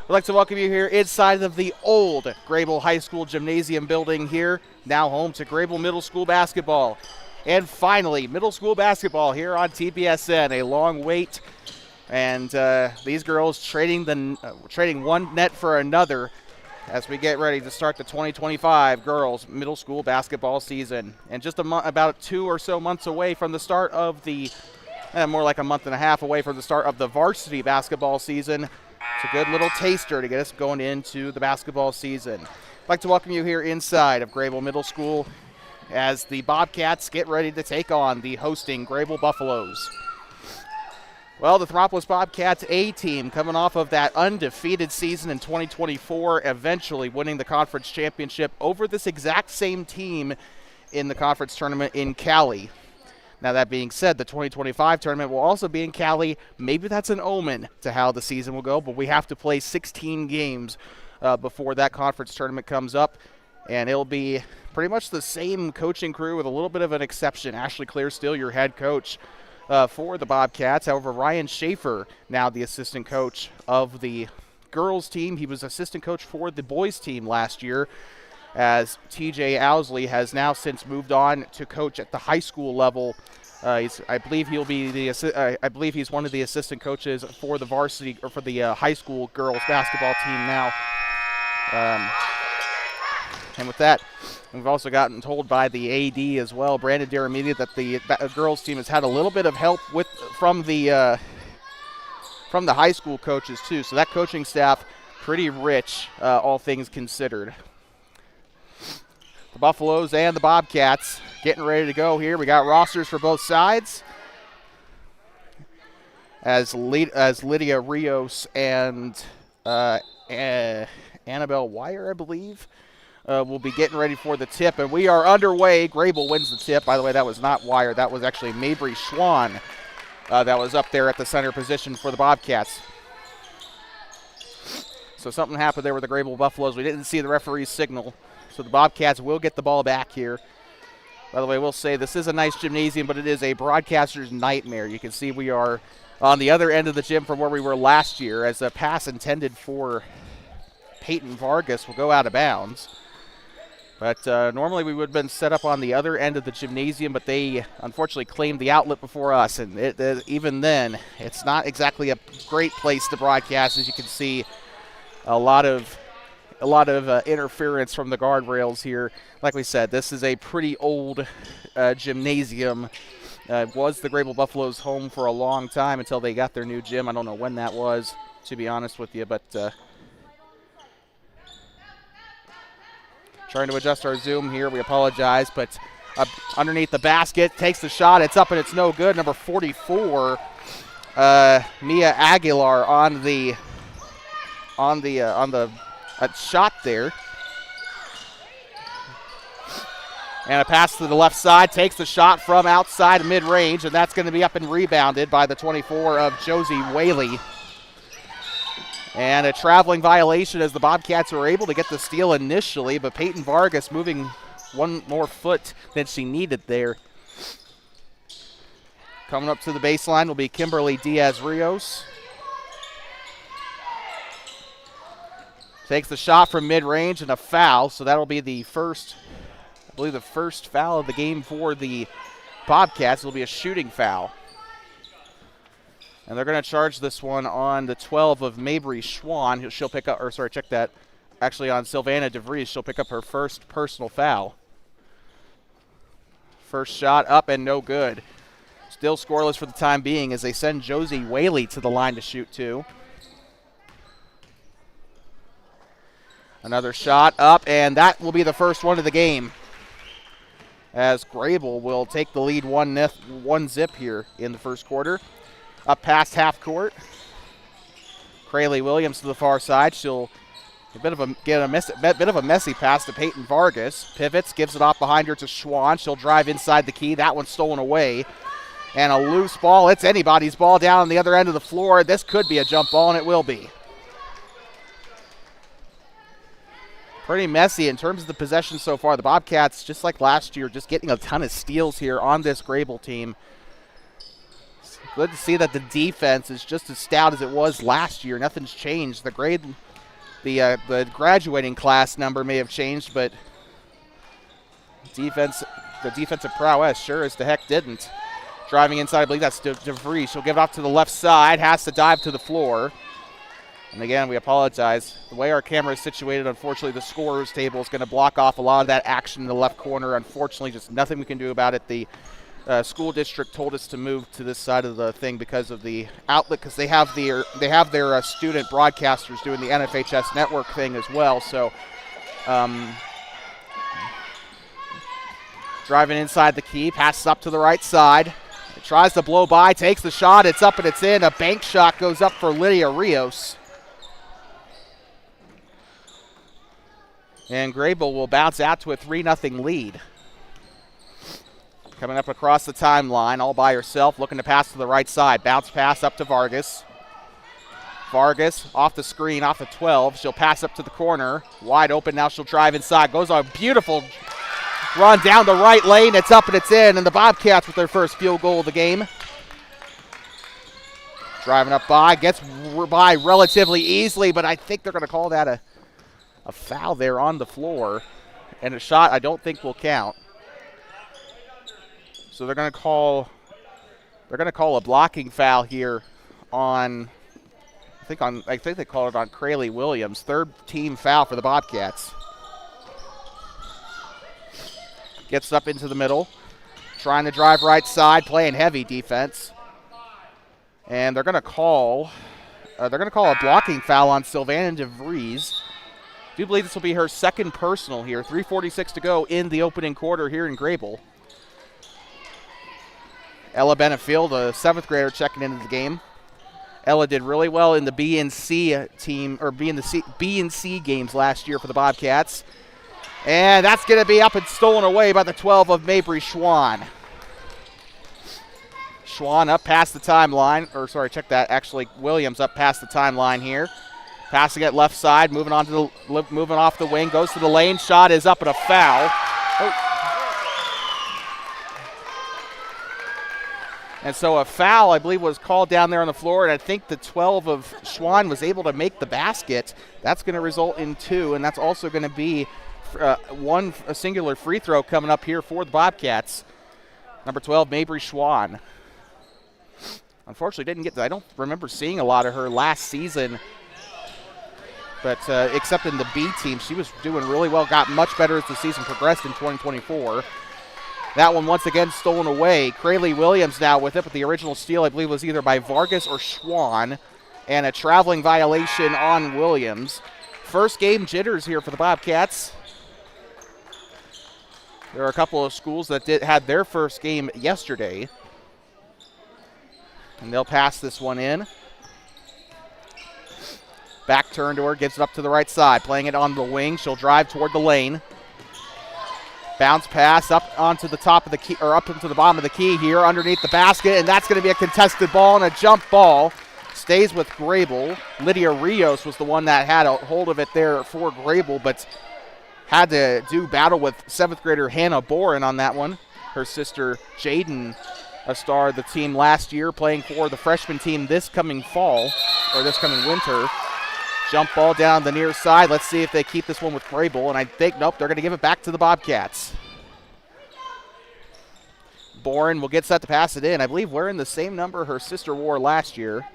We'd like to welcome you here inside of the old Greybull High School Gymnasium building here, now home to Greybull Middle School basketball. And finally, middle school basketball here on TPSN. A long wait, and these girls trading one net for another as we get ready to start the 2025 girls middle school basketball season. And just about 2 or so months away from the start of the, more like a month and a half away from the start of the varsity basketball season. It's a good little taster to get us going into the basketball season. I'd like to welcome you here inside of Greybull Middle School as the Bobcats get ready to take on the hosting Greybull Buffaloes. Well, the Thermopolis Bobcats A team coming off of that undefeated season in 2024, eventually winning the conference championship over this exact same team in the conference tournament in Cali. Now, that being said, the 2025 tournament will also be in Cali. Maybe that's an omen to how the season will go, but we have to play 16 games before that conference tournament comes up, and it'll be pretty much the same coaching crew with a little bit of an exception. Ashley Clear still your head coach for the Bobcats. However, Ryan Schaefer, now the assistant coach of the girls team. He was assistant coach for the boys team last year, as TJ Owsley has now since moved on to coach at the high school level. I believe I believe he's one of the assistant coaches for the varsity or for the high school girls basketball team now. And with that, we've also gotten told by the AD as well, Brandon Daramedia, that the girls team has had a little bit of help from the high school coaches too. So that coaching staff pretty rich, all things considered. The Buffaloes and the Bobcats getting ready to go here. We got rosters for both sides as Lydia Rios and Annabelle Wire, I believe, will be getting ready for the tip, and we are underway. Greybull wins the tip. By the way, that was not Wire. That was actually Mabry Schwann that was up there at the center position for the Bobcats. So something happened there with the Greybull Buffaloes. We didn't see the referee's signal, so the Bobcats will get the ball back here. By the way, we'll say this is a nice gymnasium, but it is a broadcaster's nightmare. You can see we are on the other end of the gym from where we were last year, as a pass intended for Peyton Vargas will go out of bounds. But normally we would have been set up on the other end of the gymnasium, but they unfortunately claimed the outlet before us. And even then, it's not exactly a great place to broadcast. As you can see, a lot of interference from the guardrails here. Like we said, this is a pretty old gymnasium. It was the Greybull Buffaloes' home for a long time until they got their new gym. I don't know when that was, to be honest with you, but trying to adjust our zoom here. We apologize, but underneath the basket, takes the shot. It's up and it's no good. Number 44, Mia Aguilar on the shot there. And a pass to the left side, takes the shot from outside mid-range, and that's going to be up and rebounded by the 24 of Josie Whaley. And a traveling violation as the Bobcats were able to get the steal initially, but Peyton Vargas moving one more foot than she needed there. Coming up to the baseline will be Kimberly Diaz-Rios. Takes the shot from mid-range and a foul, so that'll be the first, I believe the first foul of the game for the Bobcats. It'll be a shooting foul. And they're going to charge this one on the 12 of Mabry Schwann. She'll pick up, or sorry, check that. Actually on Sylvana DeVries, she'll pick up her first personal foul. First shot up and no good. Still scoreless for the time being as they send Josie Whaley to the line to shoot two. Another shot up, and that will be the first one of the game, as Greybull will take the lead 1-zip here in the first quarter. Up past half court. Crayley Williams to the far side. She'll get a bit of a messy pass to Peyton Vargas. Pivots, gives it off behind her to Schwann. She'll drive inside the key. That one's stolen away. And a loose ball. It's anybody's ball down on the other end of the floor. This could be a jump ball, and it will be. Pretty messy in terms of the possession so far. The Bobcats, just like last year, just getting a ton of steals here on this Greybull team. Good to see that the defense is just as stout as it was last year. Nothing's changed. The the graduating class number may have changed, but the defensive prowess sure as the heck didn't. Driving inside, I believe that's DeVries. She'll give it off to the left side, has to dive to the floor. And again, we apologize. The way our camera is situated, unfortunately, the scorer's table is going to block off a lot of that action in the left corner. Unfortunately, just nothing we can do about it. The school district told us to move to this side of the thing because of the outlet, because they have their student broadcasters doing the NFHS network thing as well. So driving inside the key, passes up to the right side. It tries to blow by, takes the shot. It's up and it's in. A bank shot goes up for Lydia Rios. And Greybull will bounce out to a 3-0 lead. Coming up across the timeline all by herself, looking to pass to the right side. Bounce pass up to Vargas. Vargas off the screen, off the 12. She'll pass up to the corner. Wide open, now she'll drive inside. Goes on a beautiful run down the right lane. It's up and it's in, and the Bobcats with their first field goal of the game. Driving up by, gets by relatively easily, but I think they're going to call that a foul there on the floor, and a shot I don't think will count. So they're going to call a blocking foul here on I think they called it on Crayley Williams. Third team foul for the Bobcats. Gets up into the middle, trying to drive right side, playing heavy defense. And they're going to call a blocking foul on Sylvana DeVries. I do believe this will be her second personal here. 3:46 to go in the opening quarter here in Greybull. Ella Benefield, a 7th grader, checking into the game. Ella did really well in the B and C team, or B and C games last year for the Bobcats. And that's going to be up and stolen away by the 12 of Mabry Schwann. Schwann up past the timeline, or sorry, check that. Actually, Williams up past the timeline here. Passing it left side, moving off the wing, goes to the lane. Shot is up and a foul. Oh. And so a foul, I believe, was called down there on the floor, and I think the 12 of Schwann was able to make the basket. That's going to result in 2, and that's also going to be a singular free throw coming up here for the Bobcats. Number 12, Mabry Schwann. Unfortunately, didn't get I don't remember seeing a lot of her last season, but except in the B team, she was doing really well, got much better as the season progressed in 2024. That one once again stolen away. Crayley Williams now with it, but the original steal, I believe, was either by Vargas or Schwann, and a traveling violation on Williams. First game jitters here for the Bobcats. There are a couple of schools that had their first game yesterday, and they'll pass this one in. Back turn to her, gives it up to the right side, playing it on the wing. She'll drive toward the lane. Bounce pass up onto the top of the key, or up into the bottom of the key here, underneath the basket, and that's going to be a contested ball and a jump ball. Stays with Greybull. Lydia Rios was the one that had a hold of it there for Greybull, but had to do battle with 7th grader Hannah Boren on that one. Her sister Jaden, a star of the team last year, playing for the freshman team this coming fall, or this coming winter. Jump ball down the near side. Let's see if they keep this one with Greybull, and I think, nope, they're going to give it back to the Bobcats. Boren will get set to pass it in. I believe wearing the same number her sister wore last year.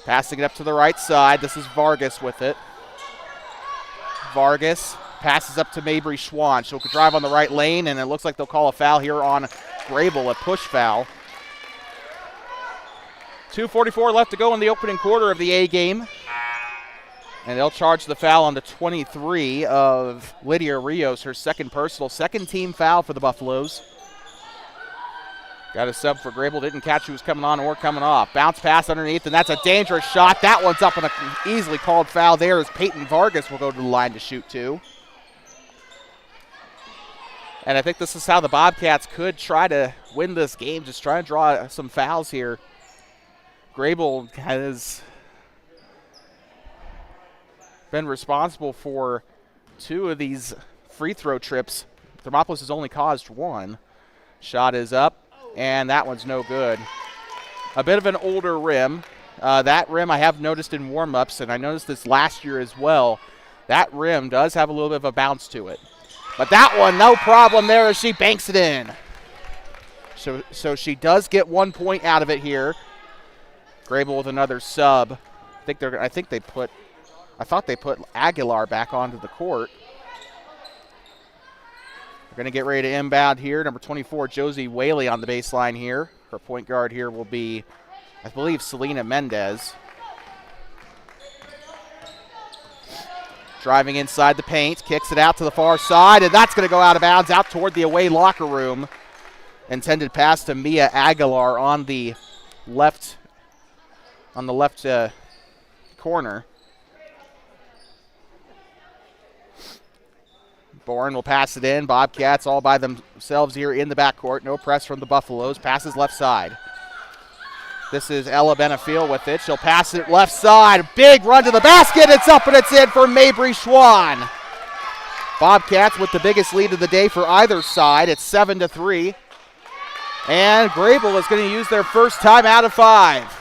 Passing it up to the right side. This is Vargas with it. Vargas passes up to Mabry Schwann. She'll drive on the right lane, and it looks like they'll call a foul here on Greybull, a push foul. 2:44 left to go in the opening quarter of the A game. And they'll charge the foul on the 23 of Lydia Rios, her second personal, second team foul for the Buffaloes. Got a sub for Greybull, didn't catch who was coming on or coming off. Bounce pass underneath, and that's a dangerous shot. That one's up on an easily called foul there as Peyton Vargas will go to the line to shoot 2. And I think this is how the Bobcats could try to win this game, just try to draw some fouls here. Greybull has been responsible for 2 of these free throw trips. Thermopolis has only caused 1. Shot is up, and that one's no good. A bit of an older rim. That rim I have noticed in warm-ups, and I noticed this last year as well. That rim does have a little bit of a bounce to it. But that one, no problem there as she banks it in. So she does get 1 point out of it here. Greybull with another sub. I thought they put Aguilar back onto the court. We're going to get ready to inbound here. Number 24, Josie Whaley on the baseline here. Her point guard here will be, I believe, Selena Mendez. Driving inside the paint, kicks it out to the far side, and that's going to go out of bounds, out toward the away locker room. Intended pass to Mia Aguilar on the left corner. Boren will pass it in. Bobcats all by themselves here in the backcourt. No press from the Buffaloes. Passes left side. This is Ella Benefiel with it. She'll pass it left side. Big run to the basket. It's up and it's in for Mabry Schwann. Bobcats with the biggest lead of the day for either side. It's 7-3. And Greybull is going to use their first time out of 5.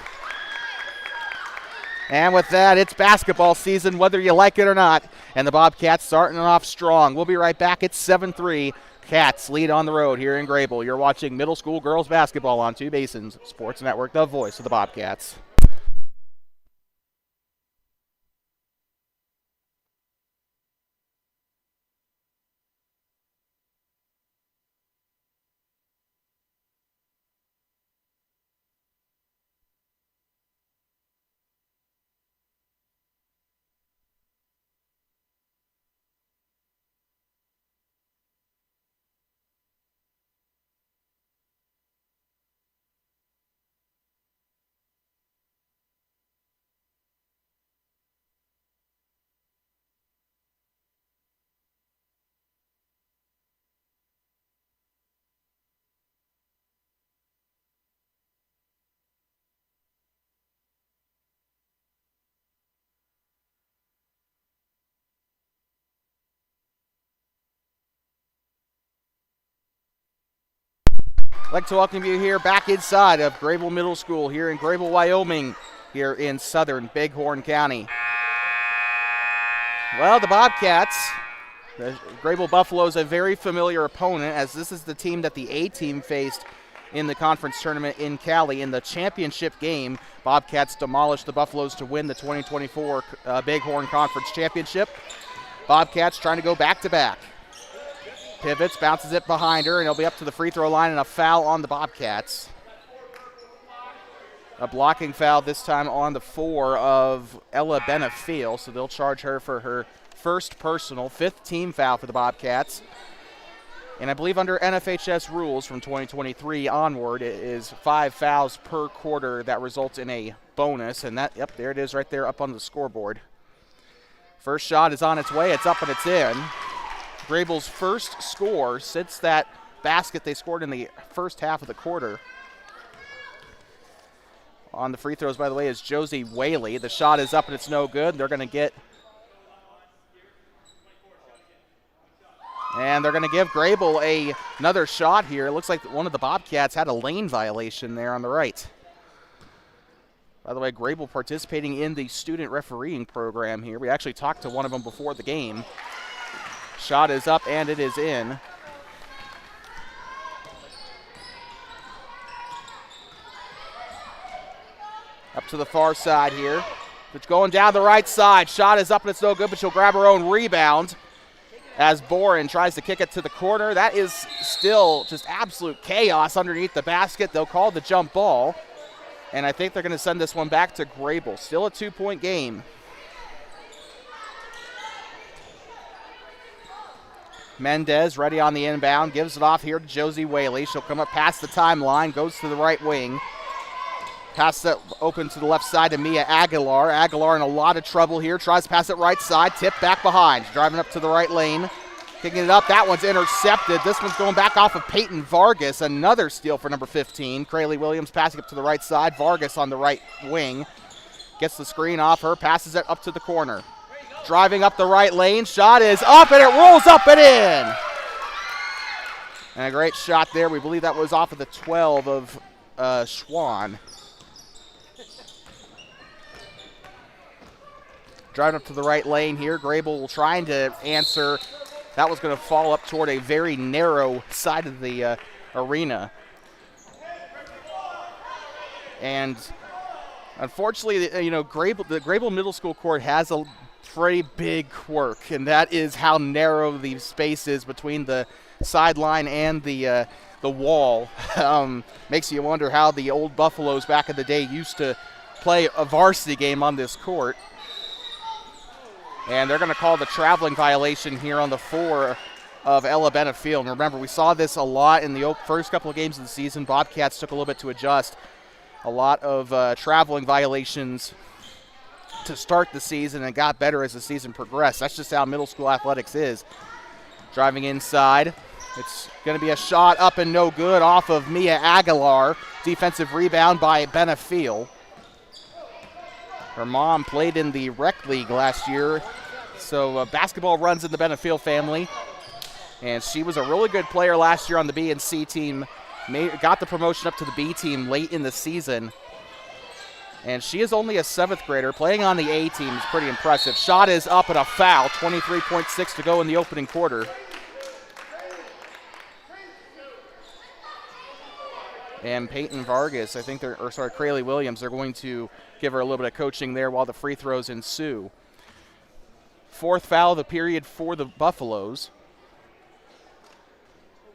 And with that, it's basketball season, whether you like it or not. And the Bobcats starting off strong. We'll be right back. It's 7-3. Cats lead on the road here in Greybull. You're watching middle school girls basketball on Two Basins Sports Network, the voice of the Bobcats. I'd like to welcome you here back inside of Greybull Middle School here in Greybull, Wyoming, here in southern Bighorn County. Well, the Bobcats, the Greybull Buffaloes, a very familiar opponent, as this is the team that the A team faced in the conference tournament in Cali. In the championship game, Bobcats demolished the Buffaloes to win the 2024 Bighorn Conference Championship. Bobcats trying to go back-to-back. Pivots, bounces it behind her, and it'll be up to the free throw line and a foul on the Bobcats. A blocking foul this time on the 4 of Ella Benefiel, so they'll charge her for her first personal, 5th team foul for the Bobcats. And I believe under NFHS rules from 2023 onward, it is 5 fouls per quarter that results in a bonus, and that, yep, there it is right there up on the scoreboard. First shot is on its way, it's up and it's in. Greybull's first score since that basket they scored in the first half of the quarter. On the free throws, by the way, is Josie Whaley. The shot is up and it's no good. They're going to give Greybull another shot here. It looks like one of the Bobcats had a lane violation there on the right. By the way, Greybull participating in the student refereeing program here. We actually talked to one of them before the game. Shot is up and it is in. Up to the far side here. It's going down the right side. Shot is up and it's no good, but she'll grab her own rebound as Boren tries to kick it to the corner. That is still just absolute chaos underneath the basket. They'll call the jump ball, and I think they're going to send this one back to Greybull. Still a 2-point game. Mendez ready on the inbound, gives it off here to Josie Whaley. She'll come up past the timeline, goes to the right wing. Pass that open to the left side to Mia Aguilar. Aguilar in a lot of trouble here, tries to pass it right side, tip back behind. Driving up to the right lane, kicking it up. That one's intercepted. This one's going back off of Peyton Vargas. Another steal for number 15. Crayley Williams passing up to the right side. Vargas on the right wing. Gets the screen off her, passes it up to the corner. Driving up the right lane, shot is up and it rolls up and in. And a great shot there. We believe that was off of the 12 of Schwann. Driving up to the right lane here. Greybull trying to answer. That was going to fall up toward a very narrow side of the arena. And unfortunately, the Greybull Middle School court has a pretty big quirk, and that is how narrow the space is between the sideline and the wall. Makes you wonder how the old Buffaloes back in the day used to play a varsity game on this court. And they're going to call the traveling violation here on the 4 of Ella Bennett Field. And remember, we saw this a lot in the first couple of games of the season. Bobcats took a little bit to adjust. A lot of traveling violations to start the season and got better as the season progressed. That's just how middle school athletics is. Driving inside. It's going to be a shot up and no good off of Mia Aguilar. Defensive rebound by Benefiel. Her mom played in the rec league last year, so basketball runs in the Benefiel family. And she was a really good player last year on the B and C team. Got the promotion up to the B team late in the season. And she is only a 7th grader. Playing on the A team is pretty impressive. Shot is up and a foul. 23.6 to go in the opening quarter. And Peyton Vargas, Crayley Williams, they're going to give her a little bit of coaching there while the free throws ensue. 4th foul of the period for the Buffaloes.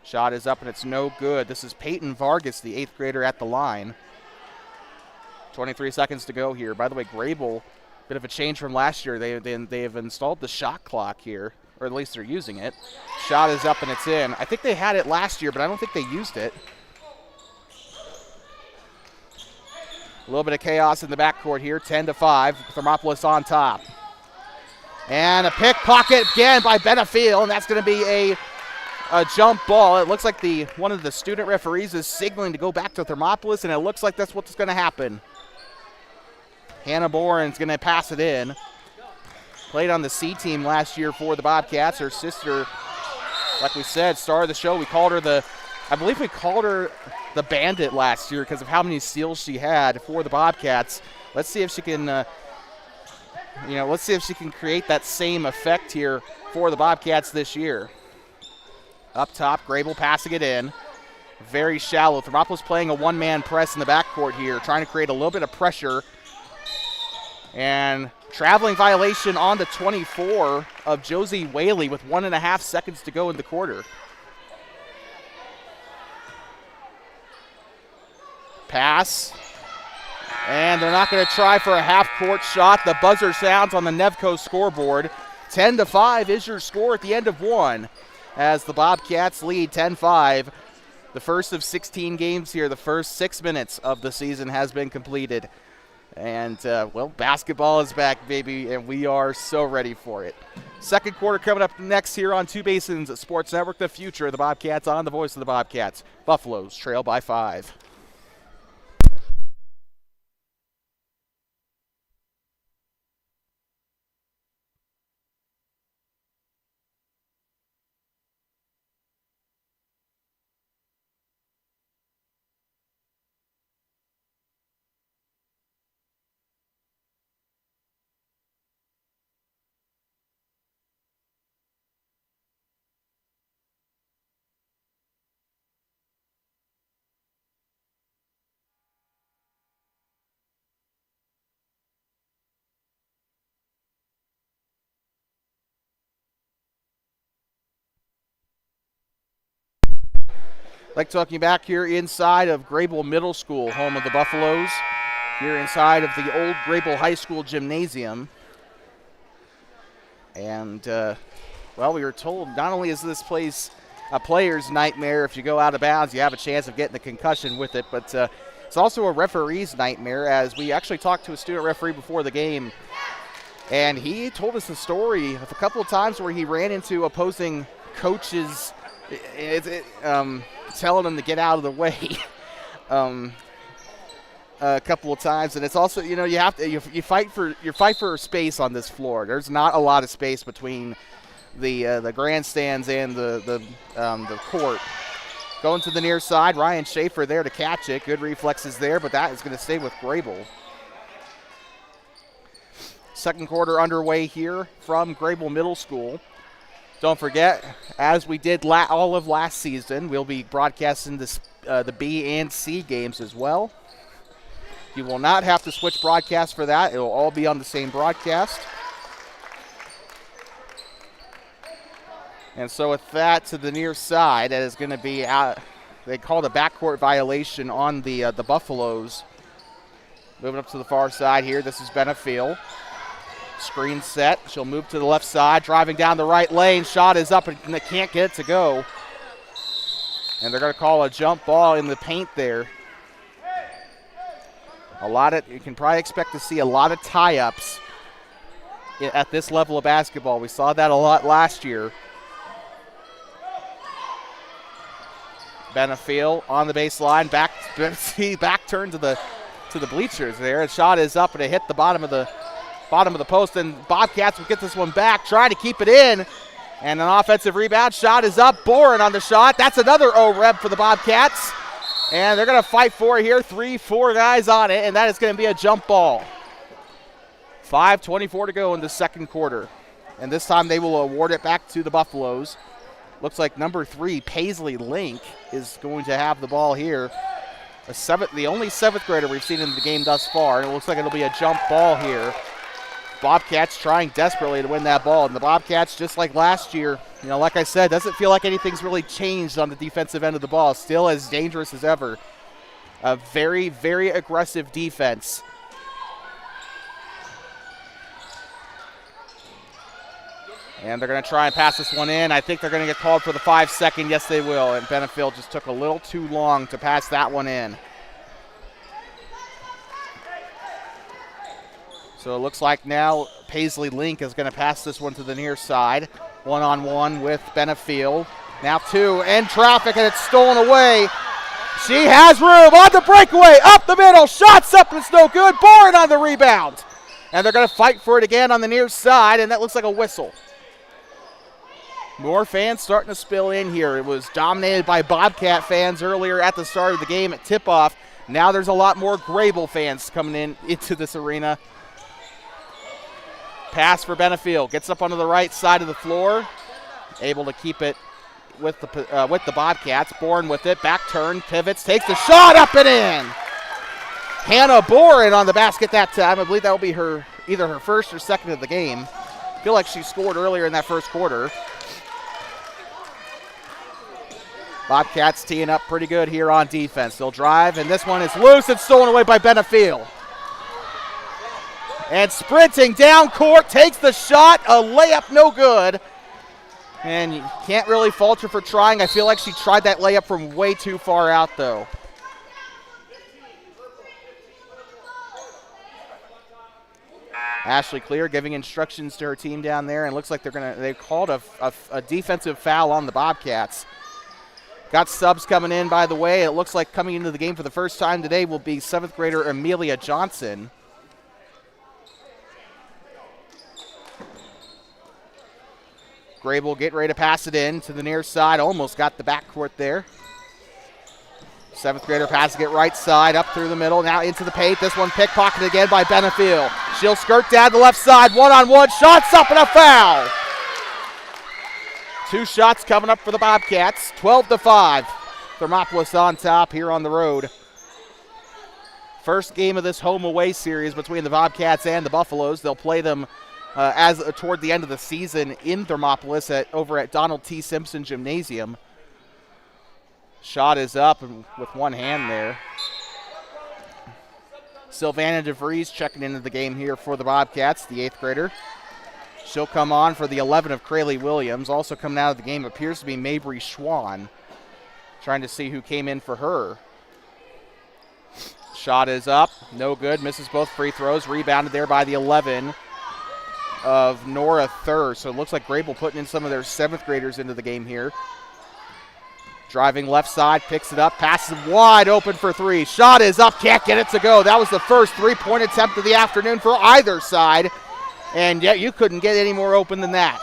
Shot is up and it's no good. This is Peyton Vargas, the 8th grader at the line. 23 seconds to go here. By the way, Greybull, bit of a change from last year. They have installed the shot clock here, or at least they're using it. Shot is up and it's in. I think they had it last year, but I don't think they used it. A little bit of chaos in the backcourt here, 10-5. Thermopolis on top. And a pickpocket again by Benefiel, and that's going to be a jump ball. It looks like one of the student referees is signaling to go back to Thermopolis, and it looks like that's what's going to happen. Hannah Boren's going to pass it in. Played on the C team last year for the Bobcats. Her sister, like we said, star of the show. I believe we called her the Bandit last year because of how many steals she had for the Bobcats. Let's see if she can, create that same effect here for the Bobcats this year. Up top, Greybull passing it in. Very shallow. Thermopolis playing a one-man press in the backcourt here, trying to create a little bit of pressure. And traveling violation on the 24 of Josie Whaley with 1.5 seconds to go in the quarter. Pass. And they're not going to try for a half-court shot. The buzzer sounds on the Nevco scoreboard. 10-5 is your score at the end of one, as the Bobcats lead 10-5. The first of 16 games here. The first 6 minutes of the season has been completed. And, basketball is back, baby, and we are so ready for it. Second quarter coming up next here on Two Basins Sports Network. The future of the Bobcats on the voice of the Bobcats. Buffaloes trail by 5. Like talking back here inside of Greybull Middle School, home of the Buffaloes, here inside of the old Greybull High School gymnasium. And, we were told not only is this place a player's nightmare, if you go out of bounds, you have a chance of getting a concussion with it, but it's also a referee's nightmare, as we actually talked to a student referee before the game, and he told us a story of a couple of times where he ran into opposing coaches telling them to get out of the way a couple of times. And it's also, you fight for space on this floor. There's not a lot of space between the grandstands and the court. Going to the near side, Ryan Schaefer there to catch it. Good reflexes there, but that is going to stay with Greybull. Second quarter underway here from Greybull Middle School. Don't forget, as we did all of last season, we'll be broadcasting the B and C games as well. You will not have to switch broadcasts for that. It will all be on the same broadcast. And so with that to the near side, that is going to be out. They called a backcourt violation on the Buffaloes. Moving up to the far side here, this is Benefiel. Screen set. She'll move to the left side, driving down the right lane. Shot is up, and they can't get it to go. And they're going to call a jump ball in the paint there. You can probably expect to see a lot of tie-ups at this level of basketball. We saw that a lot last year. Benefiel on the baseline, back turn to the bleachers there. The shot is up, and it hit the bottom of the post, and Bobcats will get this one back, trying to keep it in. And an offensive rebound. Shot is up. Boren on the shot. That's another O-reb for the Bobcats. And they're going to fight for it here. 3-4 guys on it, and that is going to be a jump ball. 5:24 to go in the second quarter. And this time they will award it back to the Buffaloes. Looks like number 3, Paisley Link, is going to have the ball here. The only 7th grader we've seen in the game thus far, and it looks like it'll be a jump ball here. Bobcats trying desperately to win that ball, and the Bobcats, just like last year, like I said, doesn't feel like anything's really changed on the defensive end of the ball. Still as dangerous as ever. A very, very aggressive defense. And they're going to try and pass this one in. I think they're going to get called for the 5-second. Yes, they will. And Benefiel just took a little too long to pass that one in. So it looks like now Paisley Link is going to pass this one to the near side. One-on-one with Benefiel. Now 2 in traffic, and it's stolen away. She has room on the breakaway. Up the middle. Shots up, and it's no good. Boren on the rebound. And they're going to fight for it again on the near side, and that looks like a whistle. More fans starting to spill in here. It was dominated by Bobcat fans earlier at the start of the game at tip-off. Now there's a lot more Greybull fans coming into this arena. Pass for Benefiel. Gets up onto the right side of the floor. Able to keep it with the Bobcats. Boren with it. Back turn. Pivots. Takes the shot up and in. Hannah Boren on the basket that time. I believe that will be either her first or second of the game. I feel like she scored earlier in that first quarter. Bobcats teeing up pretty good here on defense. They'll drive, and this one is loose and stolen away by Benefiel. And sprinting down court, takes the shot, a layup no good. And you can't really fault her for trying. I feel like she tried that layup from way too far out, though. Ashley Clear giving instructions to her team down there, and it looks like they called a defensive foul on the Bobcats. Got subs coming in, by the way. It looks like coming into the game for the first time today will be 7th grader Amelia Johnson. Greybull getting ready to pass it in to the near side. Almost got the backcourt there. 7th grader passing it right side, up through the middle, now into the paint. This one pickpocketed again by Benefiel. She'll skirt down the left side, one-on-one, shots up and a foul. 2 shots coming up for the Bobcats, 12-5. Thermopolis on top here on the road. First game of this home-away series between the Bobcats and the Buffaloes. They'll play them toward the end of the season in Thermopolis over at Donald T. Simpson Gymnasium. Shot is up and with one hand there. Sylvana DeVries checking into the game here for the Bobcats, the 8th grader. She'll come on for the 11 of Crayley Williams. Also coming out of the game appears to be Mabry Schwann. Trying to see who came in for her. Shot is up, no good, misses both free throws. Rebounded there by the 11 of Nora Thur. So it looks like Greybull putting in some of their 7th graders into the game here. Driving left side, picks it up, passes wide open for 3. Shot is up, can't get it to go. That was the first 3-point attempt of the afternoon for either side. And yet you couldn't get any more open than that.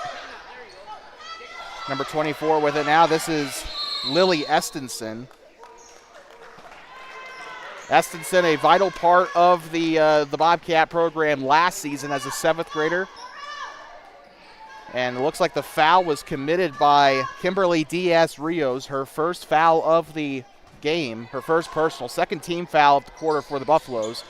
Number 24 with it now. This is Lily Estenson. Estenson, a vital part of the Bobcat program last season as a 7th grader. And it looks like the foul was committed by Kimberly Diaz-Rios, her first foul of the game, her first personal, second team foul of the quarter for the Buffaloes.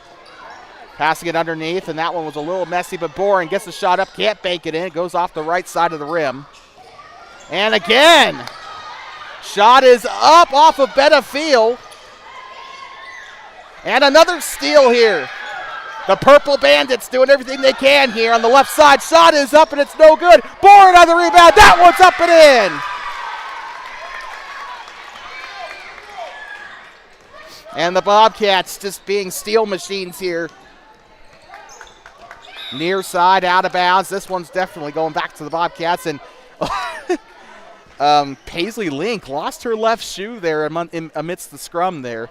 Passing it underneath, and that one was a little messy, but Boren gets the shot up, can't bank it in. It goes off the right side of the rim. And again, shot is up off of Benefiel. And another steal here. The Purple Bandits doing everything they can here on the left side. Shot is up, and it's no good. Boren on the rebound. That one's up and in. And the Bobcats just being steal machines here. Near side, out of bounds. This one's definitely going back to the Bobcats. And Paisley Link lost her left shoe there amidst the scrum there.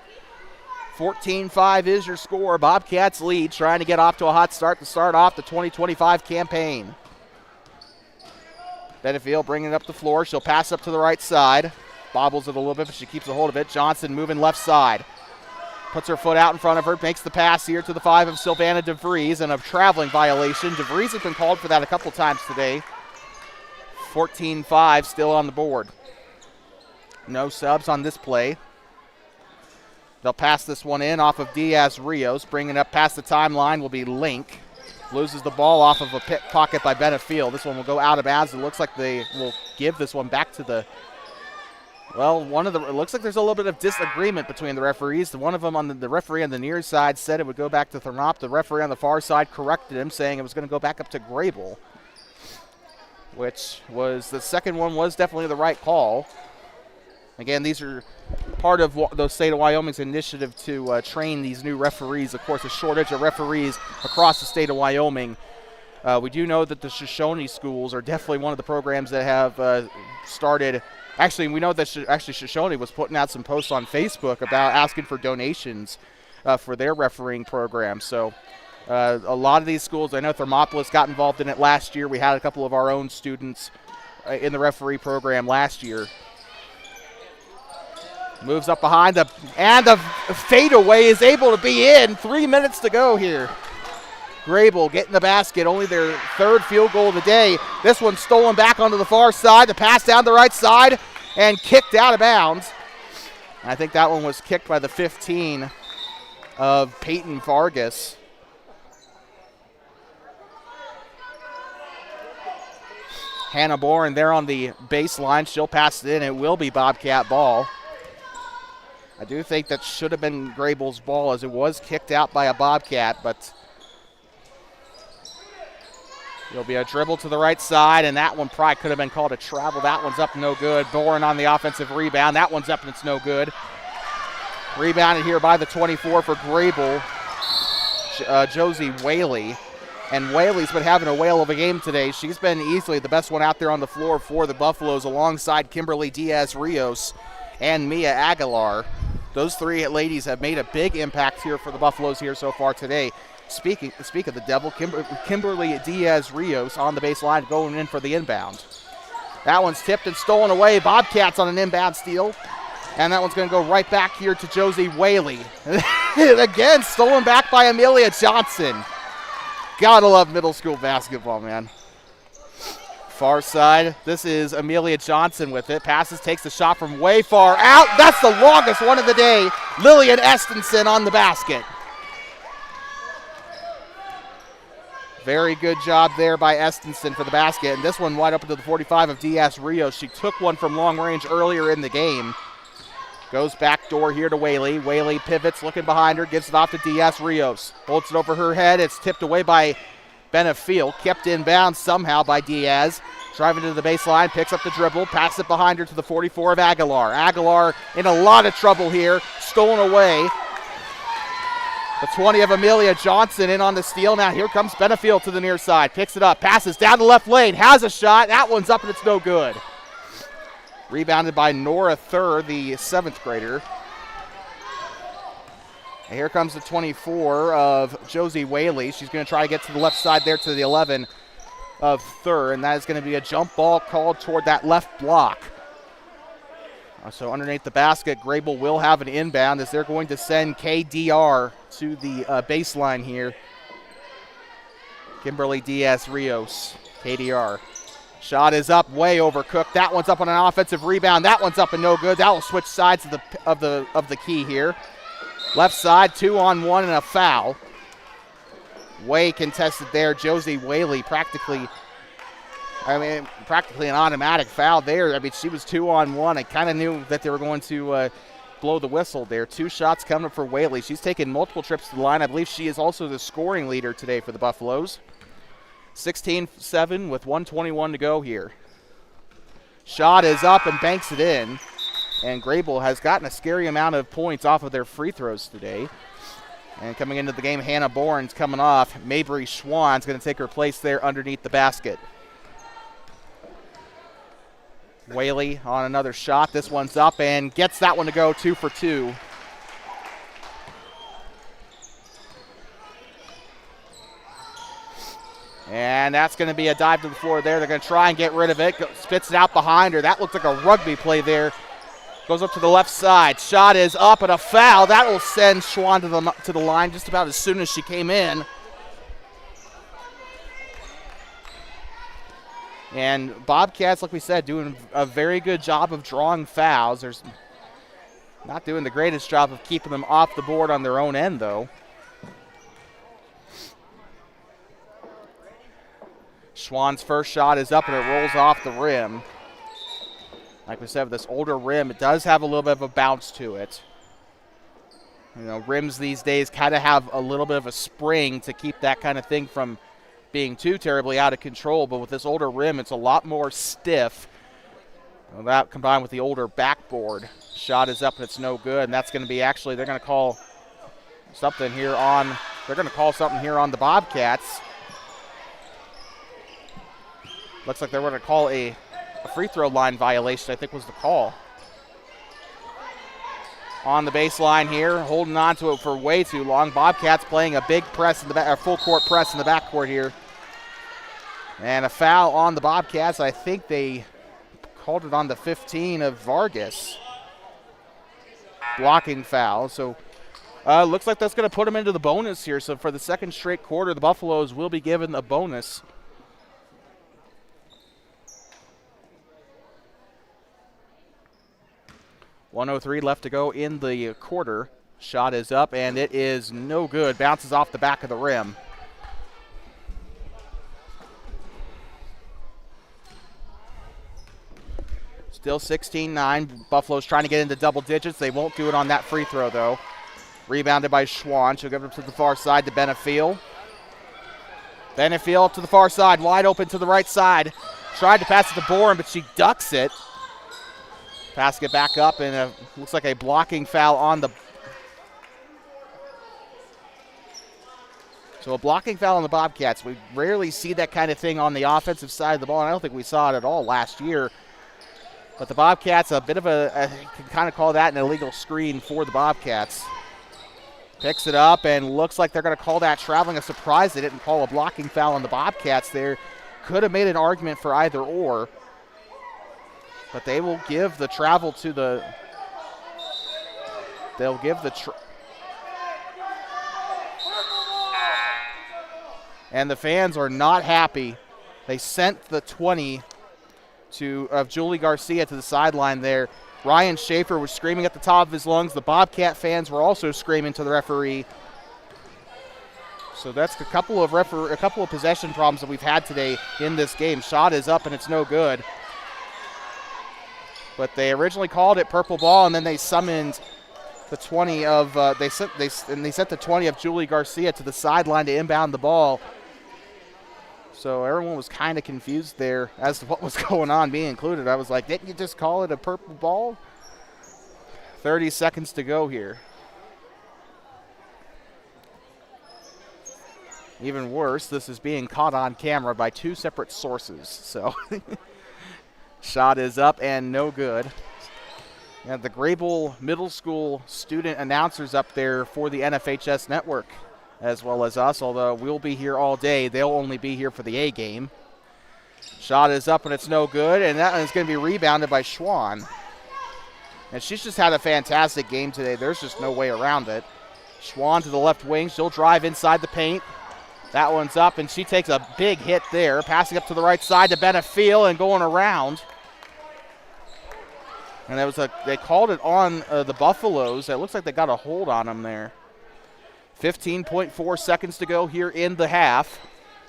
14-5 is your score. Bobcats lead, trying to get off to a hot start to start off the 2025 campaign. Benefiel bringing it up the floor. She'll pass up to the right side. Bobbles it a little bit, but she keeps a hold of it. Johnson moving left side. Puts her foot out in front of her, makes the pass here to the 5 of Sylvana DeVries, and a traveling violation. DeVries has been called for that a couple times today. 14-5 still on the board. No subs on this play. They'll pass this one in off of Diaz-Rios. Bringing up past the timeline will be Link. Loses the ball off of a pocket by Benefiel. This one will go out of bounds. It looks like they will give this one back to the... Well, it looks like there's a little bit of disagreement between the referees. One of them on the referee on the near side said it would go back to Thermop. The referee on the far side corrected him, saying it was going to go back up to Greybull, which was, the second one was definitely the right call. Again, these are part of the state of Wyoming's initiative to train these new referees. Of course, a shortage of referees across the state of Wyoming. We do know that the Shoshone schools are definitely one of the programs that have started. Actually, we know that Shoshone was putting out some posts on Facebook about asking for donations for their refereeing program. So a lot of these schools, I know Thermopolis got involved in it last year. We had a couple of our own students in the referee program last year. Moves up behind, and the fadeaway is able to be in. 3 minutes to go here. Greybull getting the basket, only their third field goal of the day. This one stolen back onto the far side. The pass down the right side and kicked out of bounds. I think that one was kicked by the 15 of Peyton Vargas. Hannah Boren there on the baseline. She'll pass it in. It will be Bobcat ball. I do think that should have been Greybull's ball, as it was kicked out by a Bobcat, but it'll be a dribble to the right side, and that one probably could have been called a travel. That one's up, no good. Boren on the offensive rebound. That one's up, and it's no good. Rebounded here by the 24 for Greybull, Josie Whaley. And Whaley's been having a whale of a game today. She's been easily the best one out there on the floor for the Buffaloes, alongside Kimberly Diaz-Rios and Mia Aguilar. Those three ladies have made a big impact here for the Buffaloes here so far today. Speak of the devil, Kimberly Diaz-Rios on the baseline going in for the inbound. That one's tipped and stolen away. Bobcats on an inbound steal. And that one's going to go right back here to Josie Whaley. Again, stolen back by Amelia Johnson. Gotta love middle school basketball, man. Far side, this is Amelia Johnson with it. Passes, takes the shot from way far out. That's the longest one of the day. Lillian Estenson on the basket. Very good job there by Estenson for the basket. And this one wide open to the 45 of Diaz-Rios. She took one from long range earlier in the game. Goes back door here to Whaley. Whaley pivots, looking behind her, gives it off to Diaz-Rios. Holds it over her head. It's tipped away by Benefiel, kept in bounds somehow by Diaz. Driving to the baseline, picks up the dribble, passes it behind her to the 44 of Aguilar. Aguilar in a lot of trouble here, stolen away. The 20 of Amelia Johnson in on the steal. Now here comes Benefiel to the near side, picks it up, passes down the left lane, has a shot. That one's up and it's no good. Rebounded by Nora Thur, the 7th grader. And here comes the 24 of Josie Whaley. She's going to try to get to the left side there to the 11 of Thur, and that is going to be a jump ball called toward that left block. So underneath the basket, Greybull will have an inbound as they're going to send KDR to the baseline here. Kimberly Diaz-Rios, KDR. Shot is up, way overcooked. That one's up on an offensive rebound. That one's up and no good. That will switch sides of the key here. Left side, 2-on-1 and a foul. Way contested there. Josie Whaley practically an automatic foul there. I mean, she was 2-on-1. I kind of knew that they were going to blow the whistle there. 2 shots coming up for Whaley. She's taken multiple trips to the line. I believe she is also the scoring leader today for the Buffaloes. 16-7 with 1:21 to go here. Shot is up and banks it in. And Greybull has gotten a scary amount of points off of their free throws today. And coming into the game, Hannah Bourne's coming off. Mabry Schwann's going to take her place there underneath the basket. Whaley on another shot. This one's up and gets that one to go 2 for 2. And that's going to be a dive to the floor there. They're going to try and get rid of it. Spits it out behind her. That looked like a rugby play there. Goes up to the left side. Shot is up and a foul. That will send Schwann to the line just about as soon as she came in. And Bobcats, like we said, doing a very good job of drawing fouls. They're not doing the greatest job of keeping them off the board on their own end, though. Schwann's first shot is up and it rolls off the rim. Like we said, with this older rim, it does have a little bit of a bounce to it. You know, rims these days kind of have a little bit of a spring to keep that kind of thing from being too terribly out of control. But with this older rim, it's a lot more stiff. Well, that combined with the older backboard. Shot is up and it's no good. And that's going to be actually, they're going to call something here on the Bobcats. Looks like they're going to call a free throw line violation, I think was the call. On the baseline here, holding on to it for way too long. Bobcats playing a big press in the back, a full court press in the backcourt here. And a foul on the Bobcats. I think they called it on the 15 of Vargas. Blocking foul. So looks like that's going to put them into the bonus here. So for the second straight quarter, the Buffaloes will be given a bonus. .103 left to go in the quarter. Shot is up, and it is no good. Bounces off the back of the rim. Still 16-9. Buffalo's trying to get into double digits. They won't do it on that free throw, though. Rebounded by Schwann. She'll give it to the far side to Benefiel. Benefiel up to the far side, wide open to the right side. Tried to pass it to Bourne, but she ducks it. Pass it back up, and looks like a blocking foul on the... So a blocking foul on the Bobcats. We rarely see that kind of thing on the offensive side of the ball, and I don't think we saw it at all last year. But the Bobcats, a bit of you can kind of call that an illegal screen for the Bobcats. Picks it up, and looks like they're going to call that traveling. A surprise they didn't call a blocking foul on the Bobcats there. Could have made an argument for either or. But they will give the travel to the... They'll give the... And the fans are not happy. They sent the 20 of Julie Garcia to the sideline there. Ryan Schaefer was screaming at the top of his lungs. The Bobcat fans were also screaming to the referee. So that's a couple of possession problems that we've had today in this game. Shot is up and it's no good. But they originally called it purple ball, and then they summoned the 20 of they sent the 20 of Julie Garcia to the sideline to inbound the ball. So everyone was kind of confused there as to what was going on, me included. I was like, didn't you just call it a purple ball? 30 seconds to go here. Even worse, this is being caught on camera by 2 separate sources. So shot is up and no good. And the Greybull Middle School student announcers up there for the NFHS network, as well as us, although we'll be here all day. They'll only be here for the A game. Shot is up and it's no good, and that is going to be rebounded by Schwann. And she's just had a fantastic game today. There's just no way around it. Schwann to the left wing. She'll drive inside the paint. That one's up, and she takes a big hit there. Passing up to the right side to Benefiel and going around. And they called it on the Buffaloes. It looks like they got a hold on them there. 15.4 seconds to go here in the half.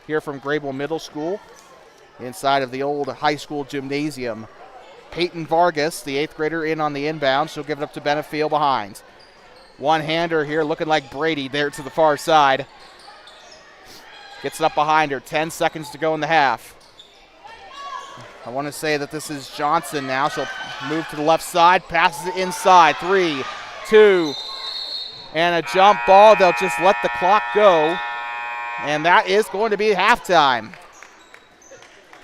Here from Greybull Middle School, inside of the old high school gymnasium. Peyton Vargas, the 8th grader, in on the inbound. She'll give it up to Benefiel behind. One-hander here, looking like Brady there to the far side. Gets it up behind her. 10 seconds to go in the half. I want to say that this is Johnson now. She'll move to the left side, passes it inside. 3, 2, and a jump ball. They'll just let the clock go, and that is going to be halftime.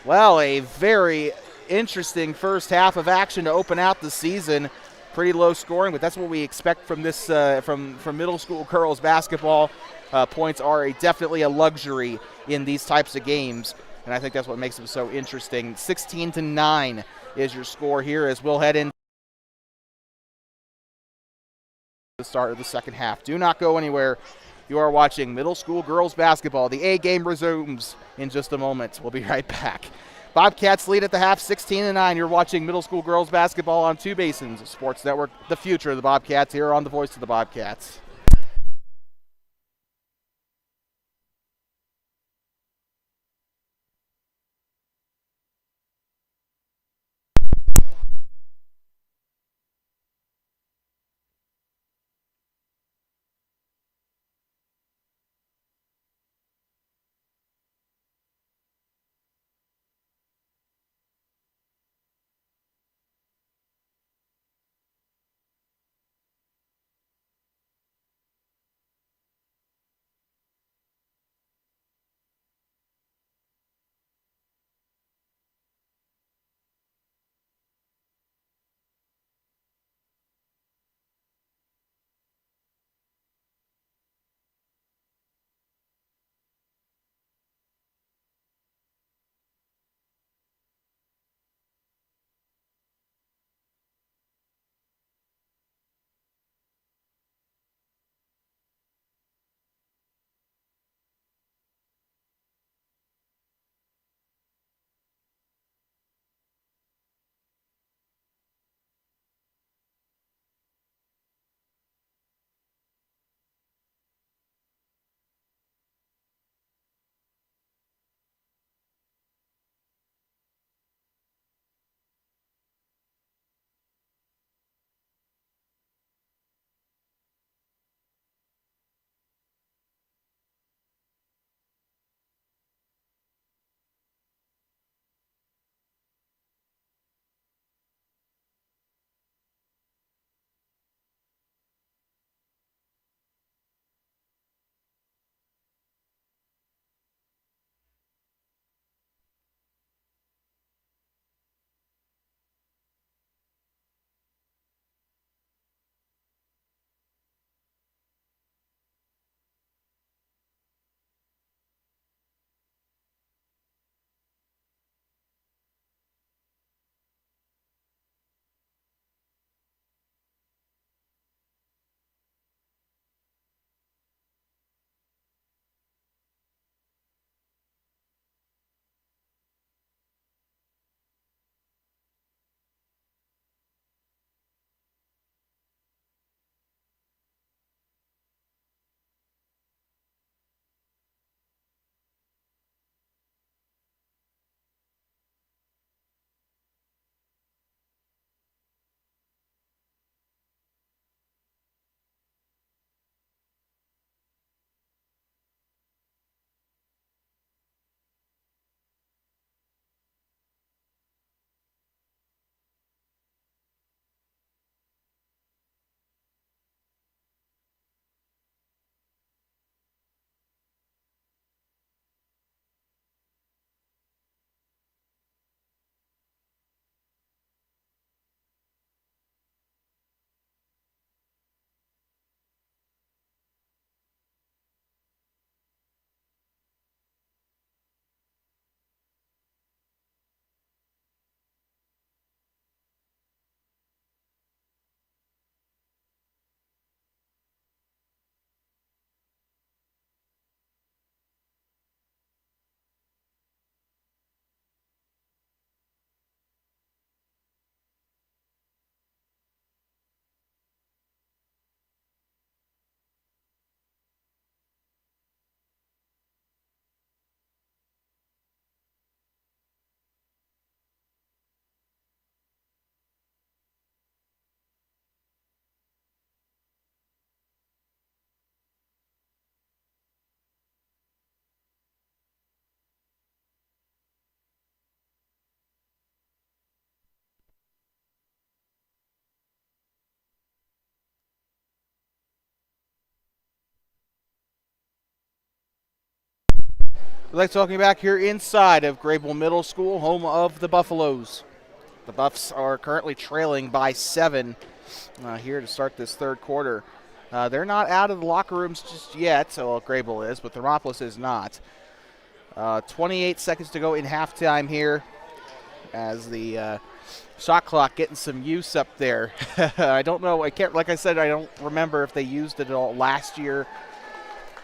Well, a very interesting first half of action to open out the season. Pretty low scoring, but that's what we expect from this from middle school girls basketball. Points are definitely a luxury in these types of games, and I think that's what makes them so interesting. 16-9 is your score here as we'll head in the start of the second half. Do not go anywhere. You are watching middle school girls basketball. The A game resumes in just a moment. We'll be right back. Bobcats lead at the half, 16-9. You're watching middle school girls basketball on Two Basins Sports Network. The future of the Bobcats here on the Voice of the Bobcats. We'd like to welcome you back here inside of Greybull Middle School, home of the Buffaloes. The Buffs are currently trailing by 7 here to start this third quarter. They're not out of the locker rooms just yet, so Greybull is, but Thermopolis is not. 28 seconds to go in halftime here as the shot clock getting some use up there. I don't know. Like I said, I don't remember if they used it at all last year.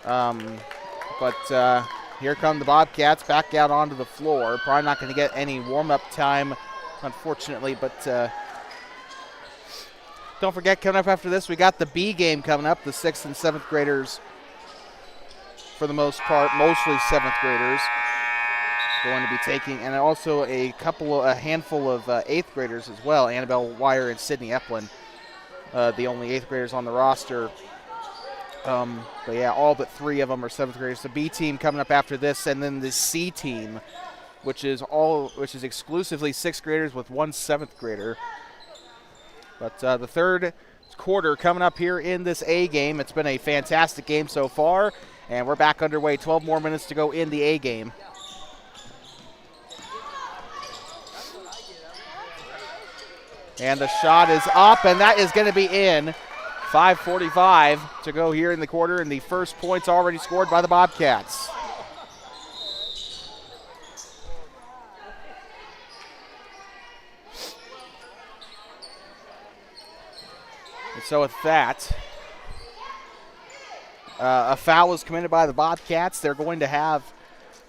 But here come the Bobcats back out onto the floor. Probably not going to get any warm-up time, unfortunately, but don't forget, coming up after this, we got the B game coming up. The 6th and 7th graders, for the most part, mostly 7th graders, going to be taking, and also a handful of 8th graders as well. Annabelle Wire and Sydney Eplin, the only 8th graders on the roster. But yeah, all but 3 of them are 7th graders. The B team coming up after this, and then the C team, which is exclusively 6th graders with 1 7th grader. But the third quarter coming up here in this A game. It's been a fantastic game so far, and we're back underway. 12 more minutes to go in the A game. And the shot is up, and that is going to be in. 5:45 to go here in the quarter, and the first points already scored by the Bobcats. And so with that, a foul is committed by the Bobcats. They're going to have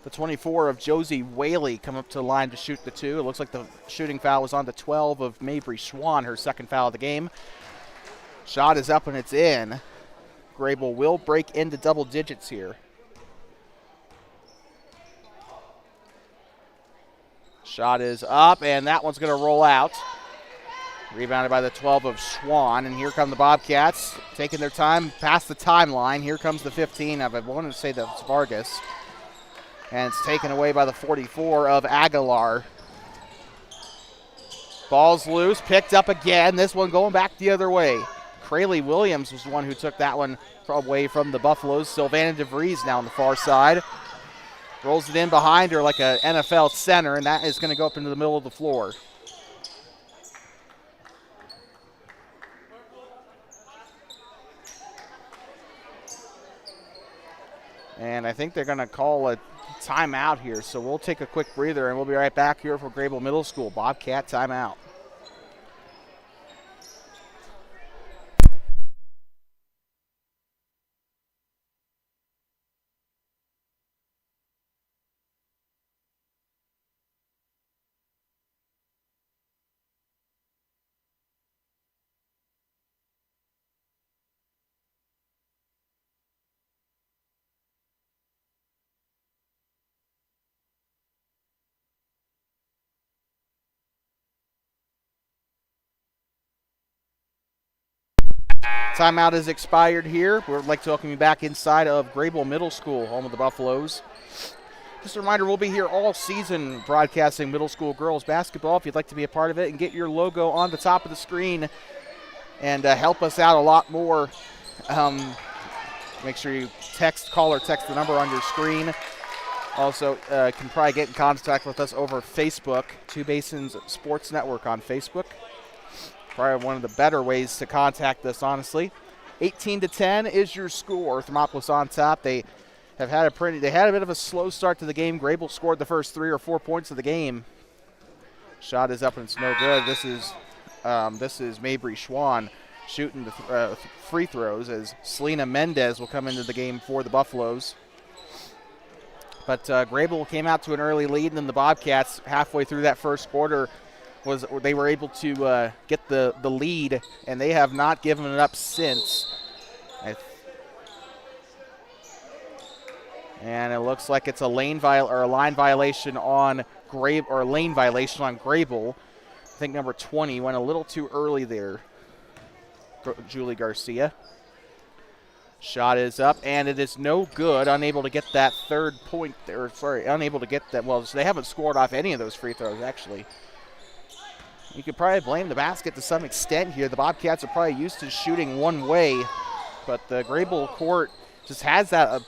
the 24 of Josie Whaley come up to the line to shoot the 2. It looks like the shooting foul was on the 12 of Mabry Schwann, her second foul of the game. Shot is up and it's in. Greybull will break into double digits here. Shot is up, and that one's going to roll out. Rebounded by the 12 of Schwann, and here come the Bobcats, taking their time past the timeline. Here comes the 15 of, I wanted to say that's Vargas. And it's taken away by the 44 of Aguilar. Ball's loose, picked up again. This one going back the other way. Crayley Williams was the one who took that one away from the Buffaloes. Sylvana DeVries now on the far side. Rolls it in behind her like an NFL center, and that is going to go up into the middle of the floor. And I think they're going to call a timeout here, so we'll take a quick breather, and we'll be right back here for Greybull Middle School. Bobcat timeout. Timeout is expired here. We'd like to welcome you back inside of Greybull Middle School, home of the Buffaloes. Just a reminder, we'll be here all season broadcasting middle school girls basketball. If you'd like to be a part of it and get your logo on the top of the screen and help us out a lot more, make sure you call or text the number on your screen. Also, can probably get in contact with us over Facebook, Two Basins Sports Network on Facebook. Probably one of the better ways to contact us, honestly. 18-10 is your score. Thermopolis on top. They had a bit of a slow start to the game. Greybull scored the first 3 or 4 points of the game. Shot is up and it's no good. This is Mabry Schwann shooting the free throws as Selena Mendez will come into the game for the Buffaloes. But Greybull came out to an early lead, and then the Bobcats halfway through that first quarter they were able to get the lead, and they have not given it up since. And it looks like it's a line violation on Greybull. I think number 20 went a little too early there. Julie Garcia. Shot is up, and it is no good. Unable to get that third point there. Unable to get that. Well, they haven't scored off any of those free throws, actually. You could probably blame the basket to some extent here. The Bobcats are probably used to shooting one way, but the Greybull court just has that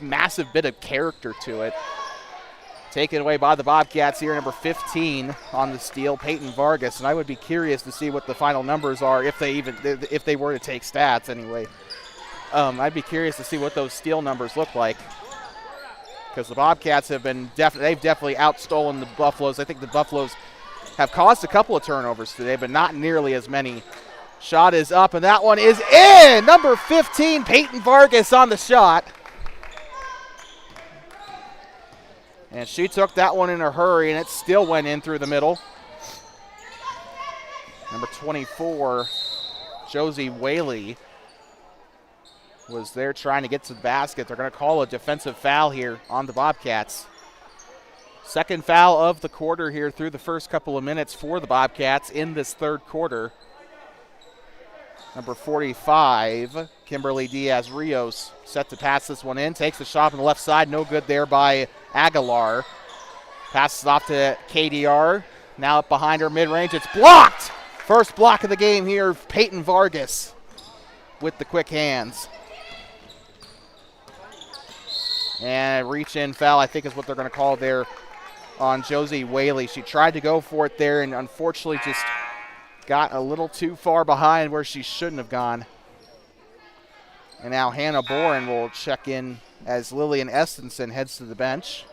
massive bit of character to it. Taken away by the Bobcats here, number 15 on the steal, Peyton Vargas, and I would be curious to see what the final numbers are if they were to take stats anyway. I'd be curious to see what those steal numbers look like, because the Bobcats have been they've definitely outstolen the Buffaloes. I think the Buffaloes have caused a couple of turnovers today, but not nearly as many. Shot is up, and that one is in. Number 15, Peyton Vargas on the shot. And she took that one in a hurry, and it still went in through the middle. Number 24, Josie Whaley, was there trying to get to the basket. They're going to call a defensive foul here on the Bobcats. Second foul of the quarter here through the first couple of minutes for the Bobcats in this third quarter. Number 45, Kimberly Diaz-Rios, set to pass this one in. Takes the shot on the left side. No good there by Aguilar. Passes off to KDR. Now up behind her mid-range. It's blocked. First block of the game here. Peyton Vargas with the quick hands. And a reach-in foul, I think, is what they're going to call there on Josie Whaley. She tried to go for it there and unfortunately just got a little too far behind where she shouldn't have gone. And now Hannah Boren will check in as Lillian Estenson heads to the bench.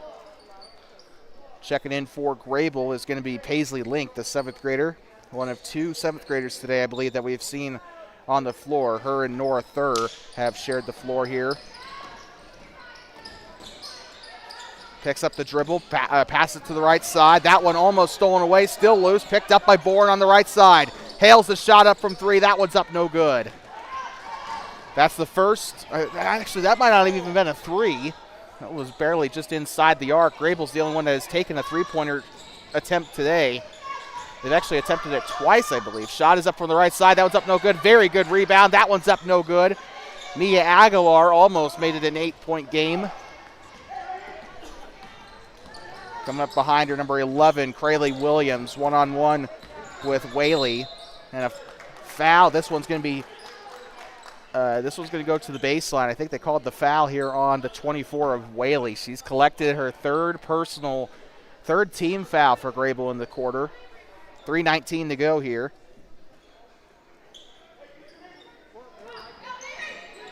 Checking in for Greybull is going to be Paisley Link, the 7th grader. One of 2 7th graders today, I believe, that we've seen on the floor. Her and Nora Thur have shared the floor here. Picks up the dribble, pass it to the right side. That one almost stolen away, still loose. Picked up by Bourne on the right side. Hails the shot up from 3. That one's up no good. That's the first. Actually, that might not have even been a 3. That was barely just inside the arc. Greybull's the only one that has taken a three-pointer attempt today. They've actually attempted it twice, I believe. Shot is up from the right side. That one's up no good. Very good rebound. That one's up no good. Mia Aguilar almost made it an 8-point game. Coming up behind her, number 11, Krayley Williams, one-on-one with Whaley. And a foul. This one's going to go to the baseline. I think they called the foul here on the 24 of Whaley. She's collected her third team foul for Greybull in the quarter. 3:19 to go here.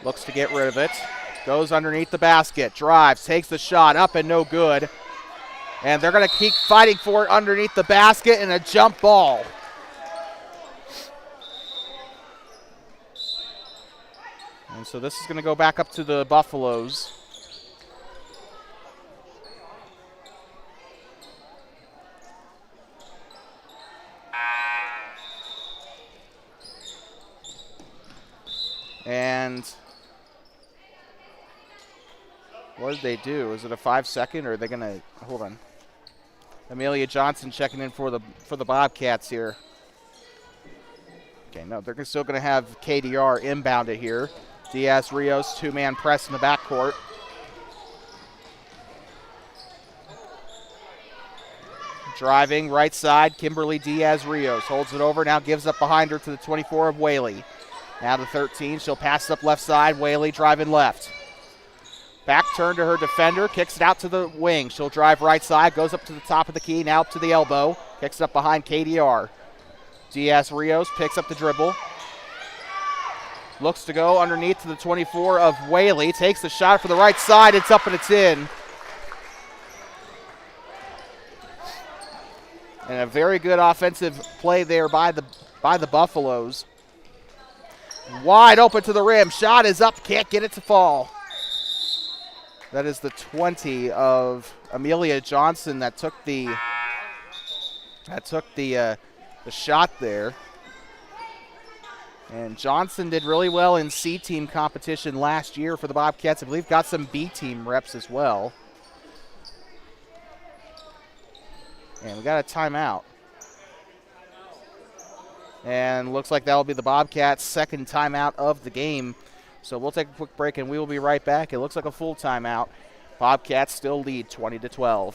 Looks to get rid of it. Goes underneath the basket. Drives. Takes the shot. Up and no good. And they're going to keep fighting for it underneath the basket and a jump ball. And so this is going to go back up to the Buffaloes. And what did they do? Is it a 5-second or are they going to hold on? Amelia Johnson checking in for the Bobcats here. Okay, no, they're still going to have KDR inbound it here. Diaz-Rios, 2-man press in the backcourt. Driving right side, Kimberly Diaz-Rios holds it over, now gives up behind her to the 24 of Whaley. Now to 13, she'll pass it up left side, Whaley driving left. Back turn to her defender, kicks it out to the wing. She'll drive right side, goes up to the top of the key, now up to the elbow. Kicks it up behind KDR. Diaz-Rios picks up the dribble. Looks to go underneath to the 24 of Whaley. Takes the shot for the right side. It's up and it's in. And a very good offensive play there by the Buffaloes. Wide open to the rim. Shot is up. Can't get it to fall. That is the 20 of Amelia Johnson that took the shot there. And Johnson did really well in C-team competition last year for the Bobcats. I believe got some B-team reps as well. And we got a timeout. And looks like that will be the Bobcats' second timeout of the game. So we'll take a quick break and we will be right back. It looks like a full timeout. Bobcats still lead 20-12.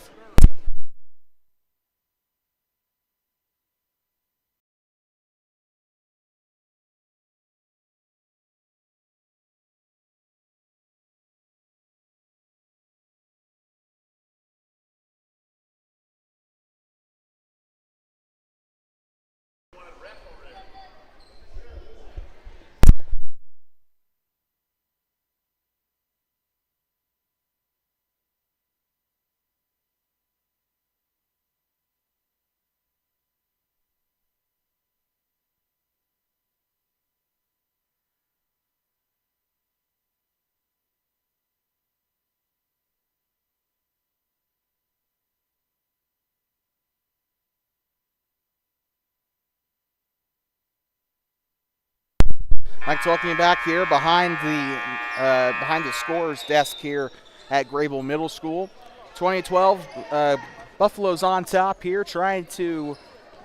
Mike talking back here behind the scorer's desk here at Greybull Middle School. 2012, Buffalo's on top here, trying to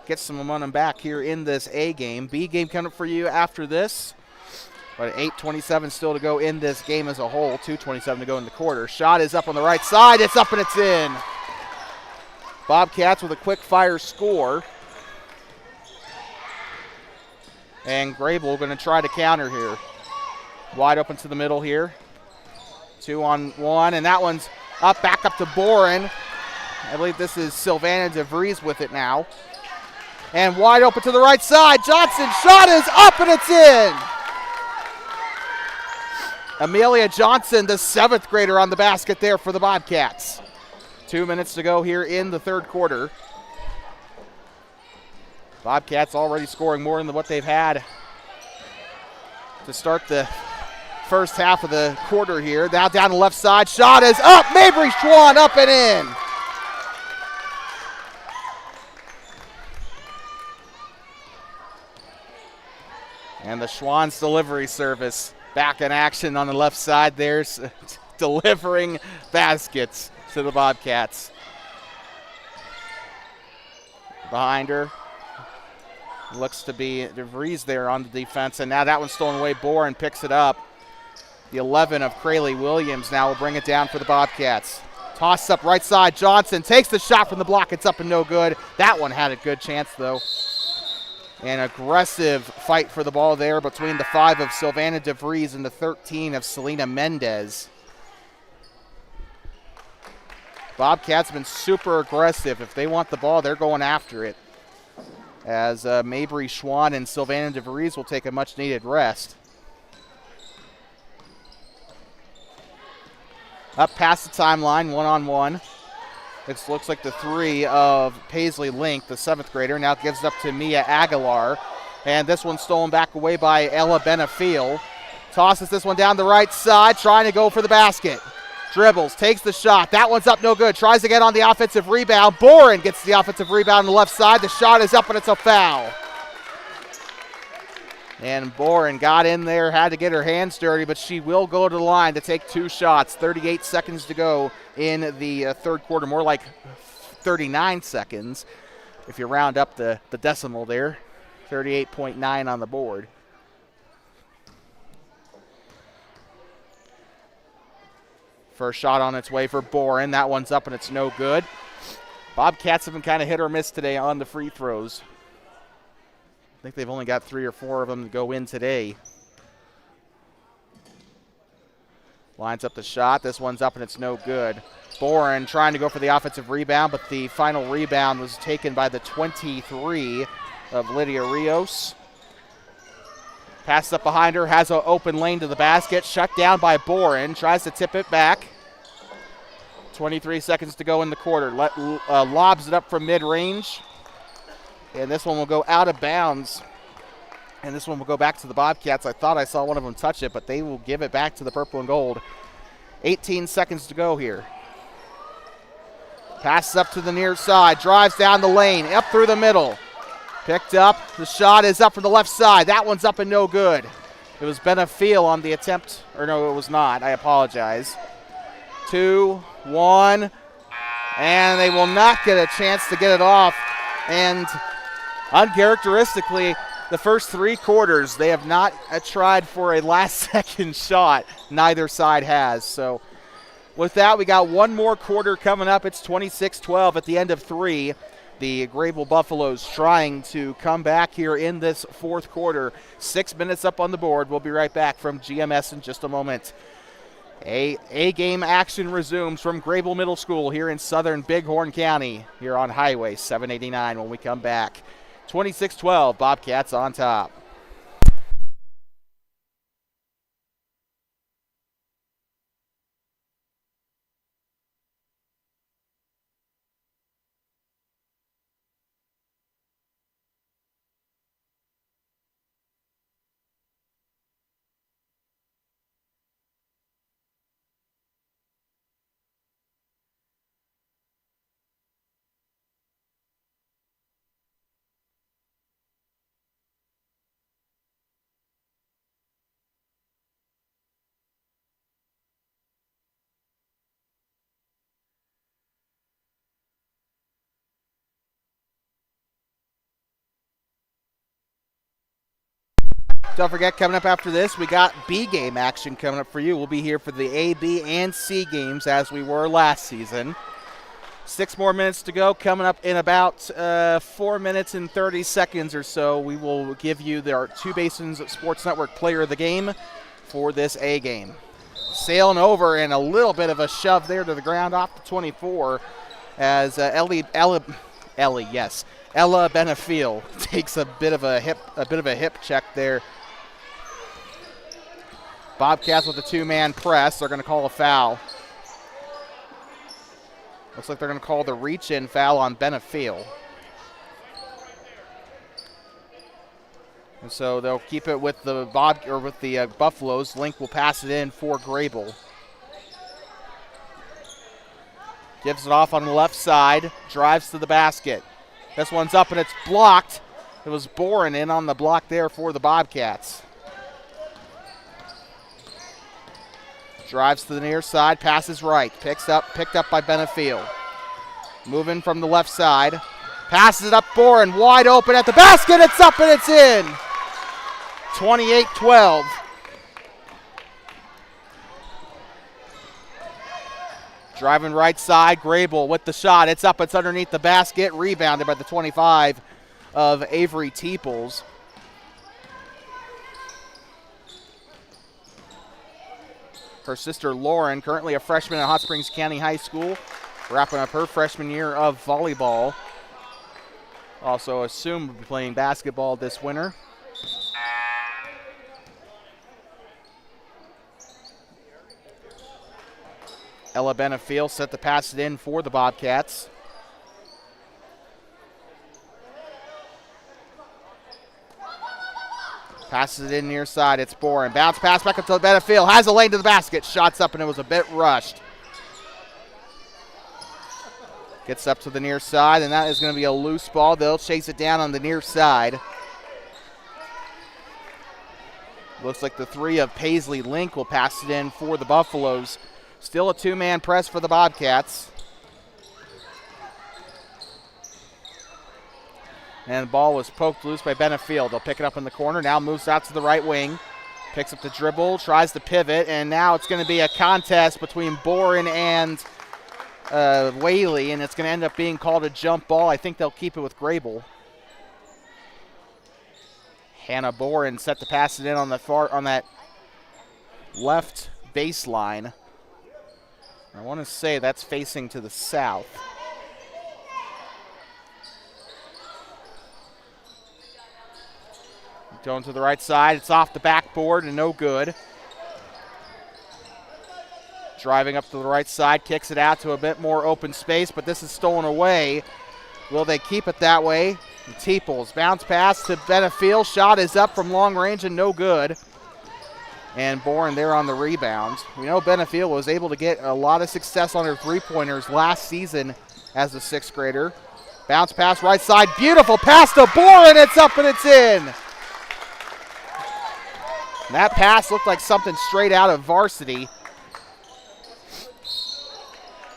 get some momentum back here in this A game. B game coming up for you after this. But 8:27 still to go in this game as a whole. 2:27 to go in the quarter. Shot is up on the right side. It's up and it's in. Bobcats with a quick fire score. And Greybull going to try to counter here. Wide open to the middle here. 2-on-1, and that one's up, back up to Boren. I believe this is Sylvana DeVries with it now. And wide open to the right side. Johnson, shot is up and it's in. Amelia Johnson, the 7th grader on the basket there for the Bobcats. 2 minutes to go here in the third quarter. Bobcats already scoring more than what they've had to start the first half of the quarter here. Now down the left side. Shot is up. Mabry Schwann up and in. And the Schwann's delivery service back in action on the left side there, delivering baskets to the Bobcats. Behind her looks to be DeVries there on the defense, and now that one's stolen away. Boren picks it up. The 11 of Crayley Williams now will bring it down for the Bobcats. Toss up right side. Johnson takes the shot from the block. It's up and no good. That one had a good chance, though. An aggressive fight for the ball there between the 5 of Sylvana DeVries and the 13 of Selena Mendez. Bobcats have been super aggressive. If they want the ball, they're going after it. As Mabry Schwann and Sylvana DeVries will take a much-needed rest. Up past the timeline, 1-on-1. It looks like the 3 of Paisley Link, the 7th grader, now gives it up to Mia Aguilar. And this one's stolen back away by Ella Benefiel. Tosses this one down the right side, trying to go for the basket. Dribbles, takes the shot. That one's up, no good. Tries to get on the offensive rebound. Boren gets the offensive rebound on the left side. The shot is up, and it's a foul. And Boren got in there, had to get her hands dirty, but she will go to the line to take 2 shots. 38 seconds to go in the third quarter, more like 39 seconds if you round up the decimal there. 38.9 on the board. First shot on its way for Boren. That one's up and it's no good. Bobcats have been kind of hit or miss today on the free throws. I think they've only got 3 or 4 of them to go in today. Lines up the shot. This one's up and it's no good. Boren trying to go for the offensive rebound, but the final rebound was taken by the 23 of Lydia Rios. Passes up behind her, has an open lane to the basket. Shut down by Boren. Tries to tip it back. 23 seconds to go in the quarter. Lobs it up from mid-range. And this one will go out of bounds. And this one will go back to the Bobcats. I thought I saw one of them touch it, but they will give it back to the purple and gold. 18 seconds to go here. Passes up to the near side. Drives down the lane. Up through the middle. Picked up. The shot is up from the left side. That one's up and no good. It was Benefiel on the attempt. Or no, it was not. I apologize. 2, 1. And they will not get a chance to get it off. And uncharacteristically, the first 3 quarters, they have not tried for a last-second shot. Neither side has. So with that, we got one more quarter coming up. It's 26-12 at the end of 3. The Greybull Buffaloes trying to come back here in this fourth quarter. 6 minutes up on the board. We'll be right back from GMS in just a moment. A-game action resumes from Greybull Middle School here in southern Bighorn County, here on Highway 789 when we come back. 26-12, Bobcats on top. Don't forget, coming up after this, we got B game action coming up for you. We'll be here for the A, B, and C games as we were last season. 6 more minutes to go. Coming up in about 4 minutes and 30 seconds or so, we will give you our Two Basins Sports Network Player of the Game for this A game. Sailing over and a little bit of a shove there to the ground off the 24 as Ella Benefiel takes a bit of a hip check there. Bobcats with a 2-man press. They're going to call a foul. Looks like they're going to call the reach-in foul on Benefiel. And so they'll keep it with the Buffaloes. Link will pass it in for Greybull. Gives it off on the left side. Drives to the basket. This one's up and it's blocked. It was Boren in on the block there for the Bobcats. Drives to the near side, passes right. Picked up by Benefiel. Moving from the left side. Passes it up, Boren wide open at the basket. It's up and it's in. 28-12. Driving right side, Greybull with the shot. It's up, it's underneath the basket. Rebounded by the 25 of Avery Teeples. Her sister Lauren, currently a freshman at Hot Springs County High School, wrapping up her freshman year of volleyball. Also assumed will be playing basketball this winter. Ella Benefiel set to pass it in for the Bobcats. Passes it in near side. It's Boren. Bounce pass back up to Benefiel. Has a lane to the basket. Shots up and it was a bit rushed. Gets up to the near side, and that is going to be a loose ball. They'll chase it down on the near side. Looks like the 3 of Paisley Link will pass it in for the Buffaloes. Still a 2-man press for the Bobcats. And the ball was poked loose by Benefiel. They'll pick it up in the corner. Now moves out to the right wing. Picks up the dribble, tries to pivot, and now it's going to be a contest between Boren and Whaley, and it's going to end up being called a jump ball. I think they'll keep it with Greybull. Hannah Boren set to pass it in on that left baseline. I want to say that's facing to the south. Going to the right side. It's off the backboard and no good. Driving up to the right side. Kicks it out to a bit more open space, but this is stolen away. Will they keep it that way? Teeples. Bounce pass to Benefiel. Shot is up from long range and no good. And Boren there on the rebound. We know Benefiel was able to get a lot of success on her three-pointers last season as a 6th grader. Bounce pass right side. Beautiful pass to Boren. It's up and it's in. That pass looked like something straight out of varsity.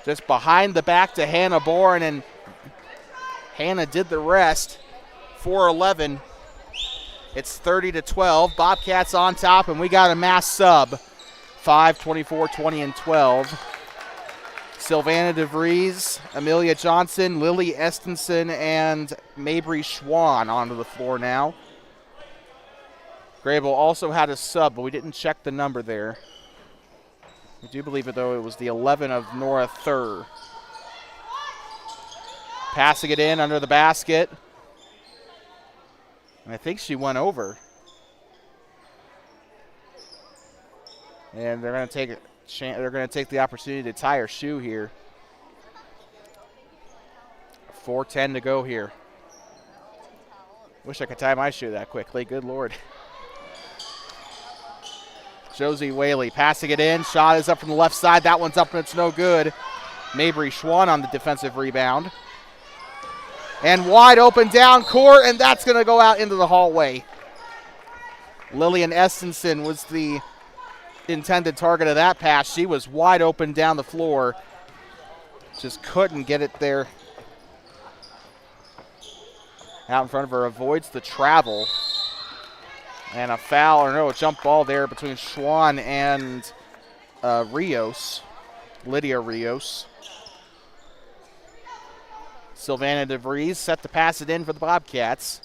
Just behind the back to Hannah Boren, and Hannah did the rest. 4-11. It's 30-12. Bobcats on top, and we got a mass sub. 5, 24, 20, and 12. Sylvana DeVries, Amelia Johnson, Lily Estenson, and Mabry Schwann onto the floor now. Greybull also had a sub, but we didn't check the number there. I do believe it, though, it was the 11 of Nora Thur. Passing it in under the basket. And I think she went over. And they're going to take the opportunity to tie her shoe here. 4:10 to go here. Wish I could tie my shoe that quickly. Good Lord. Josie Whaley passing it in. Shot is up from the left side. That one's up and it's no good. Mabry Schwann on the defensive rebound. And wide open down court, and that's going to go out into the hallway. Lillian Estenson was the intended target of that pass. She was wide open down the floor. Just couldn't get it there. Out in front of her, avoids the travel. And a foul, or no, a jump ball there between Schwann and Lydia Rios. Sylvana DeVries set to pass it in for the Bobcats.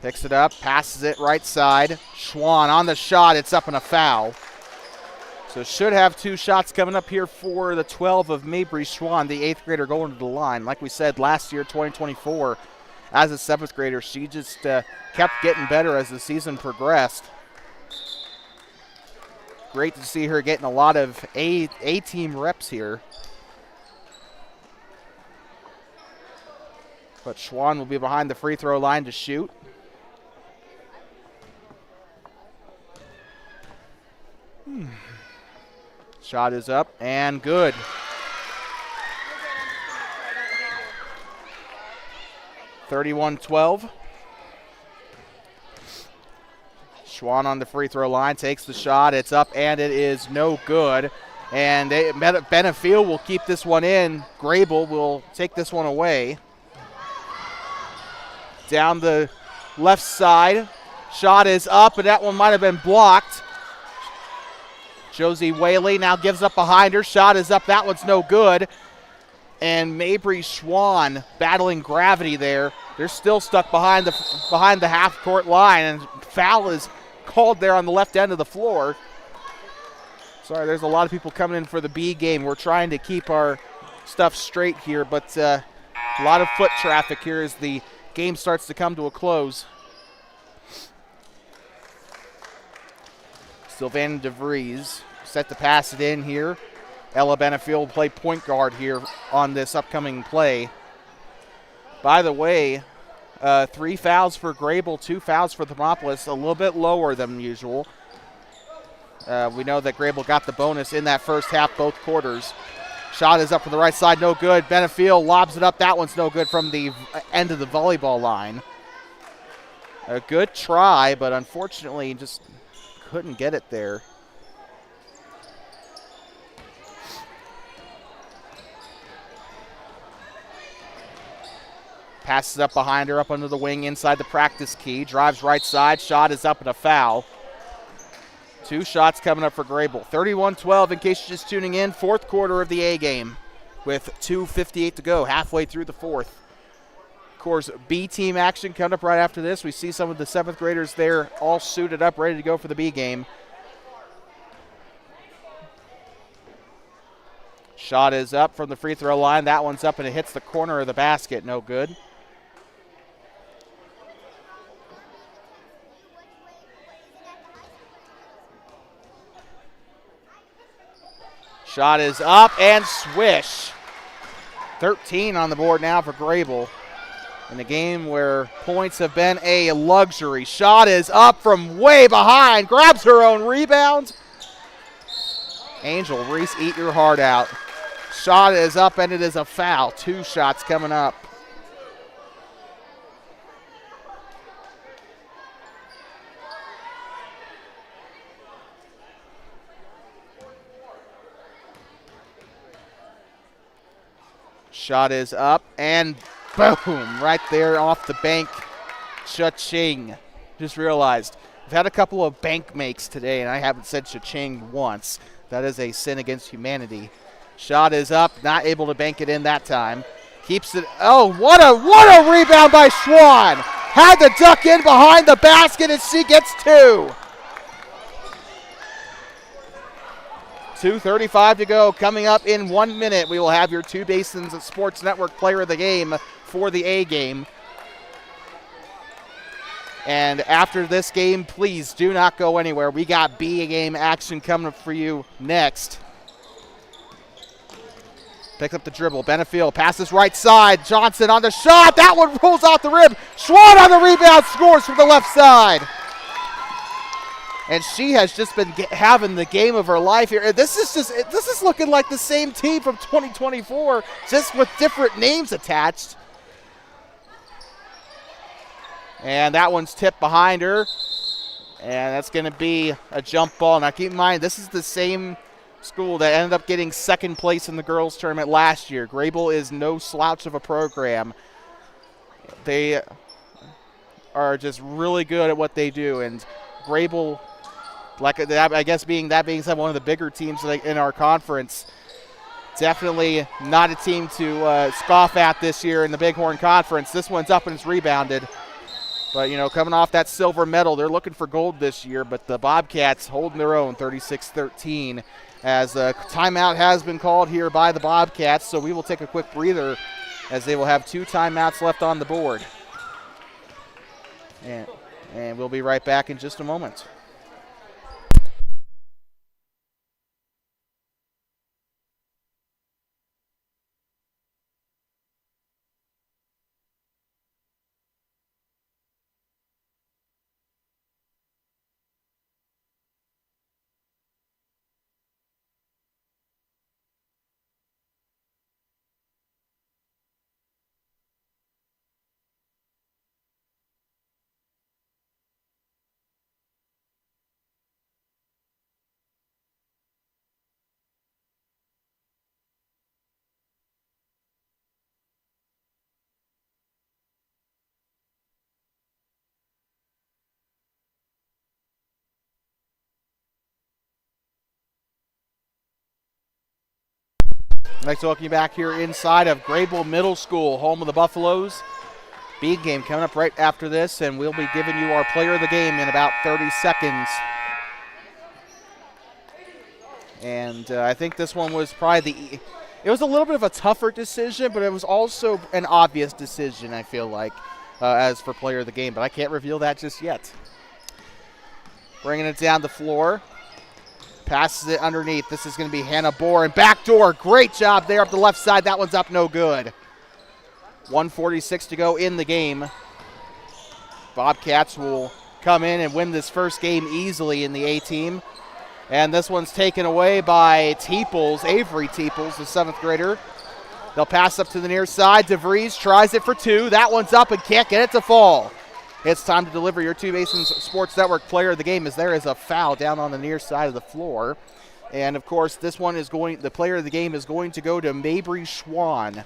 Picks it up, passes it right side. Schwann on the shot, it's up and a foul. So should have 2 shots coming up here for the 12 of Mabry Schwann, the 8th grader going to the line. Like we said, last year, 2024, as a 7th grader, she just kept getting better as the season progressed. Great to see her getting a lot of A-team reps here. But Schwann will be behind the free throw line to shoot. Shot is up and good. (31-12). Schwann on the free throw line, takes the shot. It's up and it is no good. And Benefiel will keep this one in. Greybull will take this one away. Down the left side. Shot is up, and that one might have been blocked. Josie Whaley now gives up behind her. Shot is up. That one's no good. And Mabry Schwann battling gravity there. They're still stuck behind the half-court line, and foul is called there on the left end of the floor. Sorry, there's a lot of people coming in for the B game. We're trying to keep our stuff straight here, but a lot of foot traffic here as the game starts to come to a close. Sylvana DeVries set to pass it in here. Ella Benefiel will play point guard here on this upcoming play. By the way, 3 fouls for Greybull, 2 fouls for Thermopolis, a little bit lower than usual. We know that Greybull got the bonus in that first half, both quarters. Shot is up from the right side, no good. Benefiel lobs it up. That one's no good from the end of the volleyball line. A good try, but unfortunately just couldn't get it there. Passes up behind her, up under the wing, inside the practice key. Drives right side. Shot is up and a foul. 2 shots coming up for Greybull. 31-12 in case you're just tuning in. 4th quarter of the A game with 2:58 to go, halfway through the 4th. Of course, B team action coming up right after this. We see some of the 7th graders there all suited up, ready to go for the B game. Shot is up from the free throw line. That one's up and it hits the corner of the basket. No good. Shot is up and swish. 13 on the board now for Greybull. In a game where points have been a luxury. Shot is up from way behind. Grabs her own rebound. Angel Reese, eat your heart out. Shot is up and it is a foul. 2 shots coming up. Shot is up and boom, right there off the bank. Cha-ching. Just realized we've had a couple of bank makes today and I haven't said cha-ching once. That is a sin against humanity. Shot is up, not able to bank it in that time. Keeps it, oh, what a rebound by Schwann. Had to duck in behind the basket and she gets 2. 2:35 to go. Coming up in 1 minute, we will have your Two Basins Sports Network player of the game for the A game. And after this game, please do not go anywhere. We got B game action coming up for you next. Picks up the dribble. Benefiel passes right side. Johnson on the shot. That one rolls off the rim. Schwann on the rebound, scores from the left side. And she has just been having the game of her life here. This is looking like the same team from 2024, just with different names attached. And that one's tipped behind her. And that's going to be a jump ball. Now keep in mind, this is the same school that ended up getting second place in the girls' tournament last year. Greybull is no slouch of a program. They are just really good at what they do, and Greybull, like I guess being said, one of the bigger teams in our conference, definitely not a team to scoff at this year in the Bighorn Conference. This one's up and it's rebounded. But, coming off that silver medal, they're looking for gold this year, but the Bobcats holding their own, 36-13, as a timeout has been called here by the Bobcats, so we will take a quick breather as they will have 2 timeouts left on the board. And we'll be right back in just a moment. I'd like to welcome you back here inside of Greybull Middle School, home of the Buffaloes. Big game coming up right after this, and we'll be giving you our player of the game in about 30 seconds. And I think this one was probably it was a little bit of a tougher decision, but it was also an obvious decision, I feel like, as for player of the game. But I can't reveal that just yet. Bringing it down the floor. Passes it underneath. This is going to be Hannah Boren. Backdoor. Great job there up the left side. That one's up no good. 1:46 to go in the game. Bobcats will come in and win this first game easily in the A team. And this one's taken away by Teeples, Avery Teeples, the 7th grader. They'll pass up to the near side. DeVries tries it for 2. That one's up and can't get it to fall. It's time to deliver your 2 Masons Sports Network player of the game, as there is a foul down on the near side of the floor. And, of course, this one is the player of the game is going to go to Mabry Schwann.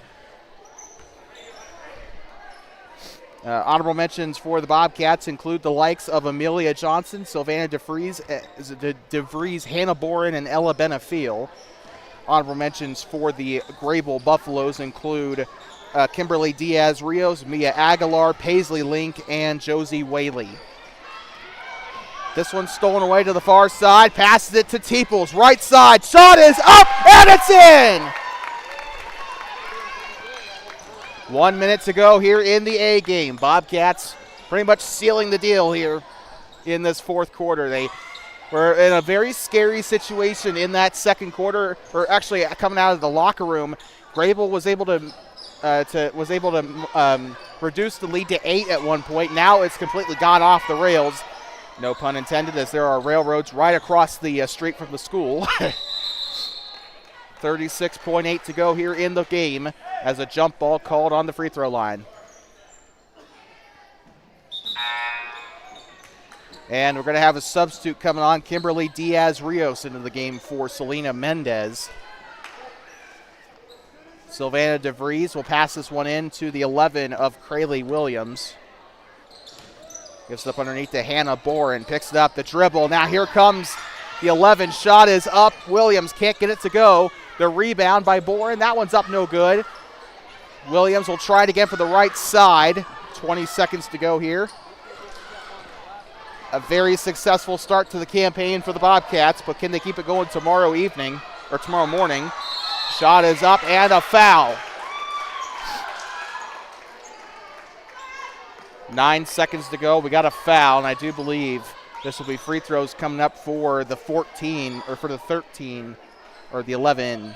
Honorable mentions for the Bobcats include the likes of Amelia Johnson, Sylvana DeVries, Hannah Boren, and Ella Benefiel. Honorable mentions for the Greybull Buffaloes include Kimberly Diaz-Rios, Mia Aguilar, Paisley Link, and Josie Whaley. This one's stolen away to the far side, passes it to Teeples, right side, shot is up, and it's in! 1 minute to go here in the A game. Bobcats pretty much sealing the deal here in this 4th quarter. They were in a very scary situation in that 2nd quarter, or actually coming out of the locker room. Greybull was able to reduce the lead to 8 at one point. Now it's completely gone off the rails. No pun intended, as there are railroads right across the street from the school. 36.8 to go here in the game as a jump ball called on the free throw line. And we're going to have a substitute coming on, Kimberly Diaz-Rios, into the game for Selena Mendez. Sylvana DeVries will pass this one in to the 11 of Crayley Williams. Gives it up underneath to Hannah Boren. Picks it up, the dribble. Now here comes the 11. Shot is up. Williams can't get it to go. The rebound by Boren. That one's up no good. Williams will try it again for the right side. 20 seconds to go here. A very successful start to the campaign for the Bobcats, but can they keep it going tomorrow morning? Shot is up and a foul. 9 seconds to go. We got a foul, and I do believe this will be free throws coming up for the 13, or for the 13, or the 11,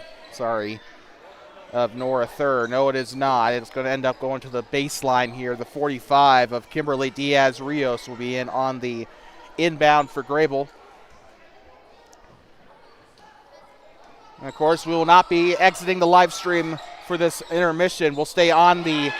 of Nora Thur. No, it is not. It's going to end up going to the baseline here. The 45 of Kimberly Diaz-Rios will be in on the inbound for Greybull. And of course, we will not be exiting the live stream for this intermission. We'll stay on the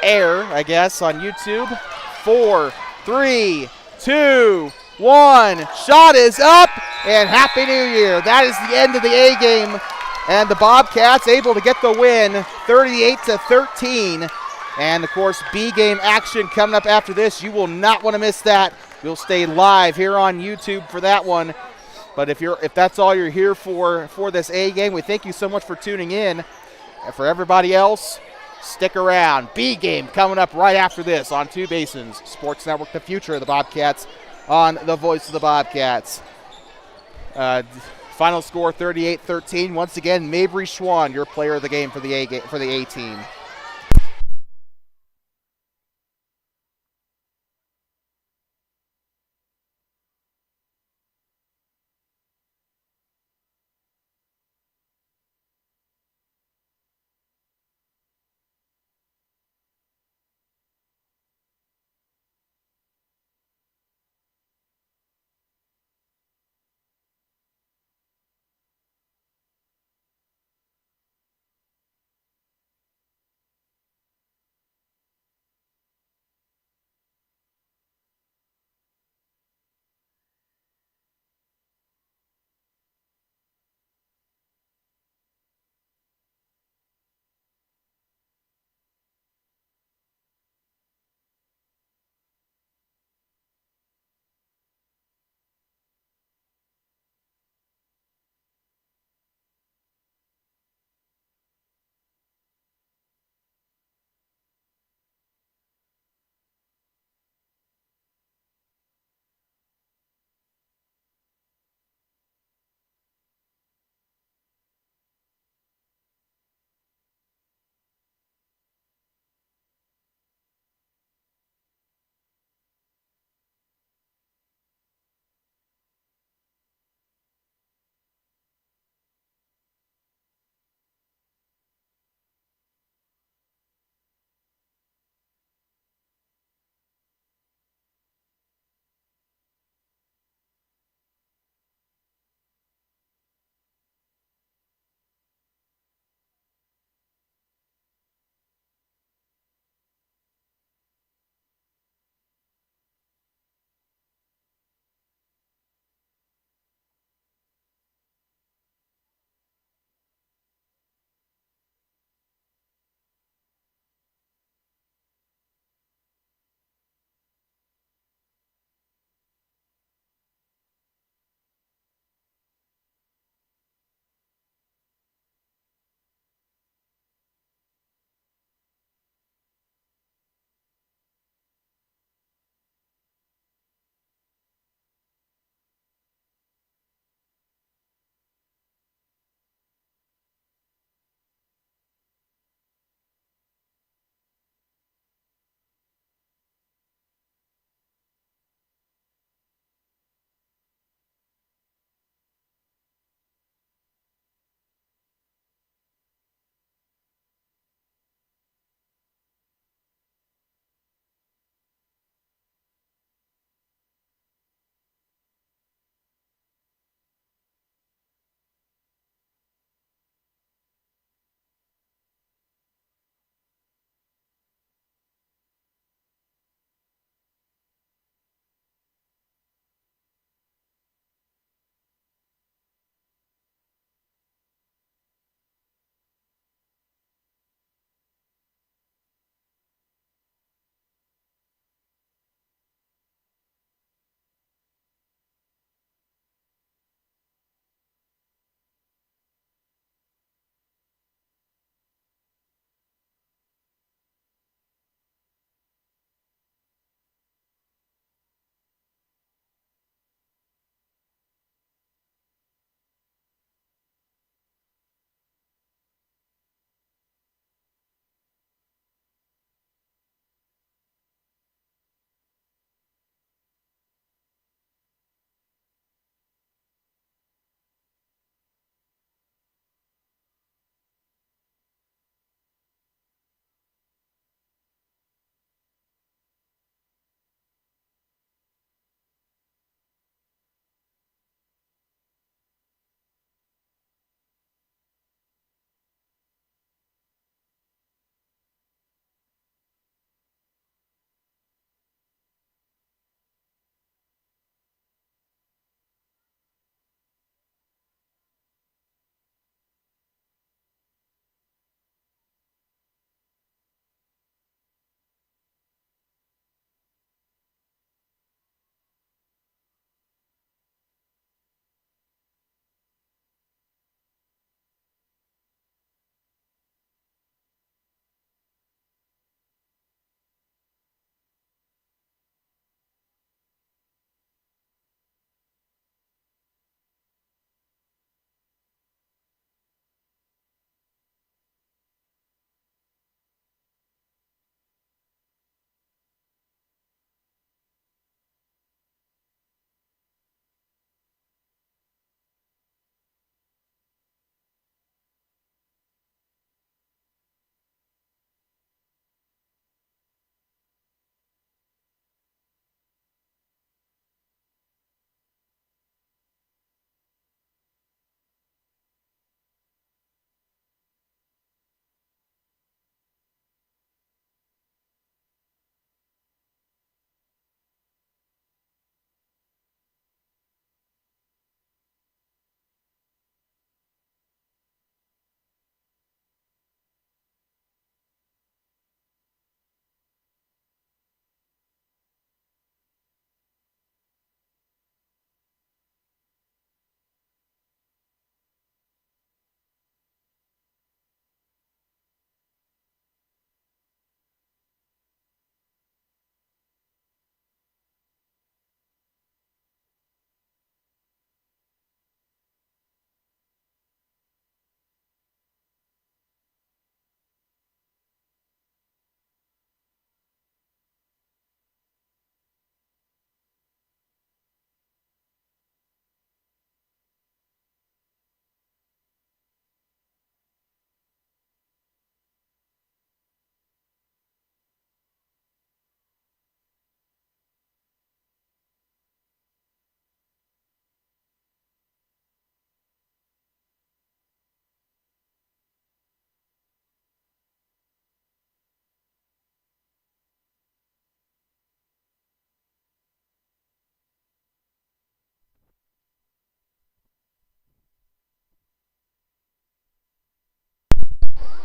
air, I guess, on YouTube. 4, 3, 2, 1. Shot is up and Happy New Year. That is the end of the A game, and the Bobcats able to get the win, 38-13. And of course, B game action coming up after this. You will not want to miss that. You'll stay live here on YouTube for that one. But if that's all you're here for this A game, we thank you so much for tuning in. And for everybody else, stick around. B game coming up right after this on Two Basins Sports Network, the future of the Bobcats on the Voice of the Bobcats. Final score 38-13. Once again, Mabry Schwann, your player of the game for the A team.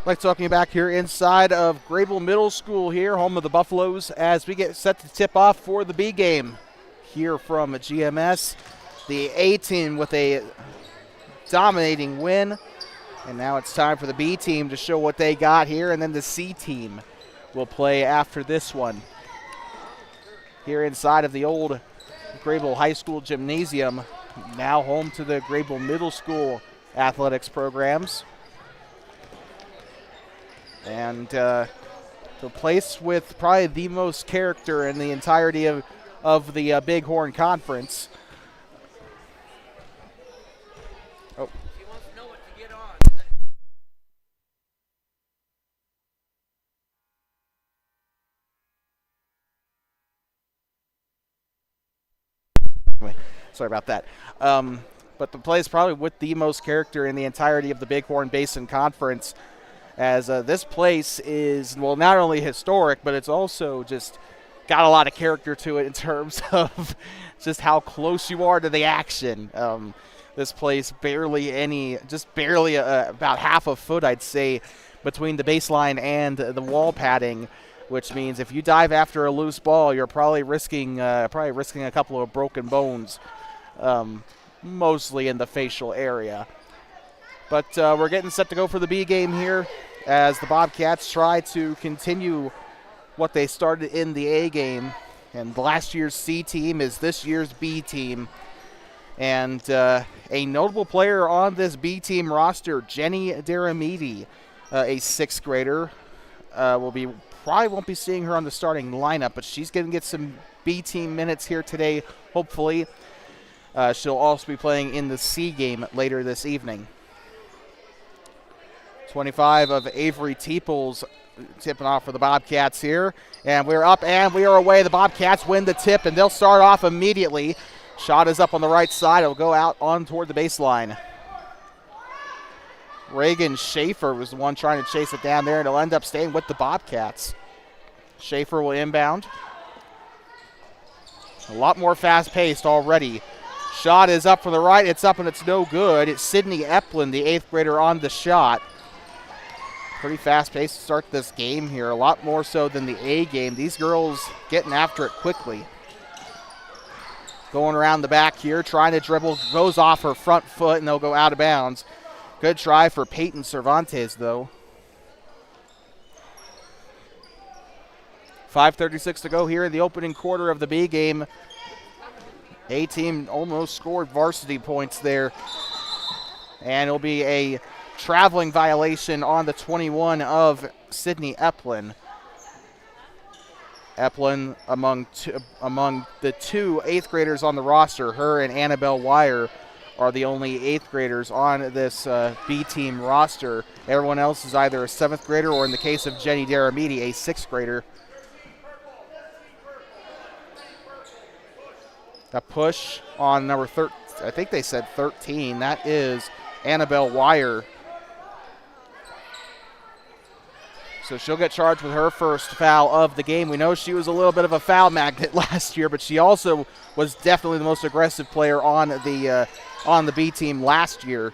Like talking back here inside of Greybull Middle School here, home of the Buffaloes, as we get set to tip off for the B game here from GMS. The A team with a dominating win, and now it's time for the B team to show what they got here, and then the C team will play after this one. Here inside of the old Greybull High School Gymnasium, now home to the Greybull Middle School athletics programs. And the place with probably the most character in the entirety of the Bighorn Conference. Oh. He wants to know what to get on. Sorry about that. But the place probably with the most character in the entirety of the Bighorn Basin Conference, as this place is, well, not only historic, but it's also just got a lot of character to it in terms of just how close you are to the action. This place barely about half a foot, I'd say, between the baseline and the wall padding, which means if you dive after a loose ball, you're probably risking a couple of broken bones, mostly in the facial area. But we're getting set to go for the B game here as the Bobcats try to continue what they started in the A game. And last year's C team is this year's B team. And a notable player on this B team roster, Jenny Daramidi, a sixth grader. Probably won't be seeing her on the starting lineup, but she's going to get some B team minutes here today, hopefully. She'll also be playing in the C game later this evening. 25 of Avery Teeples tipping off for the Bobcats here. And we're up and we are away. The Bobcats win the tip, and they'll start off immediately. Shot is up on the right side. It'll go out on toward the baseline. Reagan Schaefer was the one trying to chase it down there, and it'll end up staying with the Bobcats. Schaefer will inbound. A lot more fast-paced already. Shot is up from the right. It's up and it's no good. It's Sydney Eplin, the eighth grader, on the shot. Pretty fast-paced to start this game here, a lot more so than the A game. These girls getting after it quickly. Going around the back here, trying to dribble, goes off her front foot, and they'll go out of bounds. Good try for Peyton Cervantes, though. 5:36 to go here in the opening quarter of the B game. A team almost scored varsity points there. And it'll be a traveling violation on the 21 of Sydney Eplin. Eplin, among the two eighth graders on the roster, her and Annabelle Wire are the only eighth graders on this B team roster. Everyone else is either a seventh grader or, in the case of Jenny Daramidi, a sixth grader. A push on number 13. I think they said 13. That is Annabelle Wire. So she'll get charged with her first foul of the game. We know she was a little bit of a foul magnet last year, but she also was definitely the most aggressive player on the B team last year.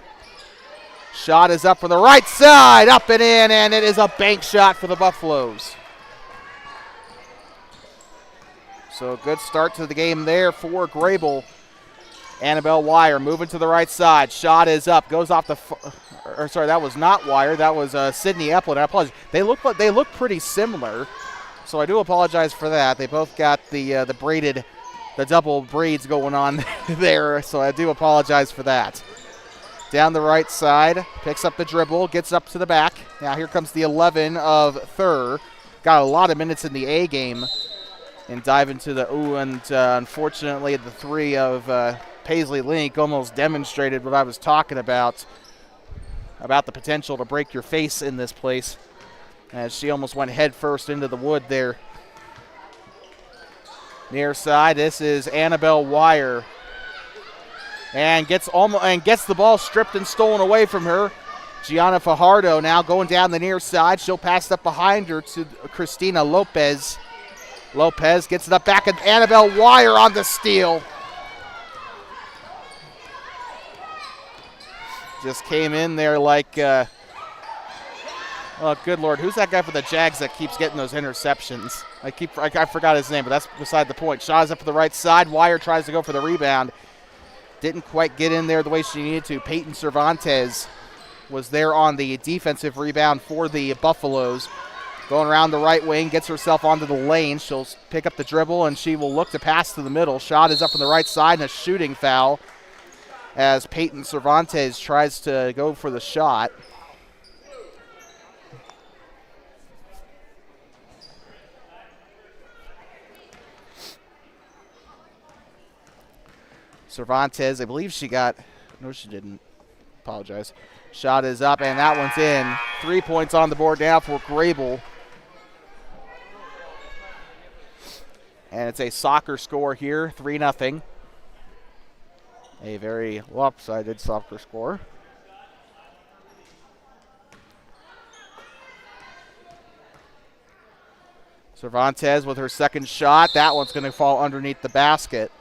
Shot is up from the right side, up and in, and it is a bank shot for the Buffaloes. So a good start to the game there for Greybull. Annabelle Wire moving to the right side. Shot is up, goes off the that was not Wire. That was Sydney Eplin. I apologize. They look pretty similar, so I do apologize for that. They both got the double braids going on there, so I do apologize for that. Down the right side, picks up the dribble, gets up to the back. Now here comes the 11 of Thur. Got a lot of minutes in the A game, and dive into the unfortunately the 3 of Paisley Link almost demonstrated what I was talking about the potential to break your face in this place, as she almost went head first into the wood there. Near side, this is Annabelle Wire, and gets the ball stripped and stolen away from her. Gianna Fajardo now going down the near side. She'll pass up behind her to Christina Lopez. Lopez gets it up back, and Annabelle Wire on the steal. Just came in there like Oh, good Lord. Who's that guy for the Jags that keeps getting those interceptions? I forgot his name, but that's beside the point. Shot is up for the right side. Wire tries to go for the rebound. Didn't quite get in there the way she needed to. Peyton Cervantes was there on the defensive rebound for the Buffaloes. Going around the right wing, gets herself onto the lane. She'll pick up the dribble, and she will look to pass to the middle. Shot is up on the right side, and a shooting foul as Peyton Cervantes tries to go for the shot. Cervantes, I believe she got, no she didn't, apologize. Shot is up, and that one's in. 3 points on the board now for Greybull. And it's a soccer score here, 3-0. A very lopsided soccer score. Cervantes with her second shot. That one's going to fall underneath the basket.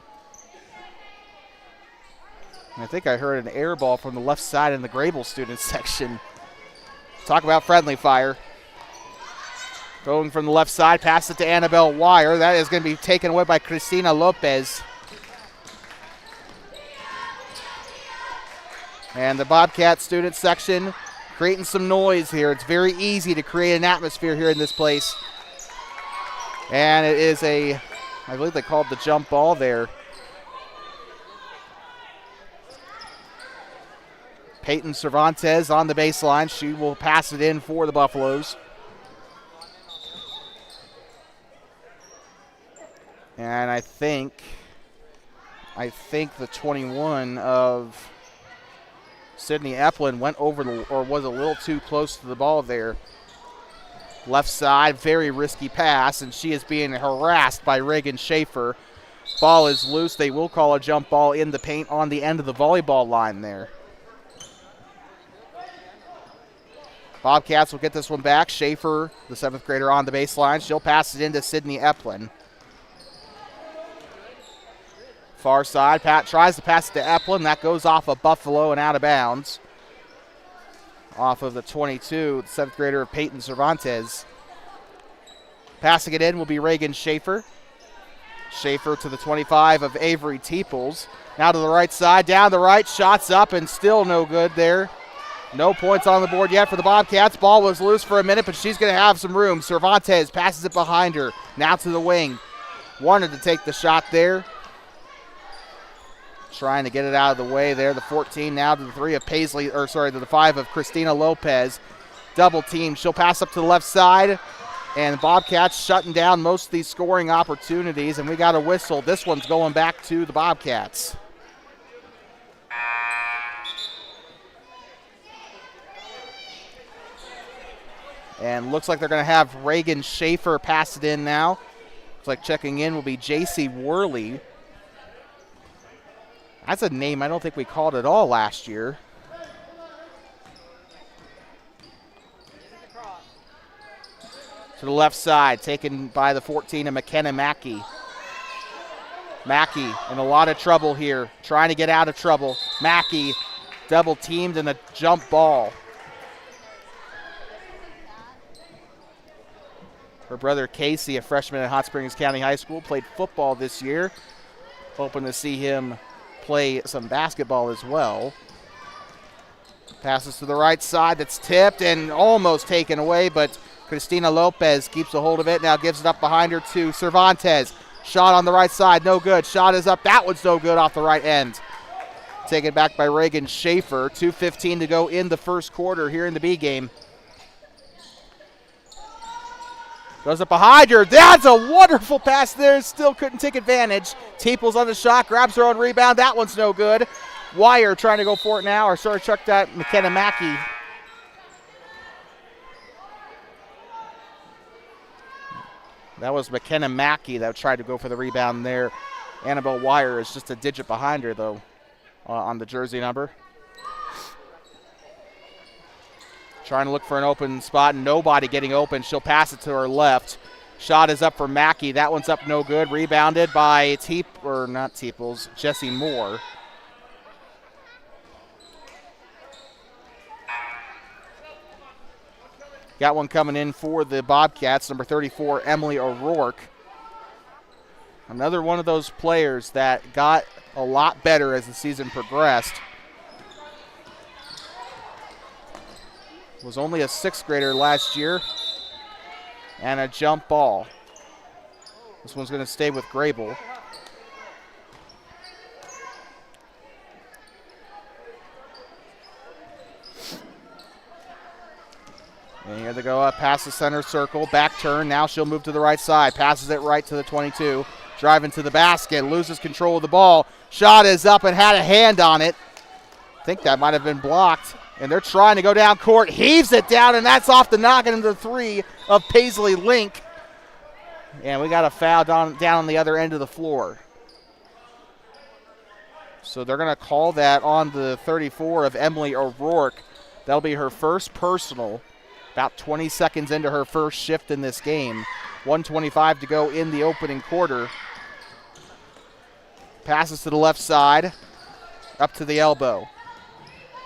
And I think I heard an air ball from the left side in the Greybull students section. Talk about friendly fire. Going from the left side, pass it to Annabelle Wire. That is going to be taken away by Cristina Lopez. And the Bobcat student section creating some noise here. It's very easy to create an atmosphere here in this place. And it is I believe they called the jump ball there. Peyton Cervantes on the baseline. She will pass it in for the Buffaloes. And I think the 21 of Sydney Eplin went over or was a little too close to the ball there. Left side, very risky pass, and she is being harassed by Reagan Schaefer. Ball is loose. They will call a jump ball in the paint on the end of the volleyball line there. Bobcats will get this one back. Schaefer, the 7th grader, on the baseline. She'll pass it into Sydney Eplin. Far side, Pat tries to pass it to Eplin. That goes off of Buffalo and out of bounds. Off of the 22, the 7th grader of Peyton Cervantes. Passing it in will be Reagan Schaefer. Schaefer to the 25 of Avery Teeples. Now to the right side, down the right, shots up and still no good there. No points on the board yet for the Bobcats. Ball was loose for a minute, but she's going to have some room. Cervantes passes it behind her. Now to the wing. Wanted to take the shot there. Trying to get it out of the way there. The 14 now to the 3 of Paisley, to the 5 of Cristina Lopez. Double team. She'll pass up to the left side. And the Bobcats shutting down most of these scoring opportunities. And we got a whistle. This one's going back to the Bobcats. And looks like they're going to have Reagan Schaefer pass it in now. Looks like checking in will be J.C. Worley. That's a name I don't think we called at all last year. To the left side, taken by the 14 of McKenna Mackey. Mackey in a lot of trouble here, trying to get out of trouble. Mackey double teamed in a jump ball. Her brother Casey, a freshman at Hot Springs County High School, played football this year. Hoping to see him play some basketball as well. Passes to the right side, that's tipped and almost taken away, but Cristina Lopez keeps a hold of it, now gives it up behind her to Cervantes. Shot on the right side, no good. Shot is up, that one's no good off the right end. Taken back by Reagan Schaefer. 2:15 to go in the first quarter here in the B game. Goes up behind her. That's a wonderful pass there. Still couldn't take advantage. Teeples on the shot. Grabs her own rebound. That one's no good. Wire trying to go for it now. Chuck that. McKenna Mackey. That was McKenna Mackey that tried to go for the rebound there. Annabelle Wire is just a digit behind her, though, on the jersey number. Trying to look for an open spot. Nobody getting open. She'll pass it to her left. Shot is up for Mackey. That one's up no good. Rebounded by Jesse Moore. Got one coming in for the Bobcats, number 34, Emily O'Rourke. Another one of those players that got a lot better as the season progressed. Was only a 6th grader last year. And a jump ball. This one's going to stay with Greybull. And here they go up past the center circle. Back turn. Now she'll move to the right side. Passes it right to the 22. Driving to the basket. Loses control of the ball. Shot is up and had a hand on it. I think that might have been blocked. And they're trying to go down court. Heaves it down, and that's off the noggin into the 3 of Paisley Link. And we got a foul down on the other end of the floor. So they're going to call that on the 34 of Emily O'Rourke. That'll be her first personal. About 20 seconds into her first shift in this game. 1:25 to go in the opening quarter. Passes to the left side. Up to the elbow.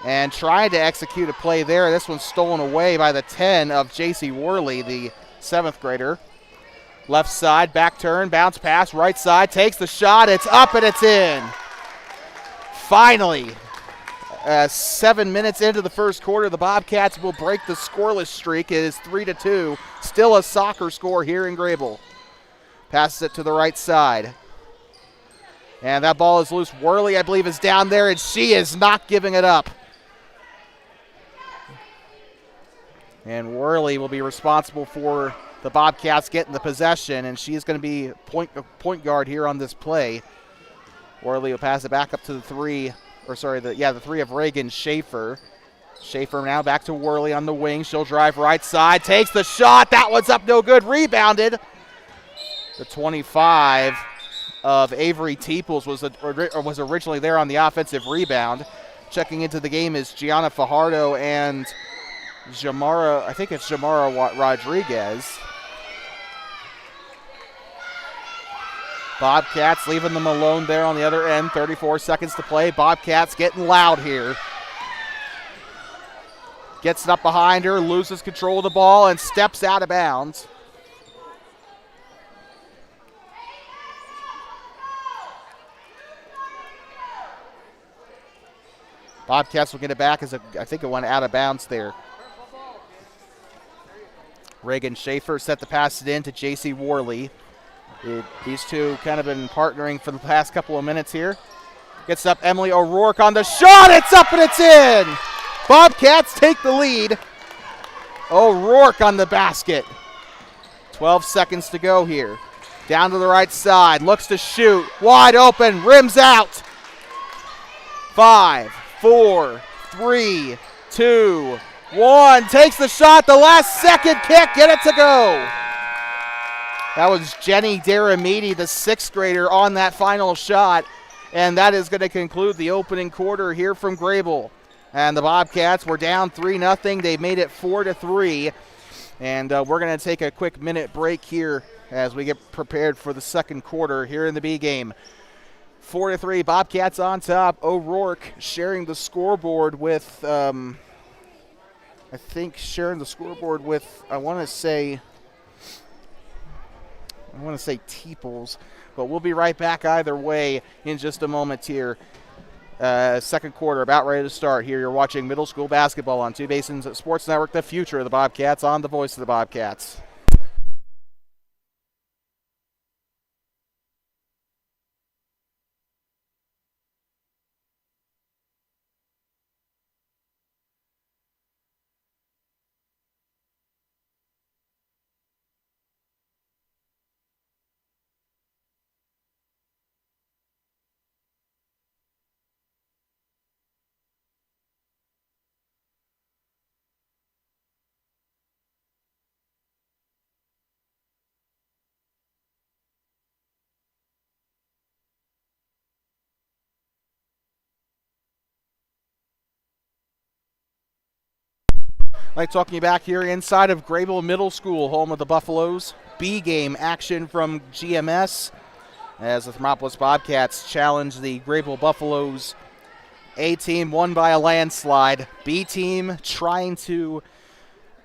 And trying to execute a play there. This one's stolen away by the 10 of J.C. Worley, the 7th grader. Left side, back turn, bounce pass, right side, takes the shot. It's up and it's in. Finally, 7 minutes into the first quarter, the Bobcats will break the scoreless streak. It is 3-2. Still a soccer score here in Greybull. Passes it to the right side. And that ball is loose. Worley, I believe, is down there, and she is not giving it up. And Worley will be responsible for the Bobcats getting the possession, and she is going to be point guard here on this play. Worley will pass it back up to the 3, the 3 of Reagan Schaefer. Schaefer now back to Worley on the wing. She'll drive right side, takes the shot. That one's up, no good. Rebounded. The 25 of Avery Teeples was originally there on the offensive rebound. Checking into the game is Gianna Fajardo and Jamara Rodriguez. Bobcats leaving them alone there on the other end. 34 seconds to play. Bobcats getting loud here. Gets it up behind her, loses control of the ball, and steps out of bounds. Bobcats will get it back as I think it went out of bounds there. Reagan Schaefer set the pass it in to J.C. Worley. These two kind of been partnering for the past couple of minutes here. Gets up Emily O'Rourke on the shot. It's up and it's in. Bobcats take the lead. O'Rourke on the basket. 12 seconds to go here. Down to the right side. Looks to shoot. Wide open. Rims out. 5, 4, 3, 2, 1. Takes the shot. The last second kick. Get it to go. That was Jenny Daramidi, the 6th grader, on that final shot. And that is going to conclude the opening quarter here from Greybull. And the Bobcats were down 3-0. They made it 4-3. And we're going to take a quick minute break here as we get prepared for the second quarter here in the B game. 4-3, Bobcats on top. O'Rourke sharing the scoreboard with, I want to say Teeples, but we'll be right back either way in just a moment here. Second quarter about ready to start here. You're watching middle school basketball on Two Basins Sports Network, the future of the Bobcats on the voice of the Bobcats. I'd like talking you back here inside of Greybull Middle School, home of the Buffaloes. B game action from GMS as the Thermopolis Bobcats challenge the Greybull Buffaloes. A team won by a landslide. B team trying to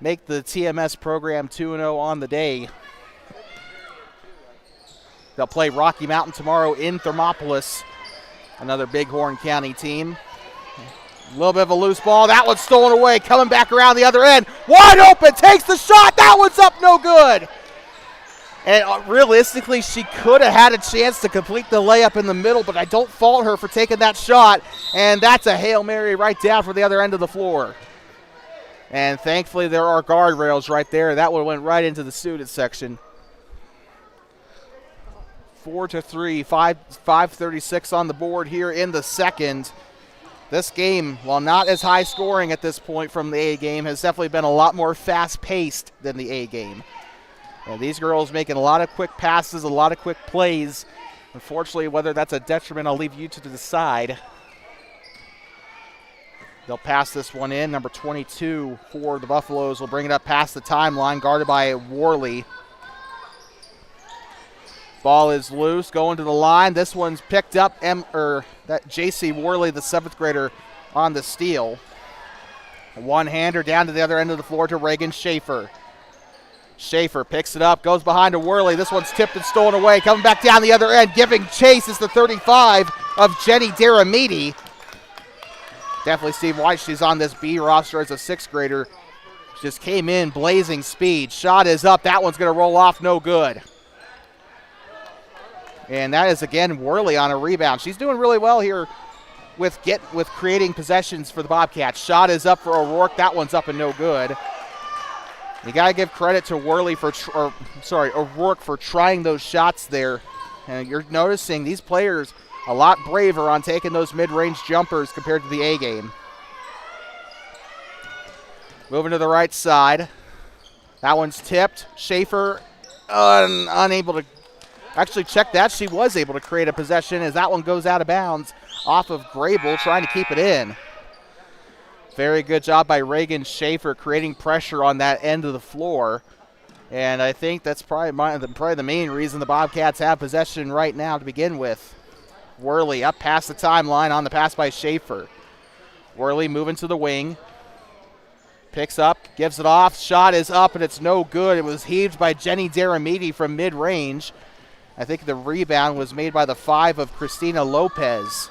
make the TMS program 2-0 on the day. They'll play Rocky Mountain tomorrow in Thermopolis, another Bighorn County team. A little bit of a loose ball. That one's stolen away. Coming back around the other end. Wide open. Takes the shot. That one's up. No good. And realistically, she could have had a chance to complete the layup in the middle, but I don't fault her for taking that shot. And that's a Hail Mary right down for the other end of the floor. And thankfully, there are guardrails right there. That one went right into the student section. 4-3, 5:36 on the board here in the second. This game, while not as high scoring at this point from the A game, has definitely been a lot more fast-paced than the A game. And these girls making a lot of quick passes, a lot of quick plays. Unfortunately, whether that's a detriment, I'll leave you to decide. They'll pass this one in. Number 22 for the Buffaloes will bring it up past the timeline, guarded by Worley. Ball is loose, going to the line. This one's picked up, that J.C. Worley, the 7th grader, on the steal. A one-hander down to the other end of the floor to Reagan Schaefer. Schaefer picks it up, goes behind to Worley. This one's tipped and stolen away. Coming back down the other end, giving chase is the 35 of Jenny Daramidi. Definitely see why she's on this B roster as a 6th grader. Just came in blazing speed. Shot is up. That one's going to roll off, no good. And that is, again, Worley on a rebound. She's doing really well here with creating possessions for the Bobcats. Shot is up for O'Rourke. That one's up and no good. You got to give credit to O'Rourke for trying those shots there. And you're noticing these players a lot braver on taking those mid-range jumpers compared to the A game. Moving to the right side. That one's tipped. Schaefer unable to actually check that. She was able to create a possession as that one goes out of bounds off of Greybull, trying to keep it in. Very good job by Reagan Schaefer creating pressure on that end of the floor. And I think that's probably the main reason the Bobcats have possession right now to begin with. Worley up past the timeline on the pass by Schaefer. Worley moving to the wing. Picks up, gives it off. Shot is up and it's no good. It was heaved by Jenny Daramidi from mid-range. I think the rebound was made by the 5 of Christina Lopez.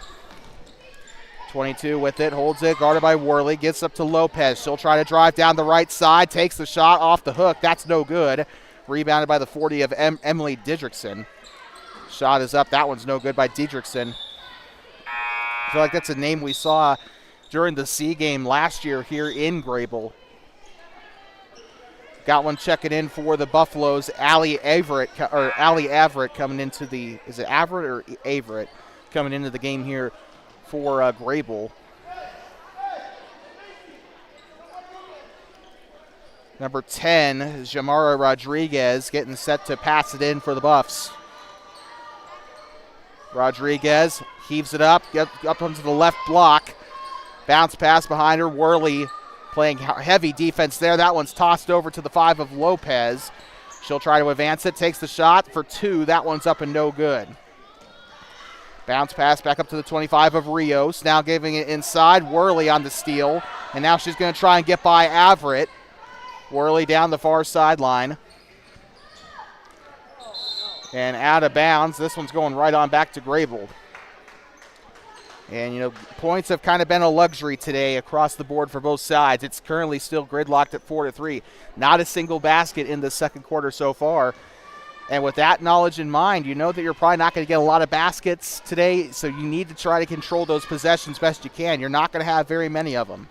22 with it, holds it, guarded by Worley, gets up to Lopez. She'll try to drive down the right side, takes the shot off the hook. That's no good. Rebounded by the 40 of Emily Didrikson. Shot is up. That one's no good by Didrikson. I feel like that's a name we saw during the C game last year here in Greybull. Got one checking in for the Buffaloes. Allie Averett coming into the, is it Averett or Averett coming into the game here for Greybull. Number 10 is Jamara Rodriguez getting set to pass it in for the Buffs. Rodriguez heaves it up onto the left block. Bounce pass behind her. Worley playing heavy defense there. That one's tossed over to the 5 of Lopez. She'll try to advance it. Takes the shot for 2. That one's up and no good. Bounce pass back up to the 25 of Rios. Now giving it inside. Worley on the steal. And now she's going to try and get by Averett. Worley down the far sideline. And out of bounds. This one's going right on back to Greybull. And, points have kind of been a luxury today across the board for both sides. It's currently still gridlocked at 4-3. Not a single basket in the second quarter so far. And with that knowledge in mind, you know that you're probably not going to get a lot of baskets today, so you need to try to control those possessions best you can. You're not going to have very many of them.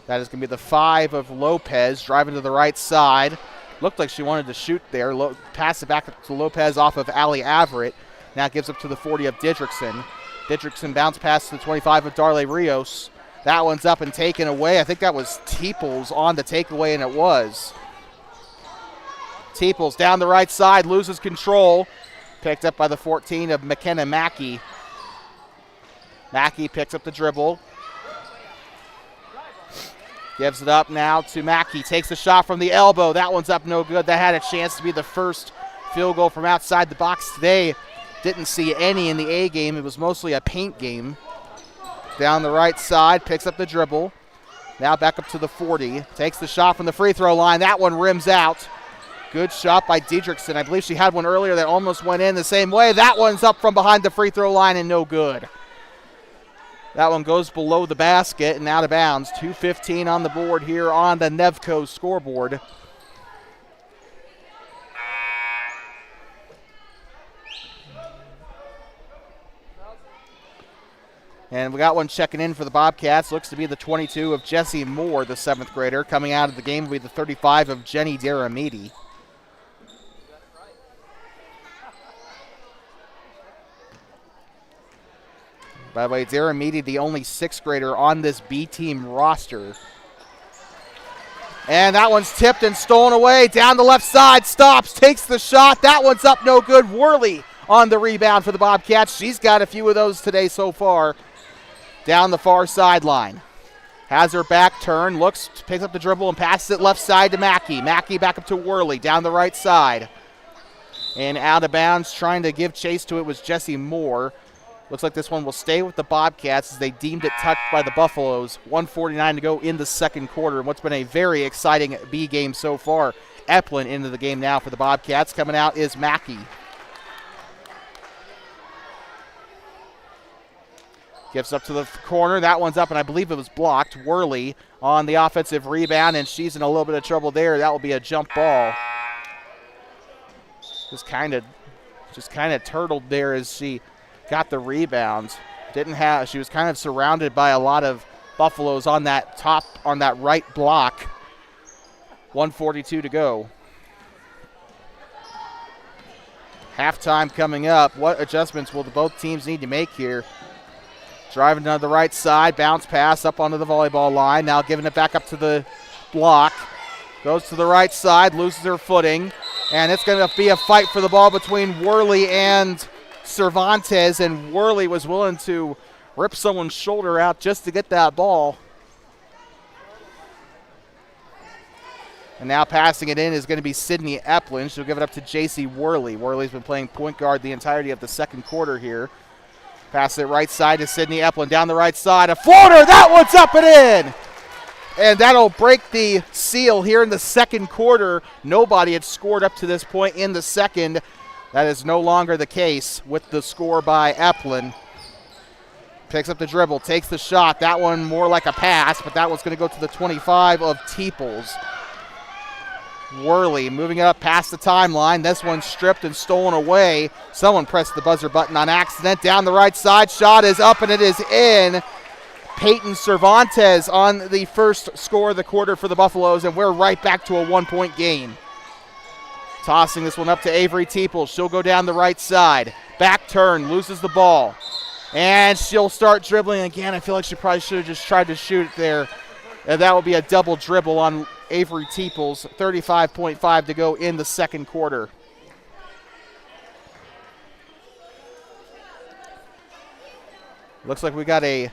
That is going to be the 5 of Lopez driving to the right side. Looked like she wanted to shoot there. Pass it back to Lopez off of Allie Averett. Now gives up to the 40 of Didrikson. Didrikson bounce pass to the 25 of Darley Rios. That one's up and taken away. I think that was Teeples on the takeaway, and it was. Teeples down the right side, loses control. Picked up by the 14 of McKenna Mackey. Mackey picks up the dribble. Gives it up now to Mackey. Takes the shot from the elbow. That one's up no good. That had a chance to be the first field goal from outside the box today. Didn't see any in the A game. It was mostly a paint game. down the right side, picks up the dribble. Now back up to the 40. Takes the shot from the free throw line. That one rims out. Good shot by Diedrichson. I believe she had one earlier that almost went in the same way. That one's up from behind the free throw line and no good. That one goes below the basket and out of bounds. 2:15 on the board here on the Nevco scoreboard. And we got one checking in for the Bobcats. Looks to be the 22 of Jessie Moore, the 7th grader. Coming out of the game will be the 35 of Jenny Daramidi. By the way, Daramidi, the only 6th grader on this B team roster. And that one's tipped and stolen away. Down the left side, stops, takes the shot. That one's up, no good. Worley on the rebound for the Bobcats. She's got a few of those today so far. Down the far sideline. Has her back turn, looks, picks up the dribble and passes it left side to Mackey. Mackey back up to Worley, down the right side. And out of bounds, trying to give chase to it was Jessie Moore. Looks like this one will stay with the Bobcats as they deemed it touched by the Buffaloes. 1:49 to go in the second quarter. And what's been a very exciting B game so far. Eplin into the game now for the Bobcats. Coming out is Mackey. Gives up to the corner. That one's up, and I believe it was blocked. Worley on the offensive rebound, and she's in a little bit of trouble there. That will be a jump ball. Just kind of turtled there as she got the rebound. She was kind of surrounded by a lot of Buffaloes on that right block. 1:42 to go. Halftime coming up. What adjustments will both teams need to make here? Driving down the right side, bounce pass up onto the volleyball line. Now giving it back up to the block. Goes to the right side, loses her footing. And it's going to be a fight for the ball between Worley and Cervantes. And Worley was willing to rip someone's shoulder out just to get that ball. And now passing it in is going to be Sydney Eplin. She'll give it up to J.C. Worley. Worley's been playing point guard the entirety of the second quarter here. Pass it right side to Sydney Eplin. Down the right side. A floater. That one's up and in. And that'll break the seal here in the second quarter. Nobody had scored up to this point in the second. That is no longer the case with the score by Eplin. Picks up the dribble. Takes the shot. That one more like a pass, but that one's going to go to the 25 of Teeples. Worley moving it up past the timeline. This one stripped and stolen away. Someone pressed the buzzer button on accident. Down the right side. Shot is up and it is in. Peyton Cervantes on the first score of the quarter for the Buffaloes, and we're right back to a 1-point game. Tossing this one up to Avery Teeples. She'll go down the right side. Back turn, loses the ball. And she'll start dribbling again. I feel like she probably should have just tried to shoot it there. And that will be a double dribble on Avery Teeples. 35.5 to go in the second quarter. Looks like we got a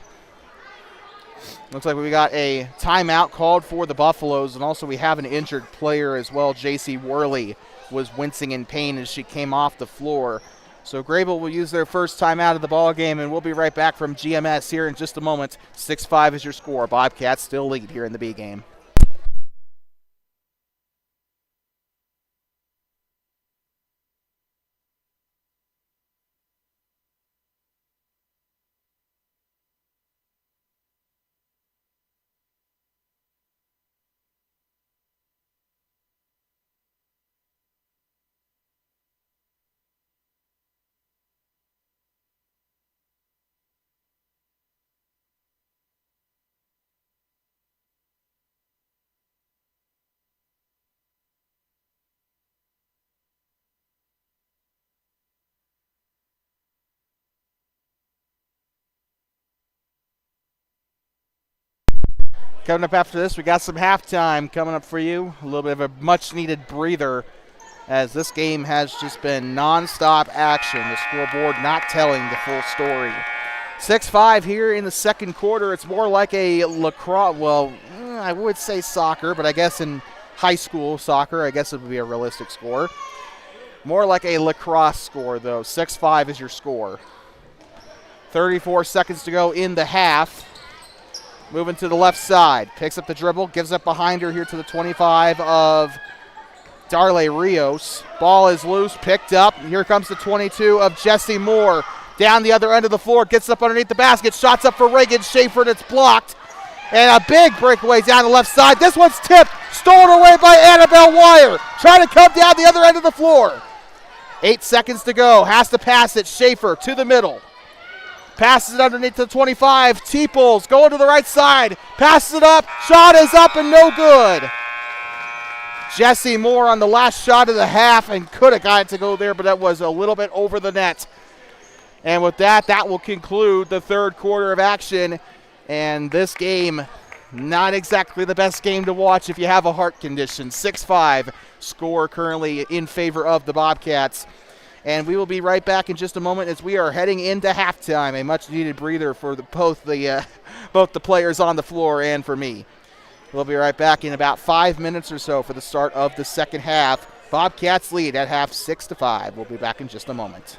timeout called for the Buffaloes, and also we have an injured player as well. J.C. Worley was wincing in pain as she came off the floor. So Greybull will use their first timeout of the ball game, and we'll be right back from GMS here in just a moment. 6-5 is your score. Bobcats still lead here in the B game. Coming up after this, we got some halftime coming up for you. A little bit of a much-needed breather as this game has just been nonstop action. The scoreboard not telling the full story. 6-5 here in the second quarter. It's more like a lacrosse, well, I would say soccer, but I guess in high school soccer, I guess it would be a realistic score. More like a lacrosse score, though. 6-5 is your score. 34 seconds to go in the half. Moving to the left side. Picks up the dribble. Gives up behind her here to the 25 of Darle Rios. Ball is loose. Picked up. And here comes the 22 of Jesse Moore. Down the other end of the floor. Gets up underneath the basket. Shots up for Reagan Schaefer, and it's blocked. And a big breakaway down the left side. This one's tipped. Stolen away by Annabelle Wire. Trying to come down the other end of the floor. 8 seconds to go. Has to pass it. Schaefer to the middle. Passes it underneath to the 25. Teeples going to the right side. Passes it up. Shot is up and no good. Jesse Moore on the last shot of the half and could have got it to go there, but that was a little bit over the net. And with that, that will conclude the third quarter of action. And this game, not exactly the best game to watch if you have a heart condition. 6-5 score currently in favor of the Bobcats. And we will be right back in just a moment as we are heading into halftime. A much-needed breather for both the players on the floor and for me. We'll be right back in about 5 minutes or so for the start of the second half. Bobcats lead at half 6-5. We'll be back in just a moment.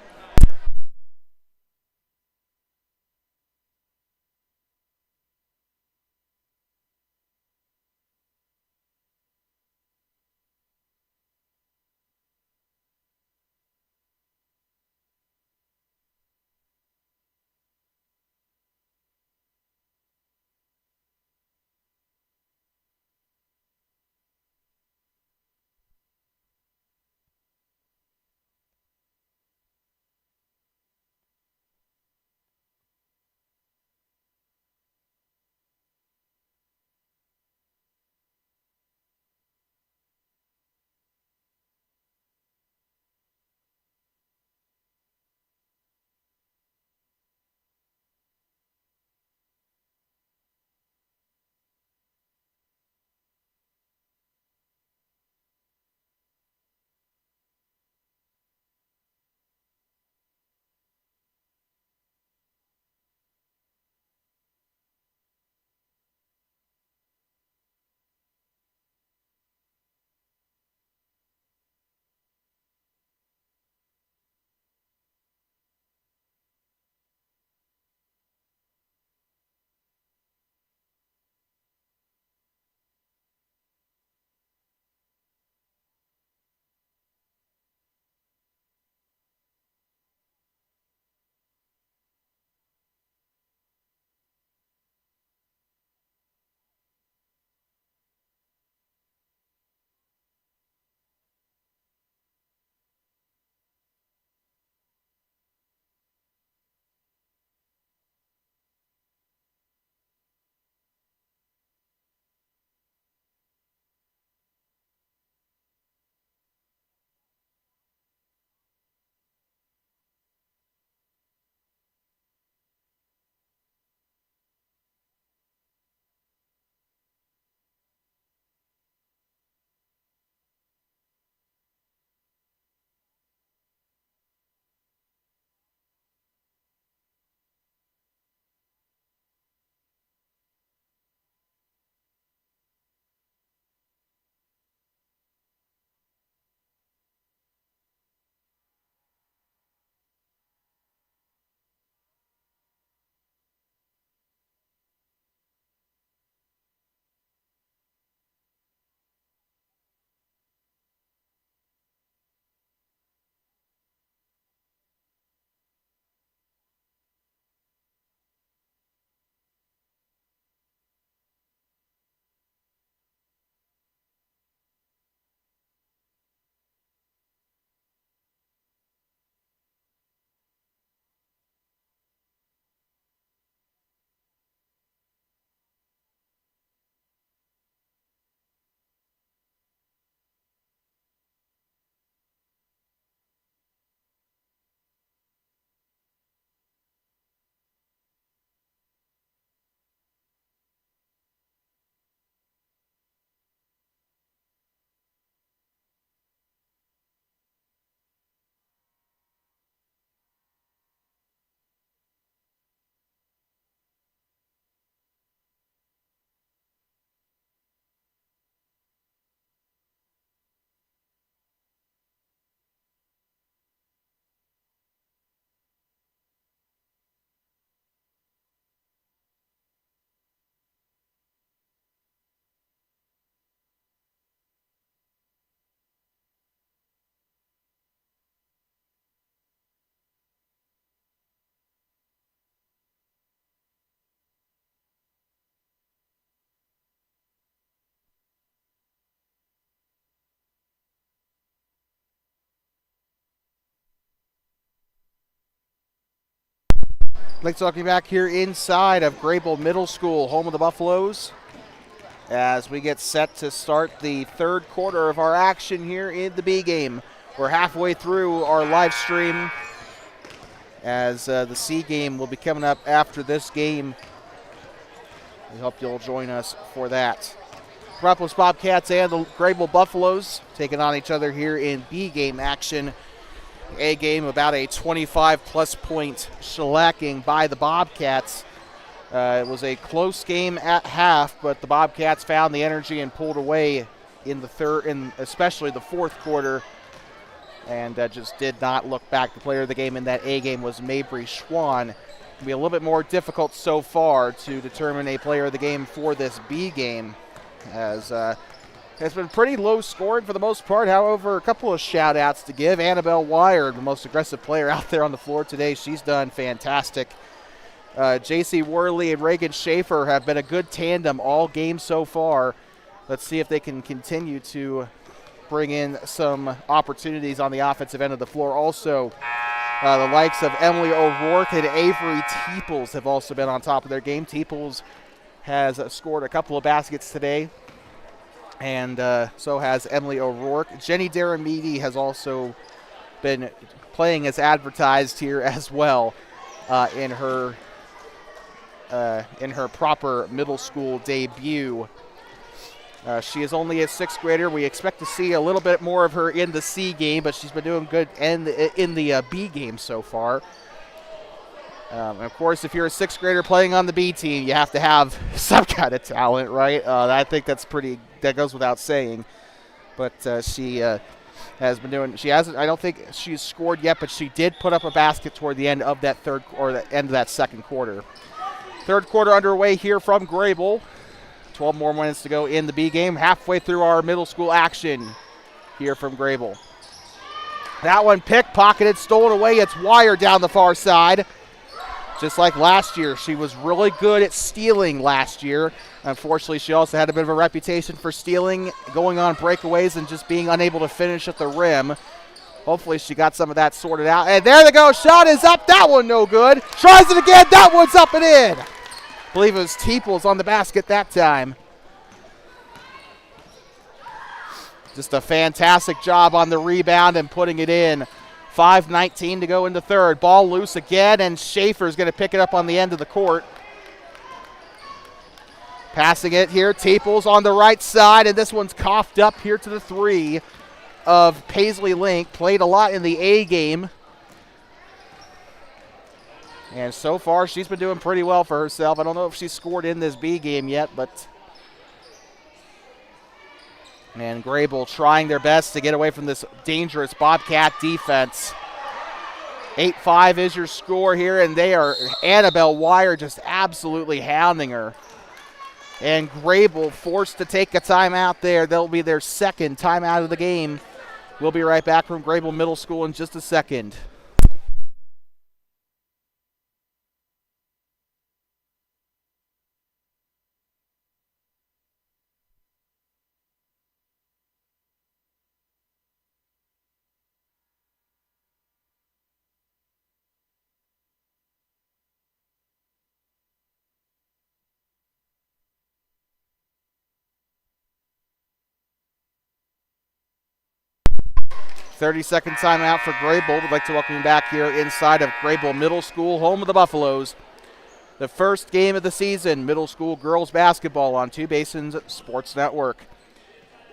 Let's talk you back here inside of Greybull Middle School, home of the Buffaloes, as we get set to start the third quarter of our action here in the B game. We're halfway through our live stream, as the C game will be coming up after this game. We hope you'll join us for that. Thermopolis Bobcats and the Greybull Buffaloes taking on each other here in B game action. A game about a 25-plus point shellacking by the Bobcats. It was a close game at half, but the Bobcats found the energy and pulled away in the third, and especially the fourth quarter, and just did not look back. The player of the game in that A game was Mabry Schwann. It'll be a little bit more difficult so far to determine a player of the game for this B game, as it's been pretty low scoring for the most part. However, a couple of shout outs to give. Annabelle Wire, the most aggressive player out there on the floor today. She's done fantastic. J.C. Worley and Reagan Schaefer have been a good tandem all game so far. Let's see if they can continue to bring in some opportunities on the offensive end of the floor. Also, the likes of Emily O'Rourke and Avery Teeples have also been on top of their game. Teeples has scored a couple of baskets today, and so has Emily O'Rourke. Jenny Daramidi has also been playing as advertised here as well in her proper middle school debut. She is only a sixth grader. We expect to see a little bit more of her in the C game, but she's been doing good in the B game so far. And of course, if you're a sixth grader playing on the B team, you have to have some kind of talent, right? I think that goes without saying. But she has been doing. She hasn't. I don't think she's scored yet, but she did put up a basket toward the end of that the end of that second quarter. Third quarter underway here from Greybull. 12 more minutes to go in the B game. Halfway through our middle school action here from Greybull. That one pickpocketed, stolen away. It's Wire down the far side. Just like last year, she was really good at stealing last year. Unfortunately, she also had a bit of a reputation for stealing, going on breakaways, and just being unable to finish at the rim. Hopefully she got some of that sorted out. And there they go. Shot is up. That one no good. Tries it again. That one's up and in. I believe it was Teeples on the basket that time. Just a fantastic job on the rebound and putting it in. 5:19 to go in the third. Ball loose again, and Schaefer's going to pick it up on the end of the court. Passing it here. Teeples on the right side, and this one's coughed up here to the three of Paisley Link. Played a lot in the A game. And so far, she's been doing pretty well for herself. I don't know if she's scored in this B game yet, but... And Greybull trying their best to get away from this dangerous Bobcat defense. 8-5 is your score here, and they are Annabelle Wire just absolutely hounding her. And Greybull forced to take a timeout there. That'll be their second timeout of the game. We'll be right back from Greybull Middle School in just a second. Thirty-second timeout for Greybull. We'd like to welcome you back here inside of Greybull Middle School, home of the Buffaloes. The first game of the season, middle school girls basketball on Two Basins Sports Network.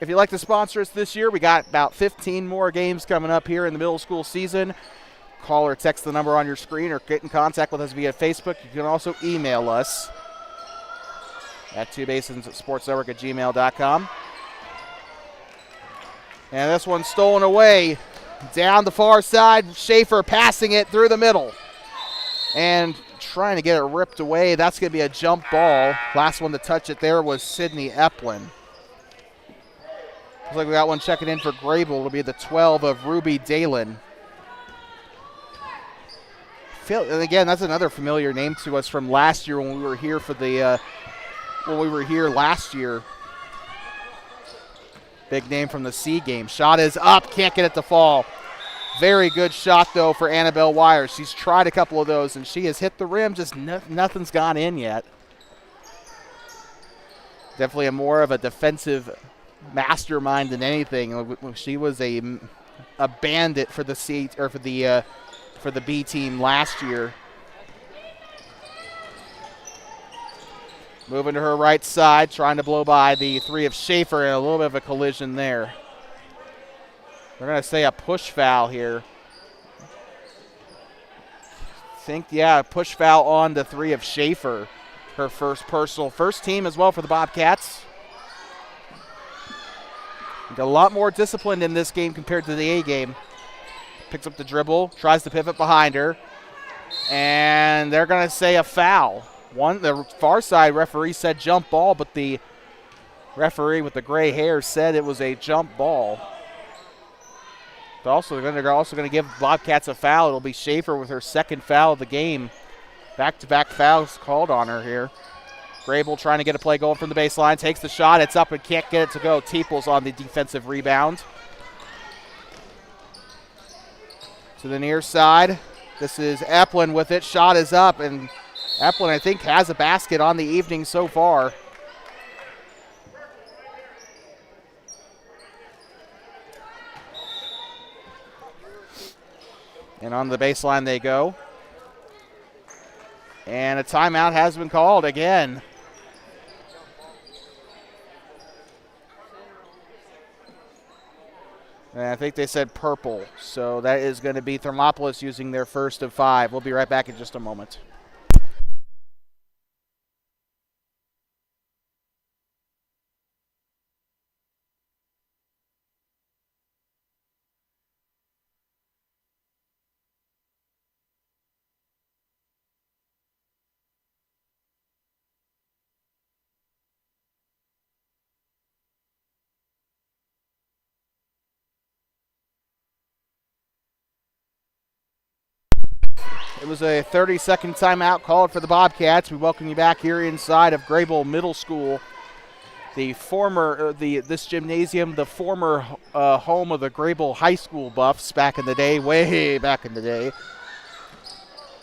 If you'd like to sponsor us this year, we got about 15 more games coming up here in the middle school season. Call or text the number on your screen or get in contact with us via Facebook. You can also email us at twobasinssportsnetwork@gmail.com. And this one's stolen away down the far side. Schaefer passing it through the middle and trying to get it ripped away. That's going to be a jump ball. Last one to touch it there was Sydney Eplin. Looks like we got one checking in for Greybull. It'll be the 12 of Ruby Dalen. And again, that's another familiar name to us from last year when we were here for the last year. Big name from the C game. Shot is up. Can't get it to fall. Very good shot, though, for Annabelle Wire. She's tried a couple of those, and she has hit the rim. Just nothing's gone in yet. Definitely more of a defensive mastermind than anything. She was a bandit for the for the B team last year. Moving to her right side, trying to blow by the three of Schaefer, and a little bit of a collision there. We're going to say a push foul here. Push foul on the three of Schaefer. Her first team as well for the Bobcats. A lot more disciplined in this game compared to the A game. Picks up the dribble, tries to pivot behind her, and they're going to say a foul. The far side referee said jump ball, but the referee with the gray hair said it was a jump ball. But they're also going to give Bobcats a foul. It'll be Schaefer with her second foul of the game. Back-to-back fouls called on her here. Greybull trying to get a play going from the baseline. Takes the shot. It's up and can't get it to go. Teeples on the defensive rebound. To the near side. This is Eplin with it. Shot is up, and Eplin, I think, has a basket on the evening so far. And on the baseline they go. And a timeout has been called again. And I think they said purple. So that is going to be Thermopolis using their first of 5. We'll be right back in just a moment. It was a 30-second timeout called for the Bobcats. We welcome you back here inside of Greybull Middle School. This gymnasium, the former home of the Greybull High School Buffs back in the day, way back in the day.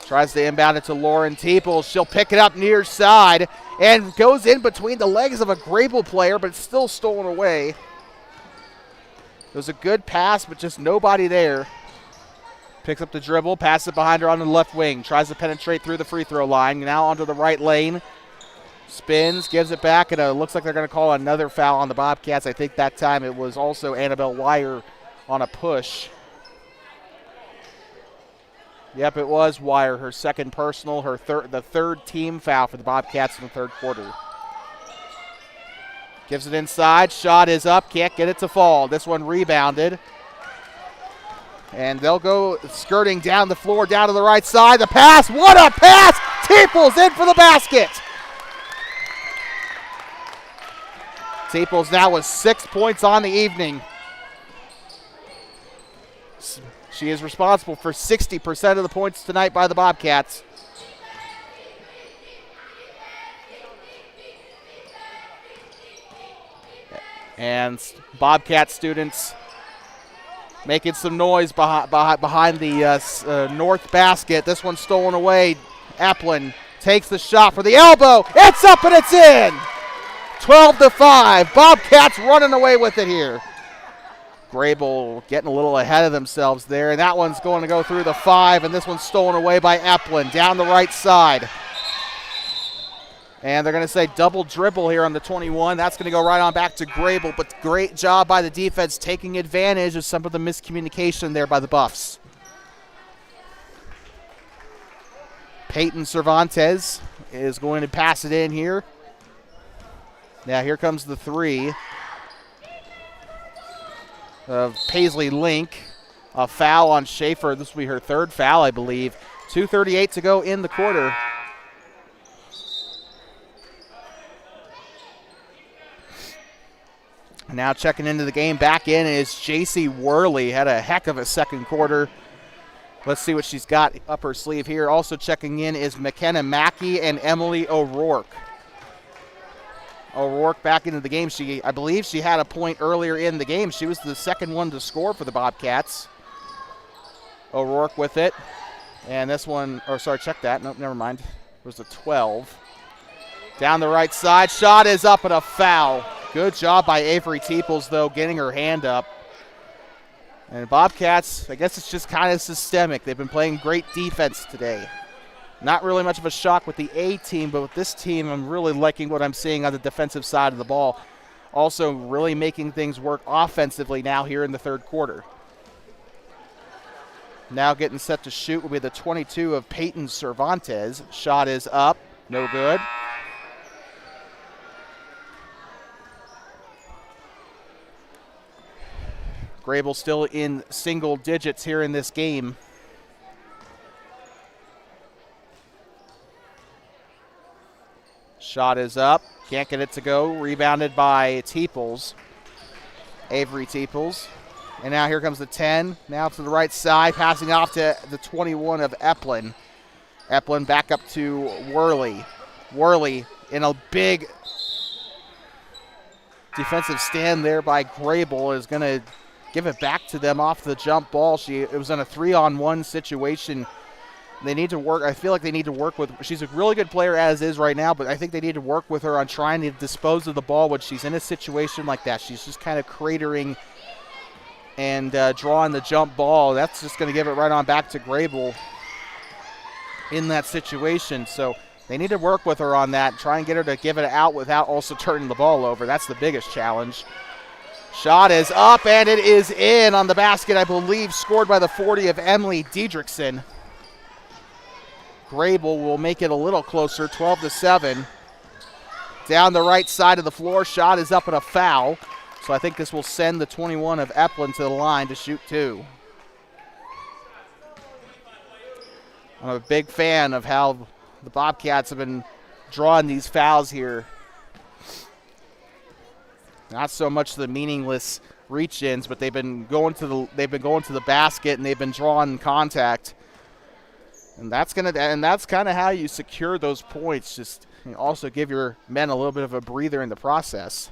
Tries to inbound it to Lauren Teeples. She'll pick it up near side and goes in between the legs of a Greybull player, but it's still stolen away. It was a good pass, but just nobody there. Picks up the dribble, passes it behind her on the left wing. Tries to penetrate through the free throw line. Now onto the right lane. Spins, gives it back, and it looks like they're going to call another foul on the Bobcats. I think that time it was also Annabelle Wire on a push. Yep, it was Wire, her second personal, the third team foul for the Bobcats in the third quarter. Gives it inside. Shot is up. Can't get it to fall. This one rebounded. And they'll go skirting down the floor, down to the right side. The pass. What a pass! Teeples in for the basket. Teeples now with 6 points on the evening. She is responsible for 60% of the points tonight by the Bobcats. And Bobcat students making some noise behind the north basket. This one's stolen away. Eplin takes the shot for the elbow. It's up and it's in. 12-5. Bobcats running away with it here. Greybull getting a little ahead of themselves there, and that one's going to go through the 5, and this one's stolen away by Eplin down the right side. And they're going to say double dribble here on the 21. That's going to go right on back to Greybull, but great job by the defense taking advantage of some of the miscommunication there by the Buffs. Peyton Cervantes is going to pass it in here. Now here comes the 3 of Paisley Link. A foul on Schaefer. This will be her third foul, I believe. 2:38 to go in the quarter. Now checking into the game, back in is J.C. Worley. Had a heck of a second quarter. Let's see what she's got up her sleeve here. Also checking in is McKenna Mackey and Emily O'Rourke. O'Rourke back into the game. I believe she had a point earlier in the game. She was the second one to score for the Bobcats. O'Rourke with it. And this one, check that. Nope, never mind. It was a 12. Down the right side. Shot is up and a foul. Good job by Avery Teeples, though, getting her hand up. And Bobcats, I guess it's just kind of systemic. They've been playing great defense today. Not really much of a shock with the A team, but with this team, I'm really liking what I'm seeing on the defensive side of the ball. Also really making things work offensively now here in the third quarter. Now getting set to shoot will be the 22 of Peyton Cervantes. Shot is up, no good. Greybull still in single digits here in this game. Shot is up, can't get it to go. Rebounded by Teeples, Avery Teeples. And now here comes the 10. Now to the right side, passing off to the 21 of Eplin. Eplin back up to Worley. Worley in a big defensive stand there by Greybull is going to give it back to them off the jump ball. It was in a 3-on-1 situation. They need to work. I feel like they need to work with. She's a really good player as is right now, but I think they need to work with her on trying to dispose of the ball when she's in a situation like that. She's just kind of cratering and drawing the jump ball. That's just going to give it right on back to Greybull in that situation. So they need to work with her on that, try and get her to give it out without also turning the ball over. That's the biggest challenge. Shot is up, and it is in on the basket, I believe, scored by the 40 of Emily Diedrichsen. Greybull will make it a little closer, 12-7. Down the right side of the floor, shot is up and a foul. So I think this will send the 21 of Eplin to the line to shoot two. I'm a big fan of how the Bobcats have been drawing these fouls here. Not so much the meaningless reach-ins, but they've been going to the basket and they've been drawing contact. And that's kind of how you secure those points. Just also give your men a little bit of a breather in the process.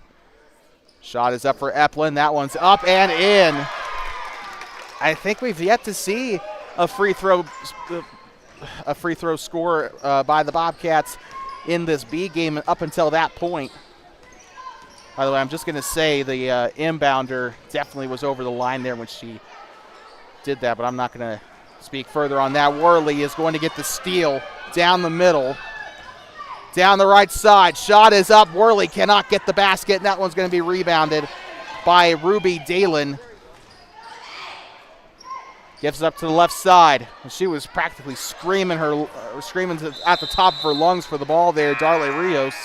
Shot is up for Eplin. That one's up and in. I think we've yet to see a free throw score by the Bobcats in this B game up until that point. By the way, I'm just going to say the inbounder definitely was over the line there when she did that, but I'm not going to speak further on that. Worley is going to get the steal down the middle. Down the right side, shot is up. Worley cannot get the basket, and that one's going to be rebounded by Ruby Dalen. Gives it up to the left side. And she was practically screaming at the top of her lungs for the ball there, Darle Rios.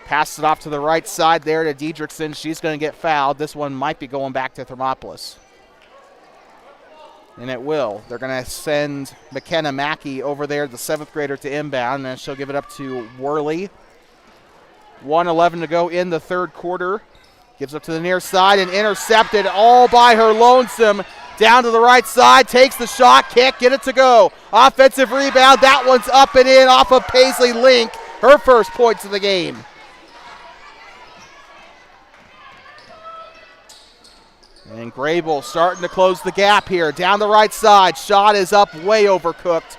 Passes it off to the right side there to Diedrichsen. She's going to get fouled. This one might be going back to Thermopolis. And it will. They're going to send McKenna Mackey over there, the 7th grader, to inbound, and then she'll give it up to Worley. 1:11 to go in the third quarter. Gives up to the near side and intercepted all by her lonesome. Down to the right side, takes the shot, can't get it to go. Offensive rebound, that one's up and in off of Paisley Link. Her first points of the game. And Greybull starting to close the gap here. Down the right side, shot is up, way overcooked.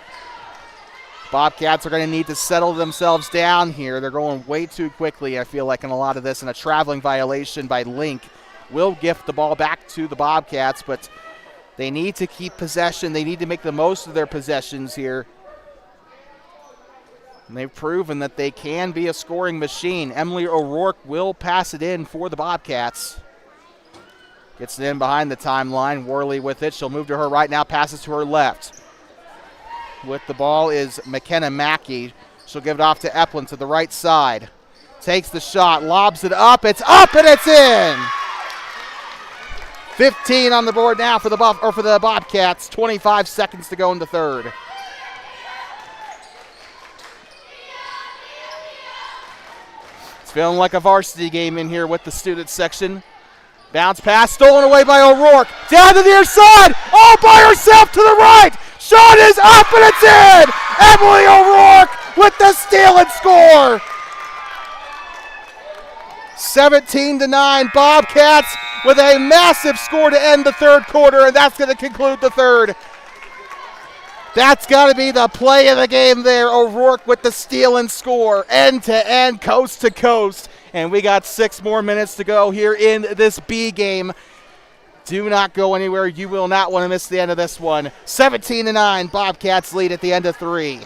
Bobcats are going to need to settle themselves down here. They're going way too quickly, I feel like, in a lot of this, and a traveling violation by Link will gift the ball back to the Bobcats, but they need to keep possession. They need to make the most of their possessions here. And they've proven that they can be a scoring machine. Emily O'Rourke will pass it in for the Bobcats. Gets it in behind the timeline. Worley with it. She'll move to her right now, passes to her left. With the ball is McKenna Mackey. She'll give it off to Eplin to the right side. Takes the shot, lobs it up. It's up and it's in. 15 on the board now for the Bobcats. 25 seconds to go in the third. It's feeling like a varsity game in here with the student section. Bounce pass, stolen away by O'Rourke. Down to the near side, all by herself to the right. Shot is up and it's in. Emily O'Rourke with the steal and score. 17-9, Bobcats with a massive score to end the third quarter, and that's going to conclude the third. That's got to be the play of the game there. O'Rourke with the steal and score, end to end, coast to coast. And we got 6 more minutes to go here in this B game. Do not go anywhere. You will not want to miss the end of this one. 17-9, Bobcats lead at the end of 3.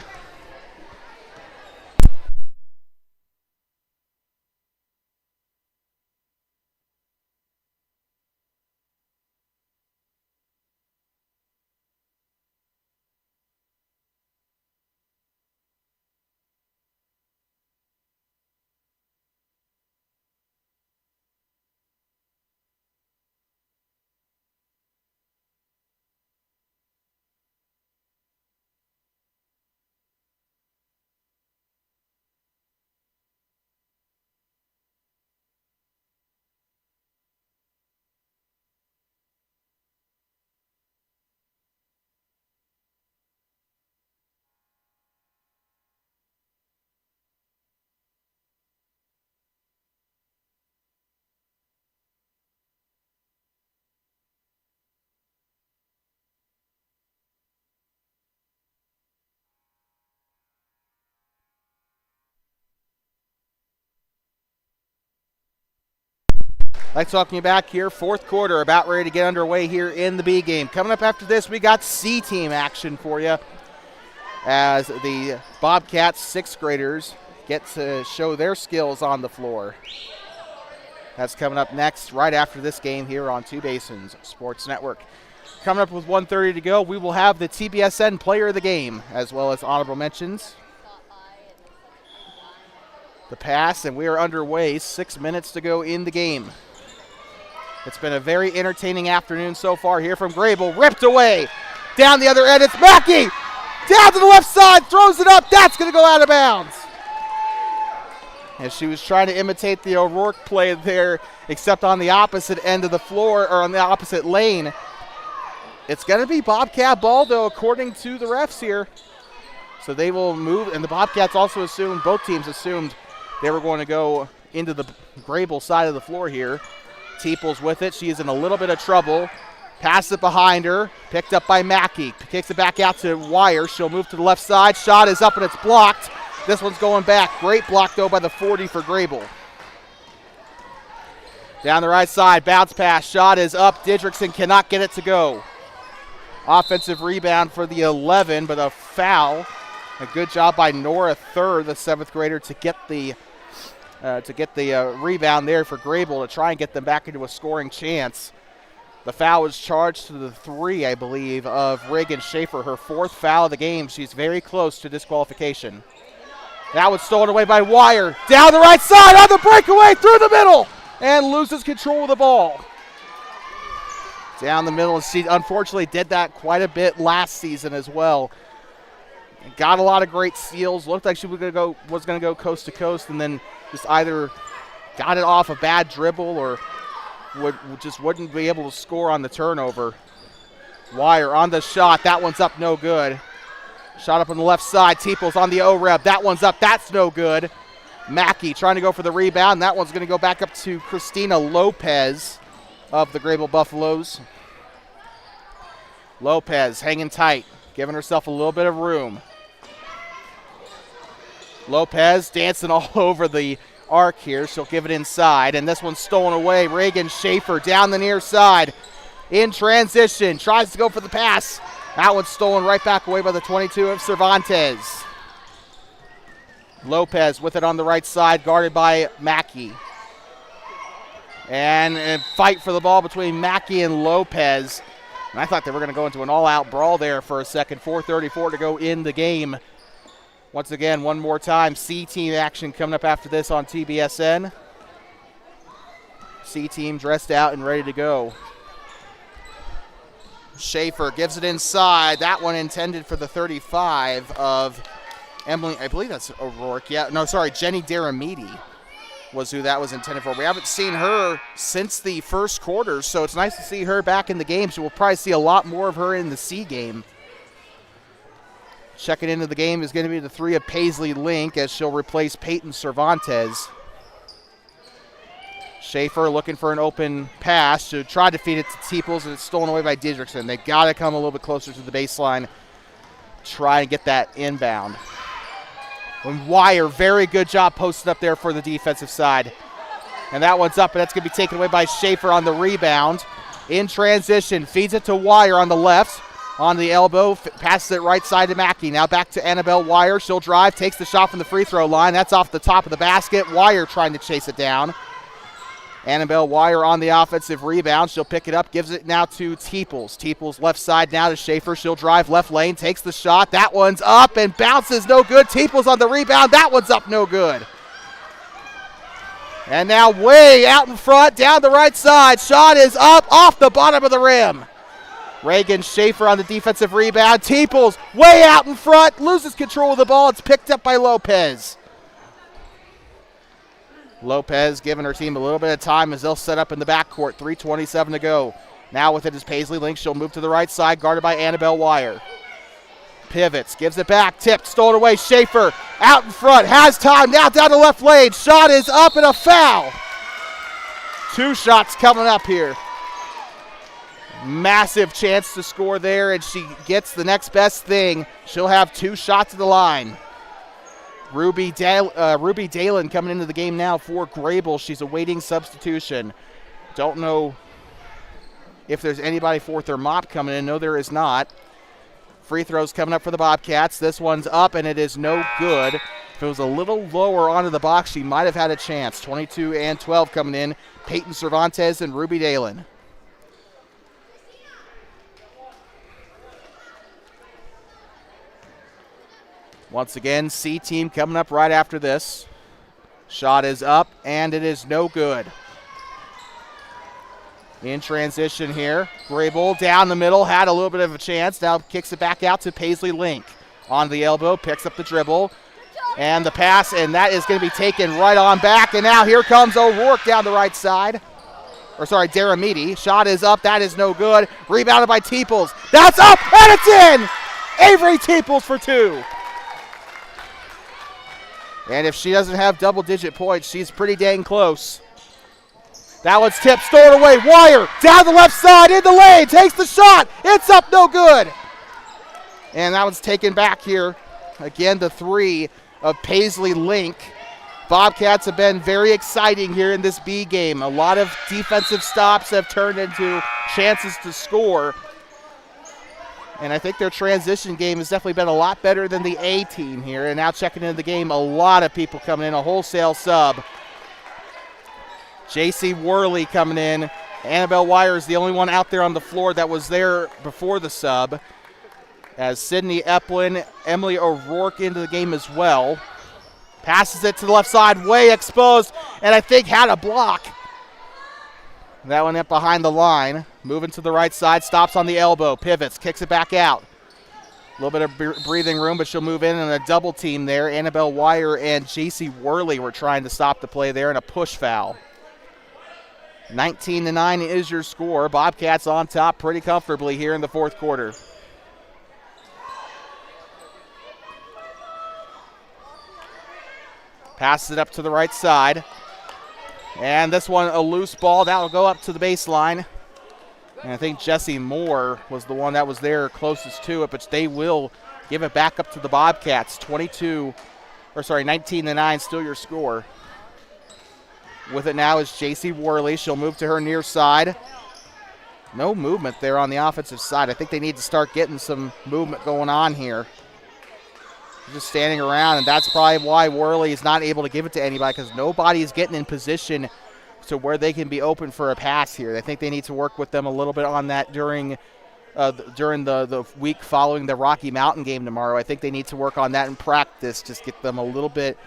Like talking you back here, fourth quarter, about ready to get underway here in the B game. Coming up after this, we got C team action for you as the Bobcats 6th graders get to show their skills on the floor. That's coming up next, right after this game here on Two Basins Sports Network. Coming up with 1:30 to go, we will have the TBSN player of the game, as well as honorable mentions. The pass, and we are underway, 6 minutes to go in the game. It's been a very entertaining afternoon so far here from Greybull. Ripped away. Down the other end, it's Mackey. Down to the left side, throws it up. That's going to go out of bounds. And she was trying to imitate the O'Rourke play there, except on the opposite end of the floor, or on the opposite lane. It's going to be Bobcat ball, though, according to the refs here. So they will move, and the Bobcats also assumed, both teams assumed they were going to go into the Greybull side of the floor here. Teeples with it. She is in a little bit of trouble. Pass it behind her. Picked up by Mackey. Kicks it back out to Wire. She'll move to the left side. Shot is up and it's blocked. This one's going back. Great block, though, by the 40 for Greybull. Down the right side. Bounce pass. Shot is up. Didrikson cannot get it to go. Offensive rebound for the 11, but a foul. A good job by Nora Thurr, the 7th grader, to get the rebound there for Greybull to try and get them back into a scoring chance. The foul was charged to the 3, I believe, of Reagan Schaefer, her 4th foul of the game. She's very close to disqualification. That was stolen away by Wire. Down the right side on the breakaway through the middle and loses control of the ball. Down the middle, and she unfortunately did that quite a bit last season as well. Got a lot of great steals. Looked like she was going to go coast to coast, and then just either got it off a bad dribble or wouldn't be able to score on the turnover. Wire on the shot. That one's up, no good. Shot up on the left side. Teeples on the O-reb. That one's up. That's no good. Mackey trying to go for the rebound. That one's going to go back up to Christina Lopez of the Greybull Buffaloes. Lopez hanging tight, giving herself a little bit of room. Lopez dancing all over the arc here. She'll give it inside, and this one's stolen away. Reagan Schaefer down the near side in transition. Tries to go for the pass. That one's stolen right back away by the 22 of Cervantes. Lopez with it on the right side, guarded by Mackey. And a fight for the ball between Mackey and Lopez. And I thought they were going to go into an all-out brawl there for a second. 4:34 to go in the game. Once again, one more time, C-team action coming up after this on TBSN. C-team dressed out and ready to go. Schaefer gives it inside. That one intended for the 35 of Emily, I believe that's O'Rourke. Yeah, no, sorry, Jenny Daramidi was who that was intended for. We haven't seen her since the first quarter, so it's nice to see her back in the game. So we'll probably see a lot more of her in the C game. Checking into the game is going to be the 3 of Paisley Link as she'll replace Peyton Cervantes. Schaefer looking for an open pass to try to feed it to Teeples, and it's stolen away by Didrikson. They got to come a little bit closer to the baseline, try and get that inbound. And Wire, very good job posting up there for the defensive side. And that one's up, and that's going to be taken away by Schaefer on the rebound. In transition, feeds it to Wire on the left. On the elbow, passes it right side to Mackey. Now back to Annabelle Wire. She'll drive, takes the shot from the free throw line. That's off the top of the basket. Wire trying to chase it down. Annabelle Wire on the offensive rebound. She'll pick it up, gives it now to Teeples. Teeples left side now to Schaefer. She'll drive left lane, takes the shot. That one's up and bounces, no good. Teeples on the rebound. That one's up, no good. And now way out in front, down the right side. Shot is up, off the bottom of the rim. Reagan Schaefer on the defensive rebound. Teeples way out in front, loses control of the ball. It's picked up by Lopez. Lopez giving her team a little bit of time as they'll set up in the backcourt. 3:27 to go. Now with it is Paisley Link. She'll move to the right side, guarded by Annabelle Wire. Pivots, gives it back, tipped, stolen away. Schaefer out in front, has time, now down the left lane. Shot is up and a foul. 2 shots coming up here. Massive chance to score there, and she gets the next best thing. She'll have 2 shots at the line. Ruby Dalen coming into the game now for Greybull. She's awaiting substitution. Don't know if there's anybody for Thermop coming in. No, there is not. Free throws coming up for the Bobcats. This one's up, and it is no good. If it was a little lower onto the box, she might have had a chance. 22 and 12 coming in. Peyton Cervantes and Ruby Dalen. Once again, C team coming up right after this. Shot is up, and it is no good. In transition here, Greybull down the middle, had a little bit of a chance. Now kicks it back out to Paisley Link. On the elbow, picks up the dribble, and the pass, and that is going to be taken right on back. And now here comes O'Rourke down the right side. Daramidi. Shot is up, that is no good. Rebounded by Teeples. That's up, and it's in! Avery Teeples for 2. And if she doesn't have double-digit points, she's pretty dang close. That one's tipped, stored away. Wire down the left side, in the lane, takes the shot. It's up, no good. And that one's taken back here. Again, the 3 of Paisley Link. Bobcats have been very exciting here in this B game. A lot of defensive stops have turned into chances to score. And I think their transition game has definitely been a lot better than the A team here. And now checking into the game, a lot of people coming in, a wholesale sub. J.C. Worley coming in. Annabelle Wire is the only one out there on the floor that was there before the sub. As Sydney Eplin, Emily O'Rourke into the game as well. Passes it to the left side, way exposed, and I think had a block. That one up behind the line. Moving to the right side, stops on the elbow, pivots, kicks it back out. A little bit of breathing room, but she'll move in a double team there. Annabelle Wire and J.C. Worley were trying to stop the play there, and a push foul. 19-9 is your score. Bobcats on top pretty comfortably here in the fourth quarter. Passes it up to the right side. And this one, a loose ball. That will go up to the baseline. And I think Jessie Moore was the one that was there closest to it, but they will give it back up to the Bobcats. 19-9, still your score. With it now is J.C. Worley. She'll move to her near side. No movement there on the offensive side. I think they need to start getting some movement going on here. Just standing around, and that's probably why Worley is not able to give it to anybody, because nobody is getting in position to where they can be open for a pass here. I think they need to work with them a little bit on that during the week following the Rocky Mountain game tomorrow. I think they need to work on that in practice, just get them a little bit,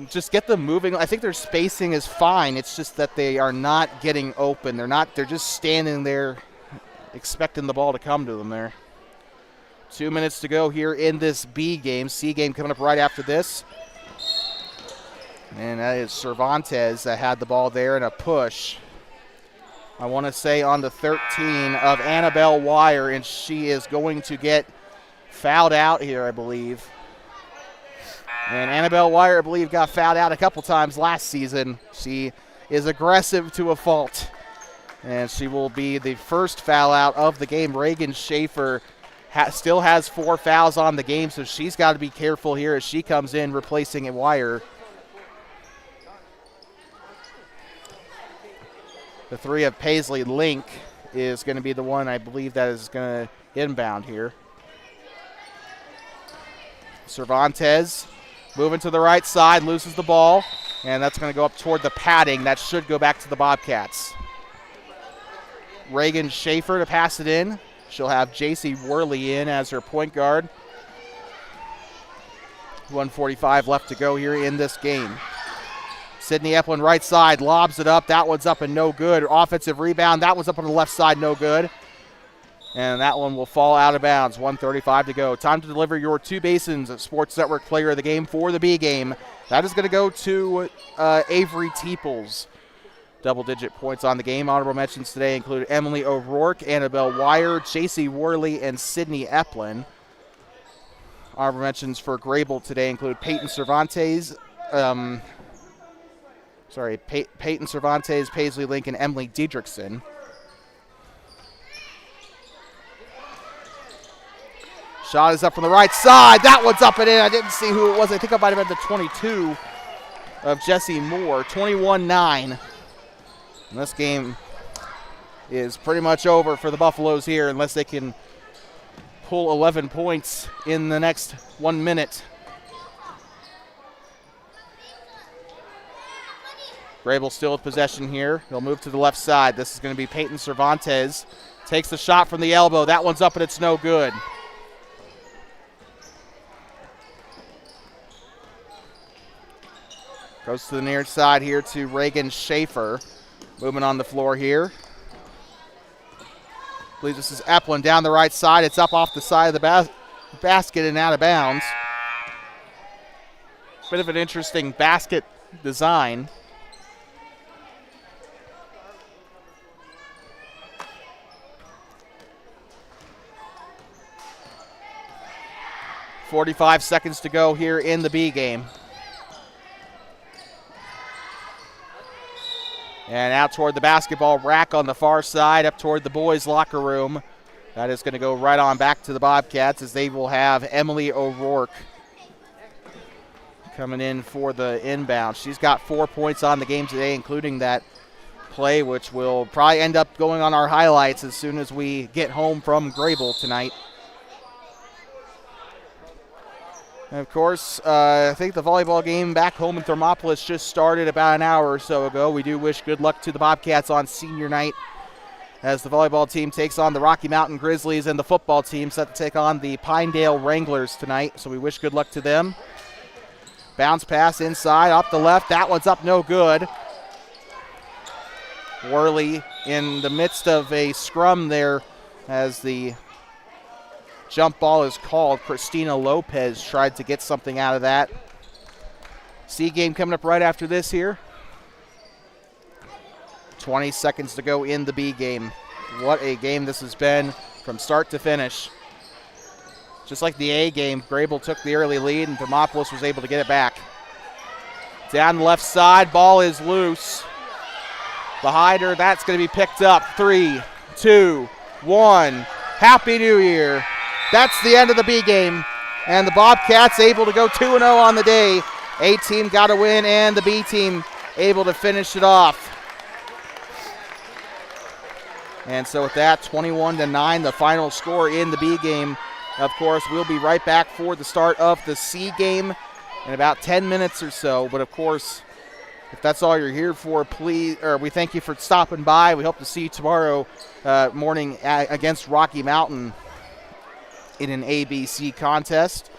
just get them moving. I think their spacing is fine. It's just that they are not getting open. They're just standing there expecting the ball to come to them there. 2 minutes to go here in this B game. C game coming up right after this. And that is Cervantes that had the ball there in a push. I want to say on the 13 of Annabelle Wire, and she is going to get fouled out here, I believe. And Annabelle Wire, I believe, got fouled out a couple times last season. She is aggressive to a fault. And she will be the first foul out of the game. Reagan Schaefer still has 4 fouls on the game, so she's got to be careful here as she comes in replacing a Wire. The 3 of Paisley Link is going to be the one I believe that is going to inbound here. Cervantes moving to the right side, loses the ball, and that's going to go up toward the padding. That should go back to the Bobcats. Reagan Schaefer to pass it in. She'll have J.C. Worley in as her point guard. 1:45 left to go here in this game. Sydney Eplin right side, lobs it up. That one's up and no good. Offensive rebound. That one's up on the left side, no good. And that one will fall out of bounds. 1:35 to go. Time to deliver your Two Basins Sports Network Player of the Game for the B game. That is going to go to Avery Teeples. Double-digit points on the game. Honorable mentions today include Emily O'Rourke, Annabelle Wire, J.C. Worley, and Sydney Eplin. Honorable mentions for Greybull today include Peyton Cervantes, Peyton Cervantes, Paisley Link, and Emily Diedrichson. Shot is up from the right side. That one's up and in. I didn't see who it was. I think it might have been the 22 of Jessie Moore. 21-9. And this game is pretty much over for the Buffaloes here unless they can pull 11 points in the next 1 minute. Greybull still with possession here. He'll move to the left side. This is going to be Peyton Cervantes. Takes the shot from the elbow. That one's up and it's no good. Goes to the near side here to Reagan Schaefer. Moving on the floor here. I believe this is Eplin down the right side. It's up off the side of the basket and out of bounds. Bit of an interesting basket design. .45 seconds to go here in the B game. And out toward the basketball rack on the far side, up toward the boys' locker room. That is going to go right on back to the Bobcats as they will have Emily O'Rourke coming in for the inbound. She's got 4 points on the game today, including that play, which will probably end up going on our highlights as soon as we get home from Greybull tonight. And of course, I think the volleyball game back home in Thermopolis just started about an hour or so ago. We do wish good luck to the Bobcats on senior night as the volleyball team takes on the Rocky Mountain Grizzlies and the football team set to take on the Pinedale Wranglers tonight. So we wish good luck to them. Bounce pass inside, up the left. That one's up, no good. Worley in the midst of a scrum there as the jump ball is called. Christina Lopez tried to get something out of that. C game coming up right after this here. 20 seconds to go in the B game. What a game this has been from start to finish. Just like the A game, Greybull took the early lead and Thermopolis was able to get it back. Down the left side, ball is loose. Behind her, that's going to be picked up. 3, 2, 1. Happy New Year. That's the end of the B game. And the Bobcats able to go 2-0 on the day. A team got a win and the B team able to finish it off. And so with that, 21-9, the final score in the B game. Of course, we'll be right back for the start of the C game in about 10 minutes or so. But of course, if that's all you're here for, please, or we thank you for stopping by. We hope to see you tomorrow morning against Rocky Mountain in an ABC contest.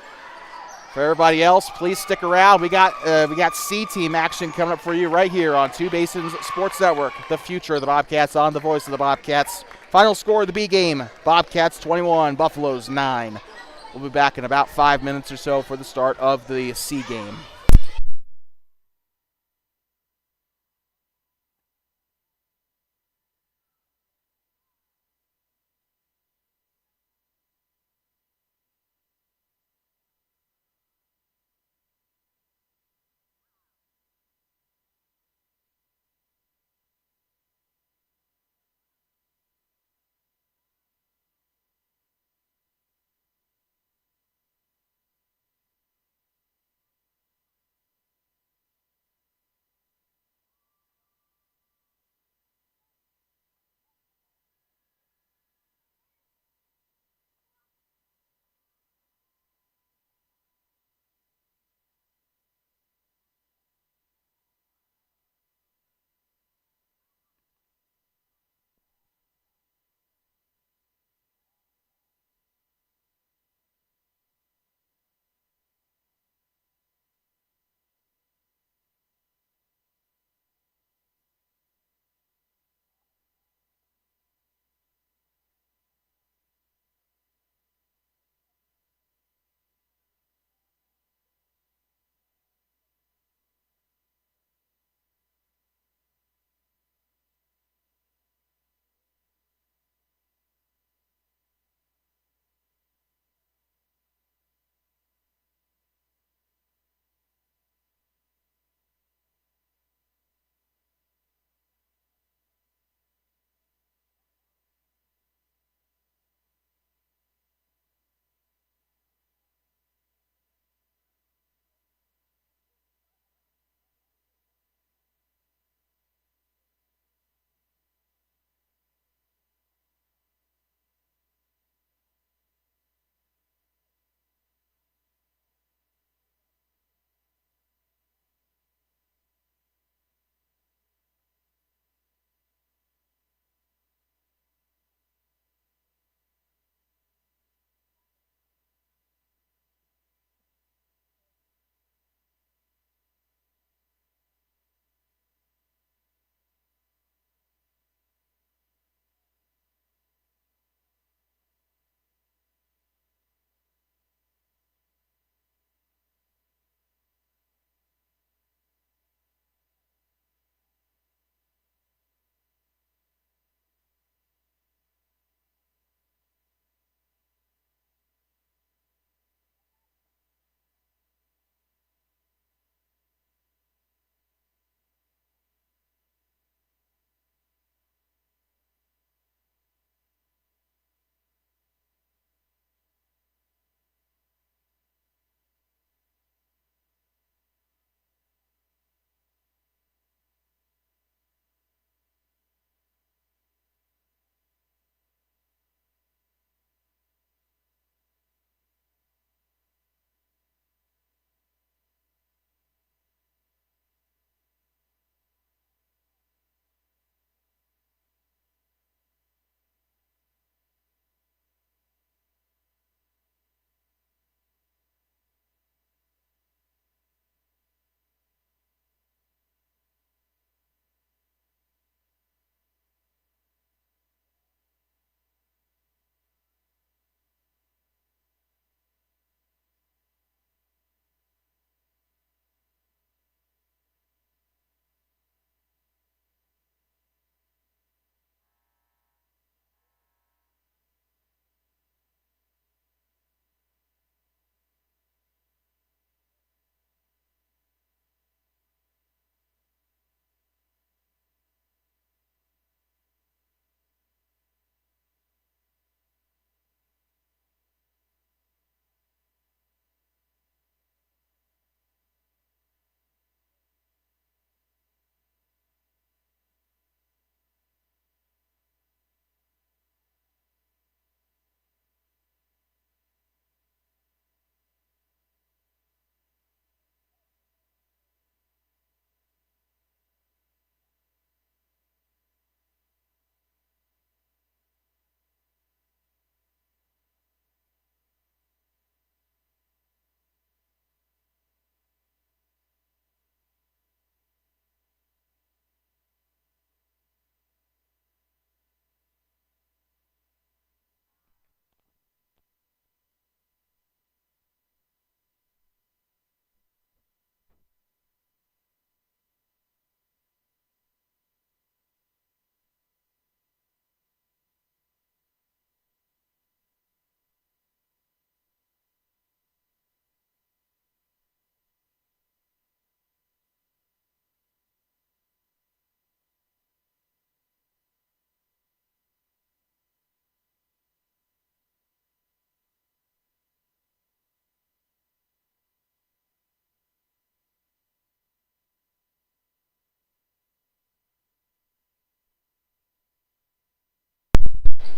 For everybody else, please stick around. We got C team action coming up for you right here on Two Basins Sports Network. The future of the Bobcats on the voice of the Bobcats. Final score of the B game: Bobcats 21, Buffaloes 9. We'll be back in about 5 minutes or so for the start of the C game.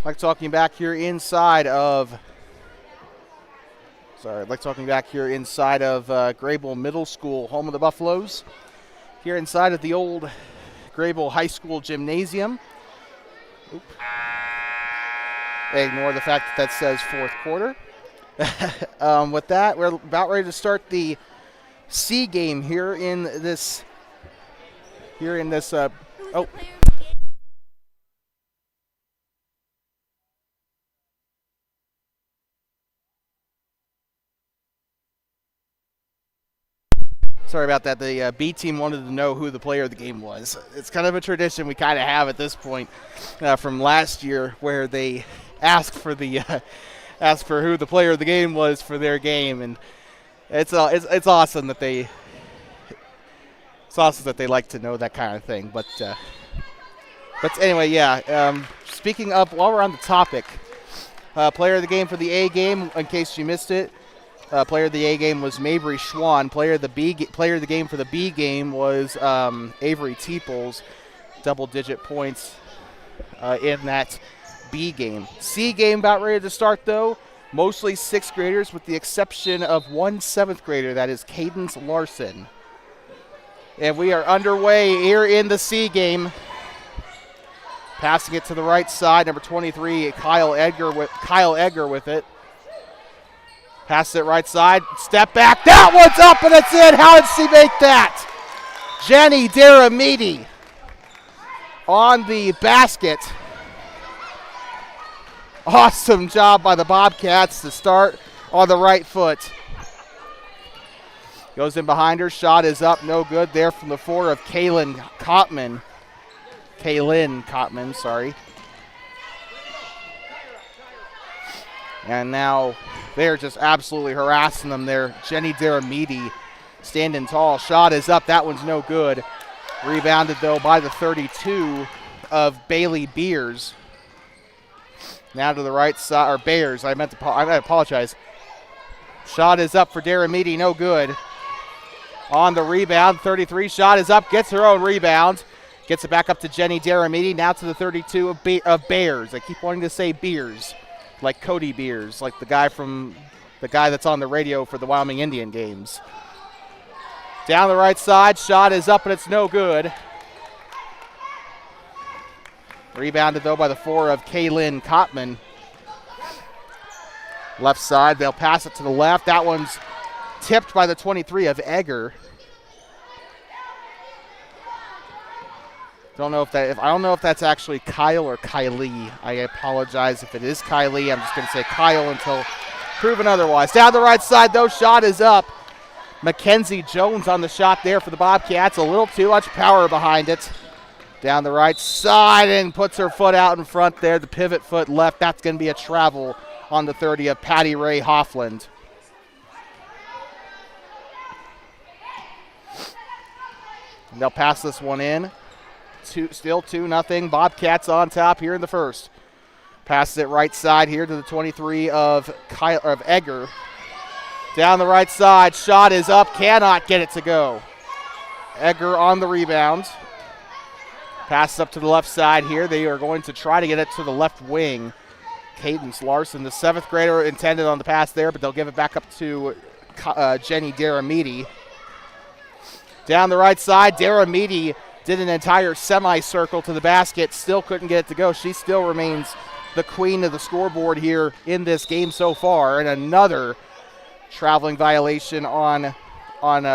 like talking back here inside of Greybull Middle School, home of the Buffaloes. Here inside of the old Greybull High School gymnasium. Oop. Ignore the fact that says fourth quarter. With that, we're about ready to start the C game here in this. Sorry about that. The B team wanted to know who the player of the game was. It's kind of a tradition we kind of have at this point from last year, where they asked for who the player of the game was for their game, and it's awesome that they like to know that kind of thing. But anyway, yeah. Speaking of, while we're on the topic, player of the game for the A game, in case you missed it. Player of the A game was Mabry Schwann. Player of the game for the B game was Avery Teeples. Double-digit points in that B game. C game about ready to start, though. Mostly sixth graders, with the exception of one seventh grader. That is Cadence Larson. And we are underway here in the C game. Passing it to the right side, number 23, Kyle Edgar with it. Passes it right side, step back, that one's up and it's in. How did she make that? Jenny Daramidi on the basket. Awesome job by the Bobcats to start on the right foot. Goes in behind her, shot is up, no good there from the four of Kaylin Cotman, sorry. And now they're just absolutely harassing them there. Jenny Daramidi standing tall. Shot is up. That one's no good. Rebounded, though, by the 32 of Bailey Beers. Now to the right side, or Bears. I apologize. Shot is up for Daramidi. No good. On the rebound, 33. Shot is up. Gets her own rebound. Gets it back up to Jenny Daramidi. Now to the 32 of Bears. I keep wanting to say Beers. Like Cody Beers, like the guy that's on the radio for the Wyoming Indian games. Down the right side, shot is up and it's no good. Rebounded, though, by the four of Kaylin Cotman. Left side, they'll pass it to the left. That one's tipped by the 23 of Egger. I don't know if that's actually Kyle or Kylie. I apologize if it is Kylie. I'm just going to say Kyle until proven otherwise. Down the right side, though, shot is up. Mackenzie Jones on the shot there for the Bobcats. A little too much power behind it. Down the right side and puts her foot out in front there. The pivot foot left. That's going to be a travel on the 30 of Patty Ray Hoffland. And they'll pass this one in. Still 2-0. Bobcats on top here in the first. Passes it right side here to the 23 of Egger. Down the right side. Shot is up. Cannot get it to go. Egger on the rebound. Passes up to the left side here. They are going to try to get it to the left wing. Cadence Larson, the seventh grader, intended on the pass there, but they'll give it back up to Jenny Daramidi. Down the right side, Daramidi did an entire semicircle to the basket, still couldn't get it to go. She still remains the queen of the scoreboard here in this game so far. And another traveling violation on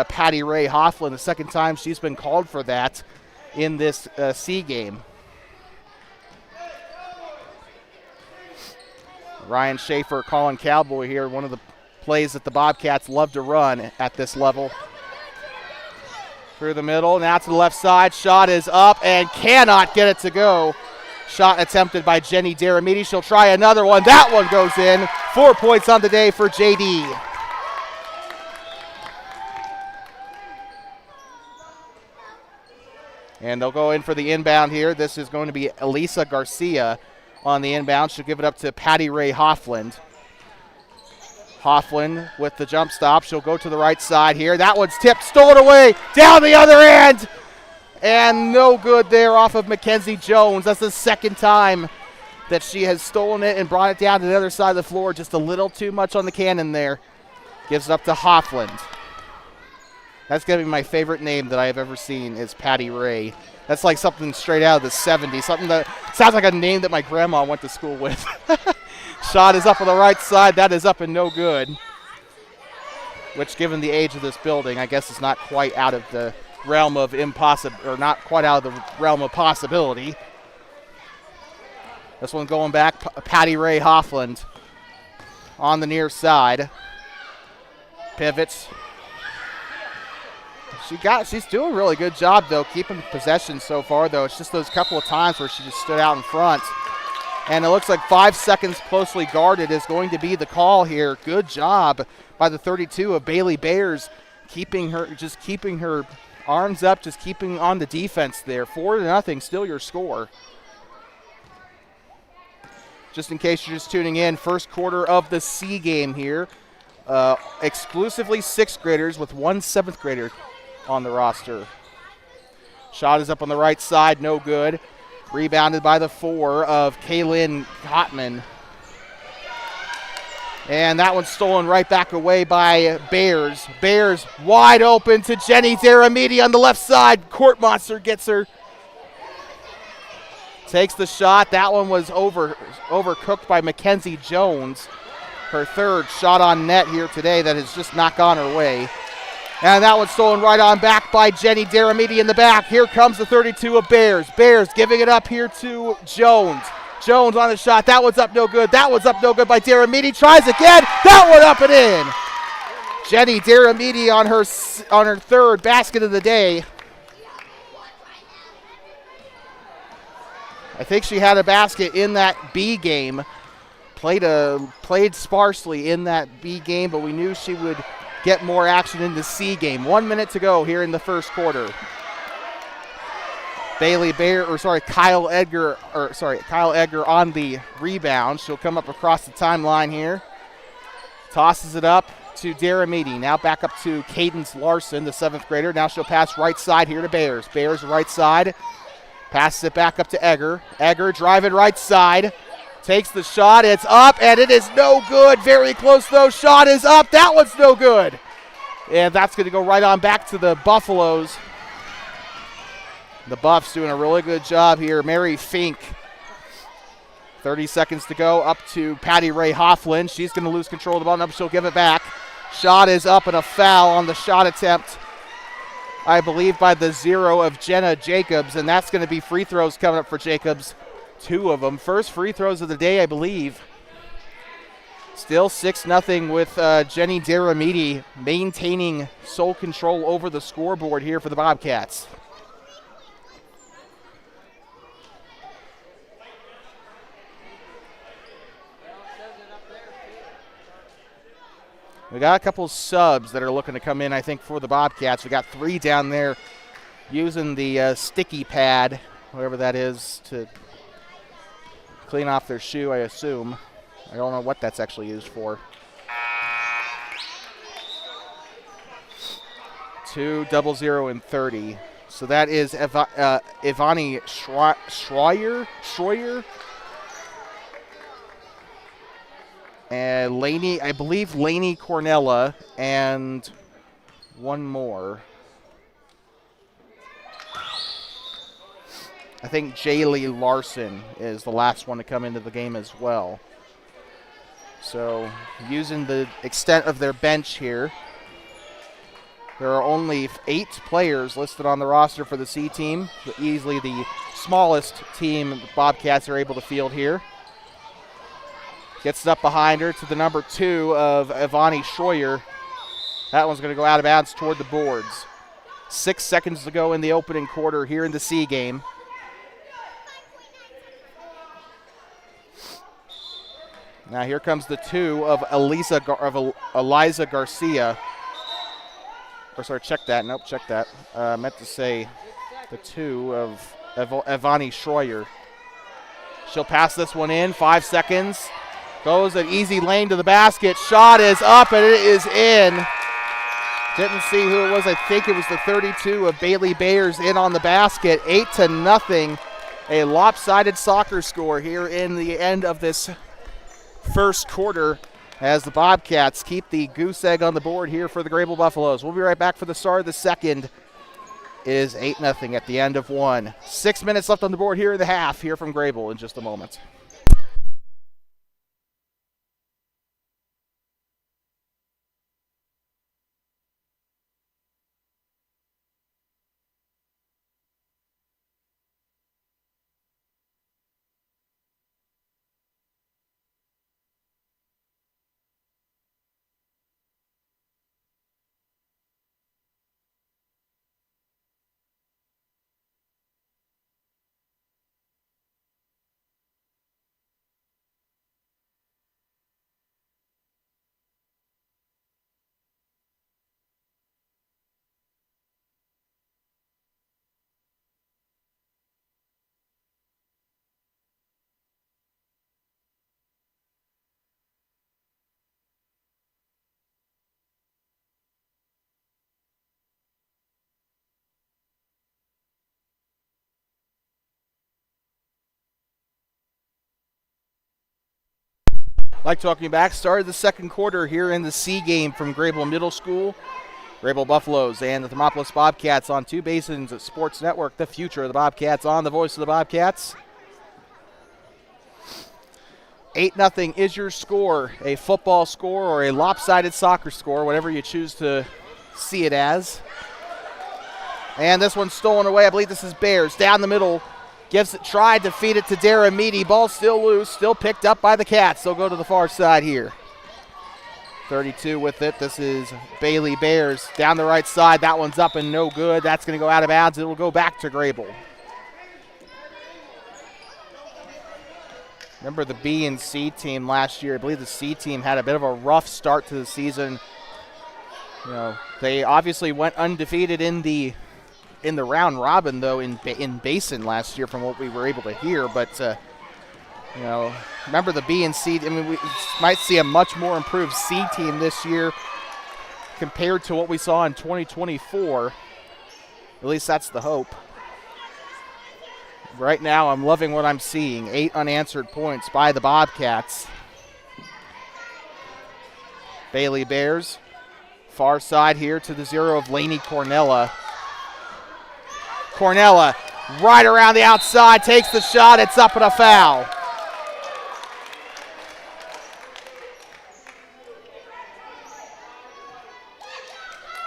Patty Ray Hoffland, the second time she's been called for that in this C game. Ryan Schaefer calling cowboy here, one of the plays that the Bobcats love to run at this level. Through the middle, now to the left side. Shot is up and cannot get it to go. Shot attempted by Jenny Daramidi. She'll try another one. That one goes in. 4 points on the day for JD. And they'll go in for the inbound here. This is going to be Elisa Garcia on the inbound. She'll give it up to Patty Ray Hoffland. Hoffland with the jump stop. She'll go to the right side here. That one's tipped, stolen away, down the other end. And no good there off of Mackenzie Jones. That's the second time that she has stolen it and brought it down to the other side of the floor. Just a little too much on the cannon there. Gives it up to Hoffland. That's going to be my favorite name that I have ever seen is Patty Ray. That's like something straight out of the 70s. Something that sounds like a name that my grandma went to school with. Shot is up on the right side. That is up and no good. Which, given the age of this building, I guess is not quite out of the realm of not quite out of the realm of possibility. This one going back, Patty Ray Hoffland on the near side. Pivots. She's doing a really good job, though, keeping possession so far, though. It's just those couple of times where she just stood out in front. And it looks like 5 seconds closely guarded is going to be the call here. Good job by the 32 of Bailey Bears, keeping her arms up, just keeping on the defense there. 4-0, still your score. Just in case you're just tuning in, first quarter of the C game here. Exclusively 6th graders with 1 7th grader on the roster. Shot is up on the right side, no good. Rebounded by the 4 of Kaylin Hotman. And that one's stolen right back away by Bears. Bears wide open to Jenny Daramidi on the left side. Court Monster gets her. Takes the shot. That one was overcooked by Mackenzie Jones. Her third shot on net here today that has just not gone her way. And that one's stolen right on back by Jenny Daramidi in the back. Here comes the 32 of Bears. Bears giving it up here to Jones. Jones on the shot. That one's up no good. That one's up no good by Daramidi. Tries again. That one up and in. Jenny Daramidi on her third basket of the day. I think she had a basket in that B game. Played sparsely in that B game, but we knew she would get more action in the C game. 1 minute to go here in the first quarter. Kyle Edgar on the rebound. She'll come up across the timeline here. Tosses it up to Daramidi. Now back up to Cadence Larson, the 7th grader. Now she'll pass right side here to Bears. Bears right side. Passes it back up to Egger. Egger driving right side. Takes the shot. It's up, and it is no good. Very close, though. Shot is up. That one's no good. And that's going to go right on back to the Buffaloes. The Buffs doing a really good job here. Mary Fink. 30 seconds to go. Up to Patty Ray Hoffland. She's going to lose control of the ball. Nope, she'll give it back. Shot is up, and a foul on the shot attempt, I believe, by the 0 of Jenna Jacobs. And that's going to be free throws coming up for Jacobs. 2 of them. First free throws of the day, I believe. Still 6-0 with Jenny Daramidi maintaining sole control over the scoreboard here for the Bobcats. We got a couple subs that are looking to come in, I think, for the Bobcats. We got 3 down there using the sticky pad, whatever that is, to clean off their shoe, I assume. I don't know what that's actually used for. 2, 0, and 30. So that is Ivani Schroyer. And Laney, I believe Laney Cornella, and one more. I think Jaylee Larson is the last one to come into the game as well. So using the extent of their bench here, there are only 8 players listed on the roster for the C team. Easily the smallest team the Bobcats are able to field here. Gets it up behind her to the number 2 of Ivani Schroyer. That one's going to go out of bounds toward the boards. 6 seconds to go in the opening quarter here in the C game. Now here comes the 2 of Eliza Garcia. Or sorry, check that. Nope, check that. Meant to say the 2 of Ivani Schroyer. She'll pass this one in. 5 seconds. Goes an easy lane to the basket. Shot is up, and it is in. Didn't see who it was. I think it was the 32 of Bailey Bayers in on the basket. 8-0 a lopsided soccer score here in the end of this first quarter as the Bobcats keep the goose egg on the board here for the Greybull Buffaloes. We'll be right back for the start of the second. It is 8-0 at the end of one. 6 minutes left on the board here in the half. Here from Greybull in just a moment. Like talking back, started the second quarter here in the C game from Greybull Middle School. Greybull Buffaloes and the Thermopolis Bobcats on Two Basins Sports Network. The future of the Bobcats on the voice of the Bobcats. 8-0 is your score, a football score or a lopsided soccer score, whatever you choose to see it as. And this one's stolen away. I believe this is Bears. Down the middle. Gives it, tried to feed it to Daramidi. Ball still loose, still picked up by the Cats. They'll go to the far side here. 32 with it. This is Bailey Bears down the right side. That one's up and no good. That's going to go out of bounds. It'll go back to Greybull. Remember the B and C team last year. I believe the C team had a bit of a rough start to the season. You know, they obviously went undefeated in the round robin, though, in Basin last year from what we were able to hear. But, you know, remember the B and C. I mean, we might see a much more improved C team this year compared to what we saw in 2024. At least that's the hope. Right now, I'm loving what I'm seeing. 8 unanswered points by the Bobcats. Bailey Bears, far side here to the 0 of Laney Cornella. Cornella right around the outside, takes the shot, it's up and a foul.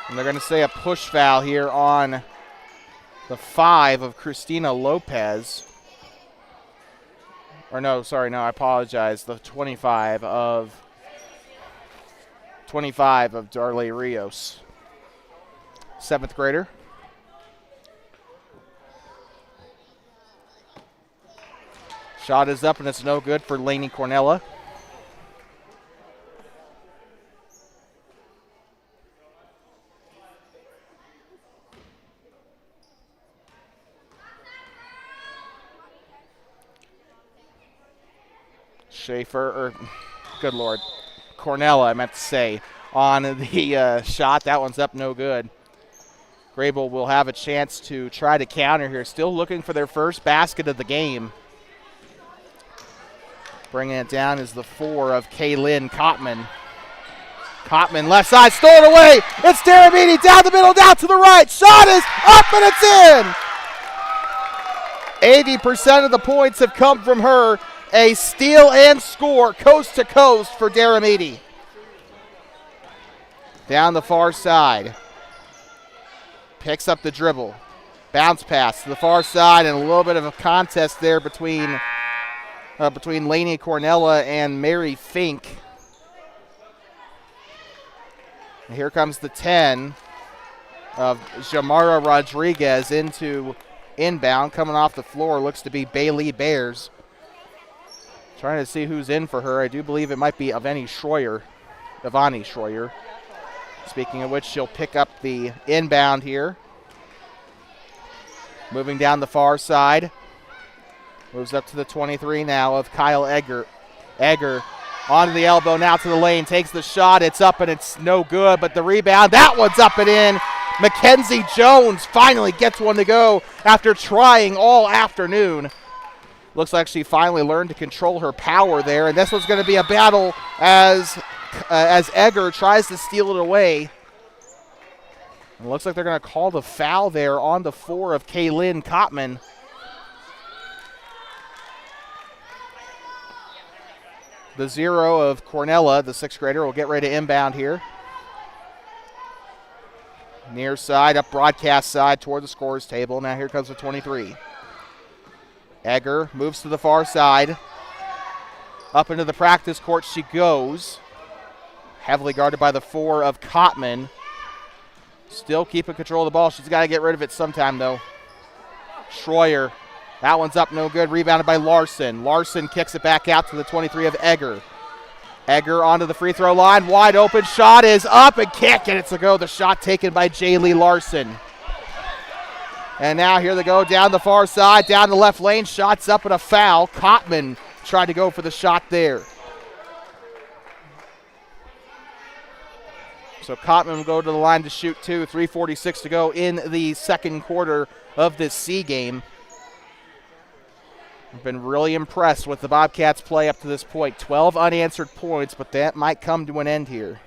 And they're going to say a push foul here on the 5 of Christina Lopez. Or no, sorry, no, I apologize. The 25 of Darley Rios. 7th grader. Shot is up and it's no good for Laney Cornella. Good Lord, Cornella, I meant to say, on the shot. That one's up, no good. Greybull will have a chance to try to counter here. Still looking for their first basket of the game. Bringing it down is the 4 of Kaylin Kottman. Kottman left side, stolen away. It's Daramidi down the middle, down to the right. Shot is up and it's in. 80% of the points have come from her. A steal and score coast to coast for Daramidi. Down the far side. Picks up the dribble. Bounce pass to the far side and a little bit of a contest there between Laney Cornella and Mary Fink. And here comes the 10 of Jamara Rodriguez into inbound. Coming off the floor looks to be Bailey Bears. Trying to see who's in for her. I do believe it might be Ivani Schroyer. Speaking of which, she'll pick up the inbound here. Moving down the far side. Moves up to the 23 now of Kyle Egger. Egger onto the elbow, now to the lane. Takes the shot. It's up and it's no good, but the rebound, that one's up and in. Mackenzie Jones finally gets one to go after trying all afternoon. Looks like she finally learned to control her power there, and this one's going to be a battle as Egger tries to steal it away. It looks like they're going to call the foul there on the 4 of Kaylin Kottman. The 0 of Cornella, the 6th grader, will get ready to inbound here. Near side, up broadcast side toward the scorer's table. Now here comes the 23. Egger moves to the far side. Up into the practice court she goes. Heavily guarded by the 4 of Kottman. Still keeping control of the ball. She's got to get rid of it sometime, though. Schroyer. That one's up, no good. Rebounded by Larson. Larson kicks it back out to the 23 of Egger. Egger onto the free throw line. Wide open shot is up and kick, and it's a go. The shot taken by Jaylee Larson. And now here they go down the far side, down the left lane. Shots up and a foul. Kottman tried to go for the shot there. So Kottman will go to the line to shoot 2. 3:46 to go in the second quarter of this C game. I've been really impressed with the Bobcats' play up to this point. 12 unanswered points, but that might come to an end here.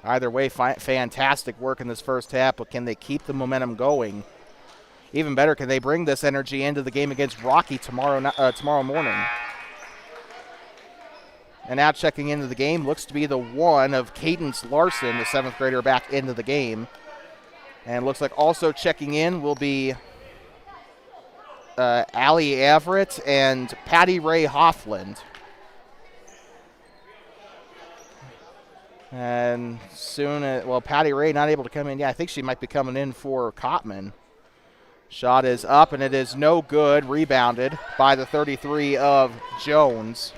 Either way, fantastic work in this first half, but can they keep the momentum going? Even better, can they bring this energy into the game against Rocky tomorrow morning? And now checking into the game looks to be the 1 of Cadence Larson, the 7th grader, back into the game. And looks like also checking in will be Allie Everett and Patty Ray Hoffland. And soon, Patty Ray not able to come in. Yeah, I think she might be coming in for Kottman. Shot is up, and it is no good. Rebounded by the 33 of Jones.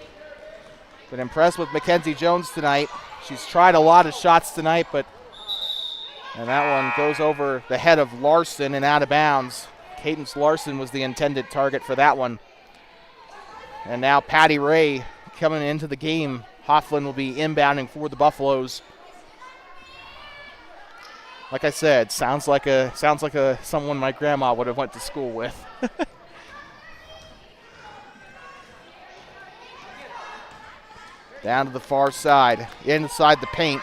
Been impressed with Mackenzie Jones tonight. She's tried a lot of shots tonight, and that one goes over the head of Larson and out of bounds. Cadence Larson was the intended target for that one. And now Patty Ray coming into the game. Hoffland will be inbounding for the Buffaloes. Like I said, sounds like someone my grandma would have went to school with. Down to the far side, inside the paint.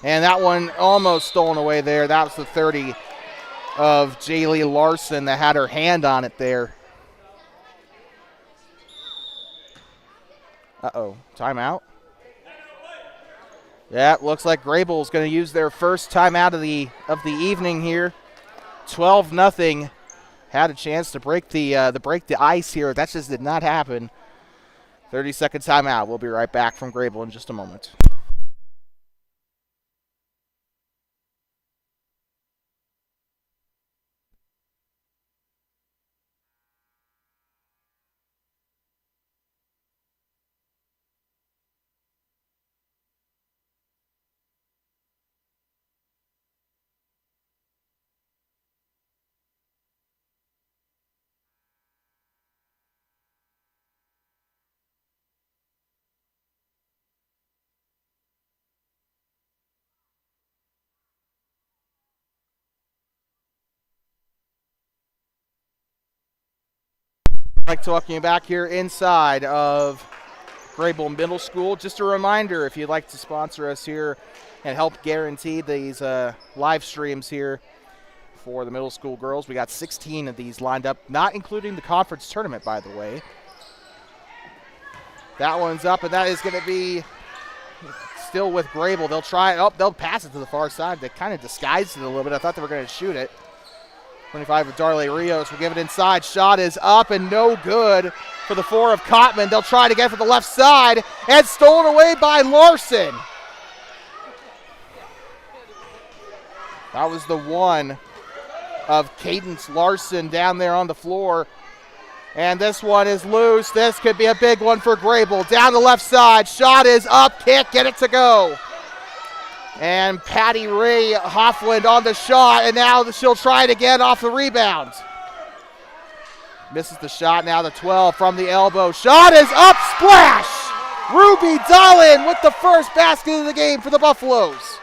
And that one almost stolen away there. That was the 30 of Jaylee Larson that had her hand on it there. Uh-oh, timeout? Yeah, it looks like Greybull is going to use their first timeout of the evening here. 12-0. Had a chance to break the ice here. That just did not happen. 30-second timeout. We'll be right back from Greybull in just a moment. Like talking back here inside of Greybull Middle School. Just a reminder, if you'd like to sponsor us here and help guarantee these live streams here for the middle school girls, we got 16 of these lined up, not including the conference tournament, by the way. That one's up, and that is going to be still with Greybull. They'll try it. Oh, they'll pass it to the far side. They kind of disguised it a little bit. I thought they were going to shoot it. 25 of Darley Rios will give it inside. Shot is up and no good for the 4 of Kottman. They'll try to get from the left side, and stolen away by Larson. That was the 1 of Cadence Larson down there on the floor. And this one is loose. This could be a big one for Greybull. Down the left side. Shot is up. Kick. Get it to go. And Patty Ray Hoffland on the shot, and now she'll try it again off the rebound. Misses the shot, now the 12 from the elbow. Shot is up, splash! Ruby Dahlin with the first basket of the game for the Buffaloes.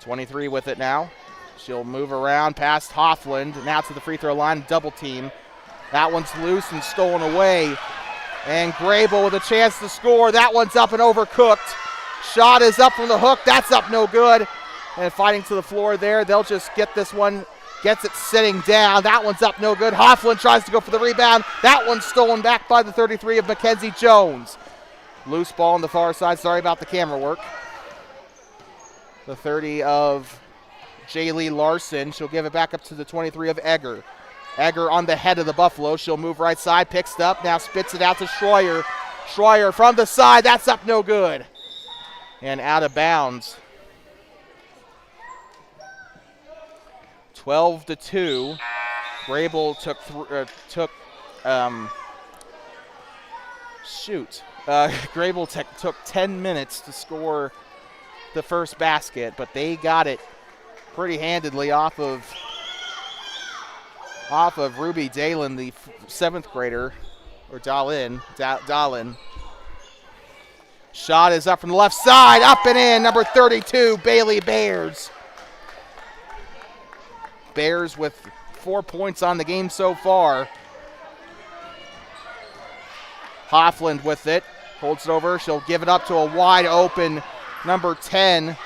23 with it now. She'll move around past Hoffland, now to the free throw line, double team. That one's loose and stolen away. And Greybull with a chance to score. That one's up and overcooked. Shot is up from the hook. That's up no good. And fighting to the floor there. They'll just get this one. Gets it sitting down. That one's up no good. Hoffland tries to go for the rebound. That one's stolen back by the 33 of Mackenzie Jones. Loose ball on the far side. Sorry about the camera work. The 30 of Jaylee Larson. She'll give it back up to the 23 of Egger. Egger on the head of the Buffalo. She'll move right side, picks it up, now spits it out to Schroyer. Schroyer from the side, that's up no good. And out of bounds. 12-2. Greybull Greybull took 10 minutes to score the first basket, but they got it pretty handedly off of Ruby Dalen, the 7th grader, or Dallin. Shot is up from the left side, up and in, number 32, Bailey Bears. Bears with 4 points on the game so far. Hoffland with it, holds it over, she'll give it up to a wide open number 10.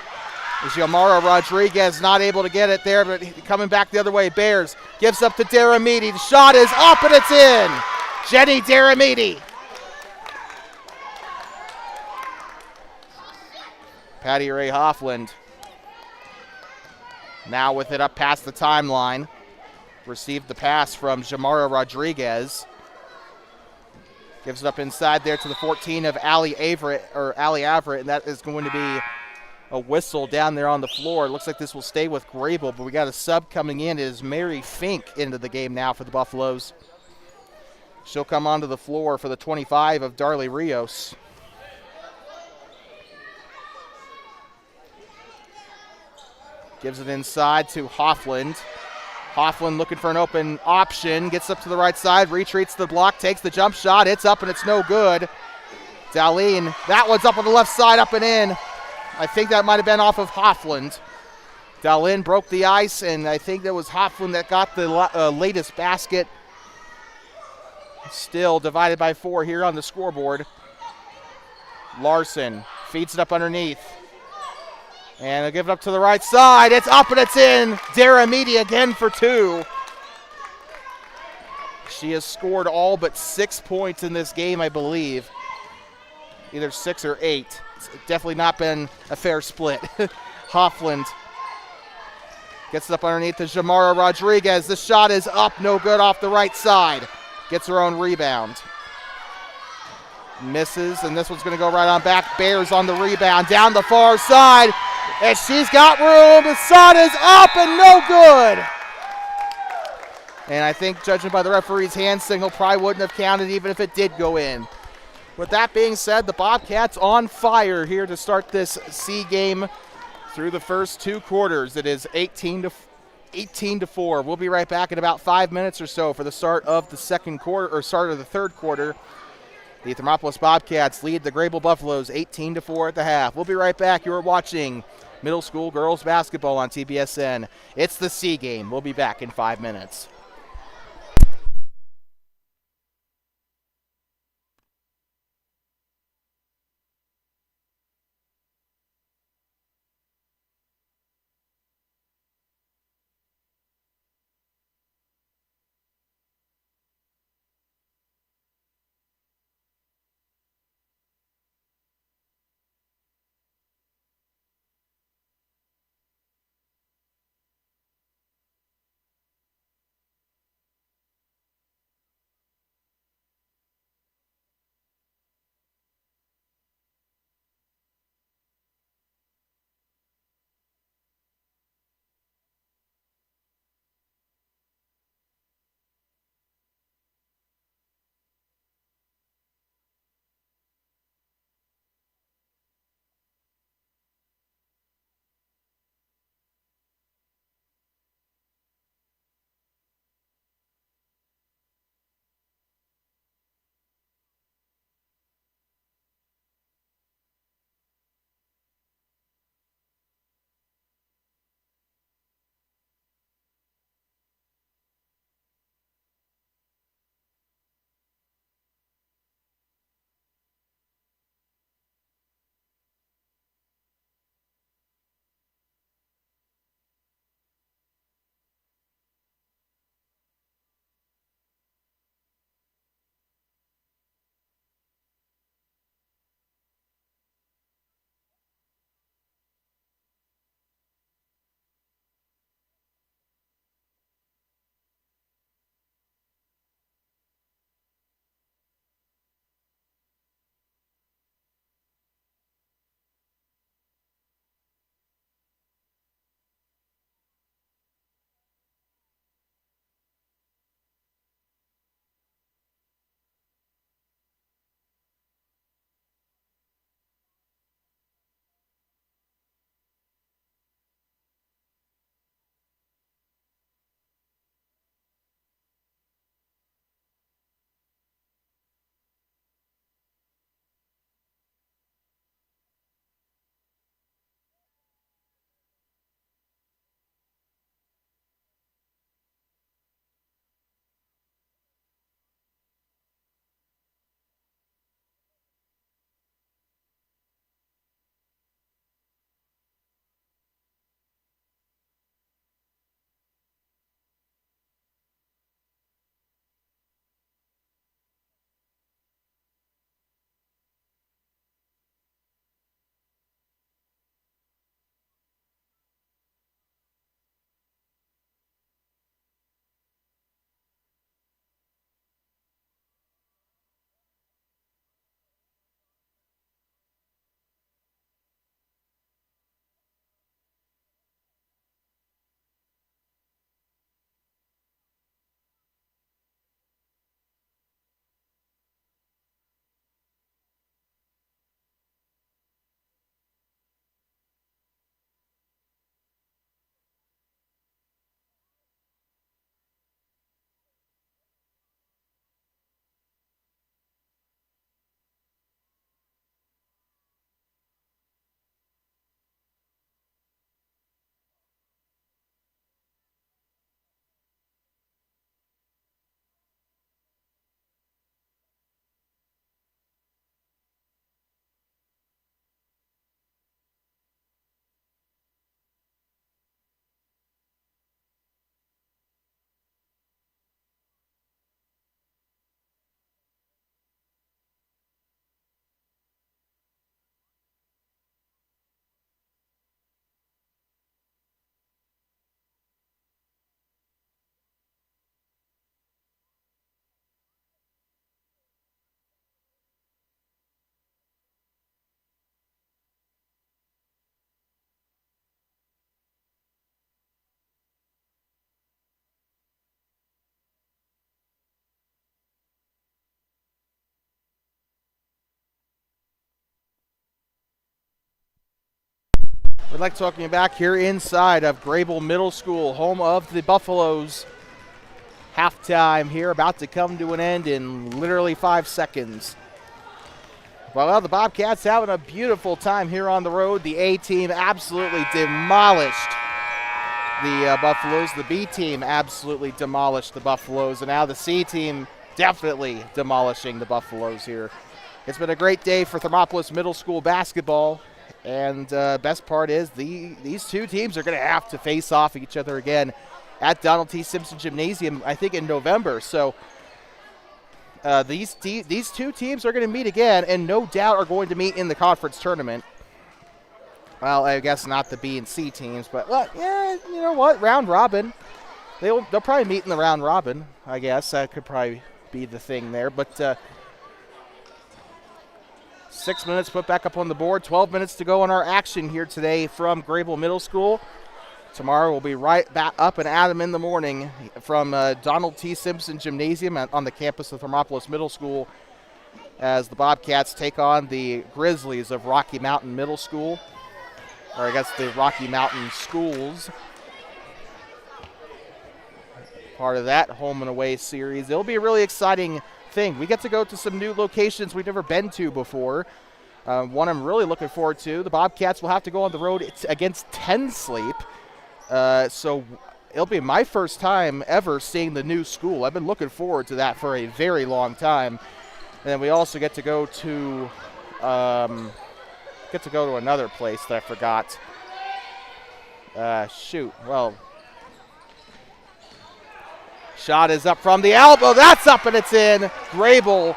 Xiomara Rodriguez not able to get it there, but coming back the other way. Bears gives up to Daramidi. The shot is up and it's in. Jenny Daramidi. Patty Ray Hoffland now with it up past the timeline. Received the pass from Xiomara Rodriguez. Gives it up inside there to the 14 of Allie Averett, and that is going to be a whistle down there on the floor. It looks like this will stay with Greybull, but we got a sub coming in. It is Mary Fink into the game now for the Buffaloes. She'll come onto the floor for the 25 of Darley Rios. Gives it inside to Hoffland. Hoffland looking for an open option. Gets up to the right side, retreats the block, takes the jump shot. It's up and it's no good. Darlene, that one's up on the left side, up and in. I think that might have been off of Hoffland. Darlene broke the ice, and I think that was Hoffland that got the latest basket. Still divided by 4 here on the scoreboard. Larson feeds it up underneath. And they'll give it up to the right side. It's up and it's in. Daramidi again for 2. She has scored all but 6 points in this game, I believe. Either 6 or 8. It's definitely not been a fair split. Hoffland gets it up underneath to Xiomara Rodriguez. The shot is up, no good off the right side. Gets her own rebound. Misses, and this one's going to go right on back. Bears on the rebound, down the far side. And she's got room. The shot is up and no good. And I think, judging by the referee's hand signal, probably wouldn't have counted even if it did go in. With that being said, the Bobcats on fire here to start this C game through the first 2 quarters. It is 18-4. We'll be right back in about 5 minutes or so for the start of the second quarter, or start of the third quarter. The Thermopolis Bobcats lead the Greybull Buffaloes 18-4 at the half. We'll be right back. You are watching middle school girls basketball on TBSN. It's the C game. We'll be back in 5 minutes. We'd like to welcome you back here inside of Greybull Middle School, home of the Buffaloes. Halftime here about to come to an end in literally 5 seconds. Well, the Bobcats having a beautiful time here on the road. The A team absolutely demolished the Buffaloes. The B team absolutely demolished the Buffaloes. And now the C team definitely demolishing the Buffaloes here. It's been a great day for Thermopolis Middle School basketball. And best part is these two teams are going to have to face off each other again at Donald T. Simpson Gymnasium, I think in November. So these two teams are going to meet again and no doubt are going to meet in the conference tournament. Well, I guess not the B and C teams, but yeah, you know what? Round robin. They'll probably meet in the round robin, I guess. That could probably be the thing there. But 6 minutes put back up on the board. 12 minutes to go on our action here today from Greybull Middle School. Tomorrow we'll be right back up and at them in the morning from Donald T. Simpson Gymnasium on the campus of Thermopolis Middle School as the Bobcats take on the Grizzlies of Rocky Mountain Middle School, or I guess the Rocky Mountain Schools. Part of that home and away series. It'll be a really exciting thing. We get to go to some new locations we've never been to before. One I'm really looking forward to. The Bobcats will have to go on the road against Ten Sleep. So it'll be my first time ever seeing the new school. I've been looking forward to that for a very long time. And then we also get to go to another place that I forgot. Shot is up from the elbow. That's up and it's in. Greybull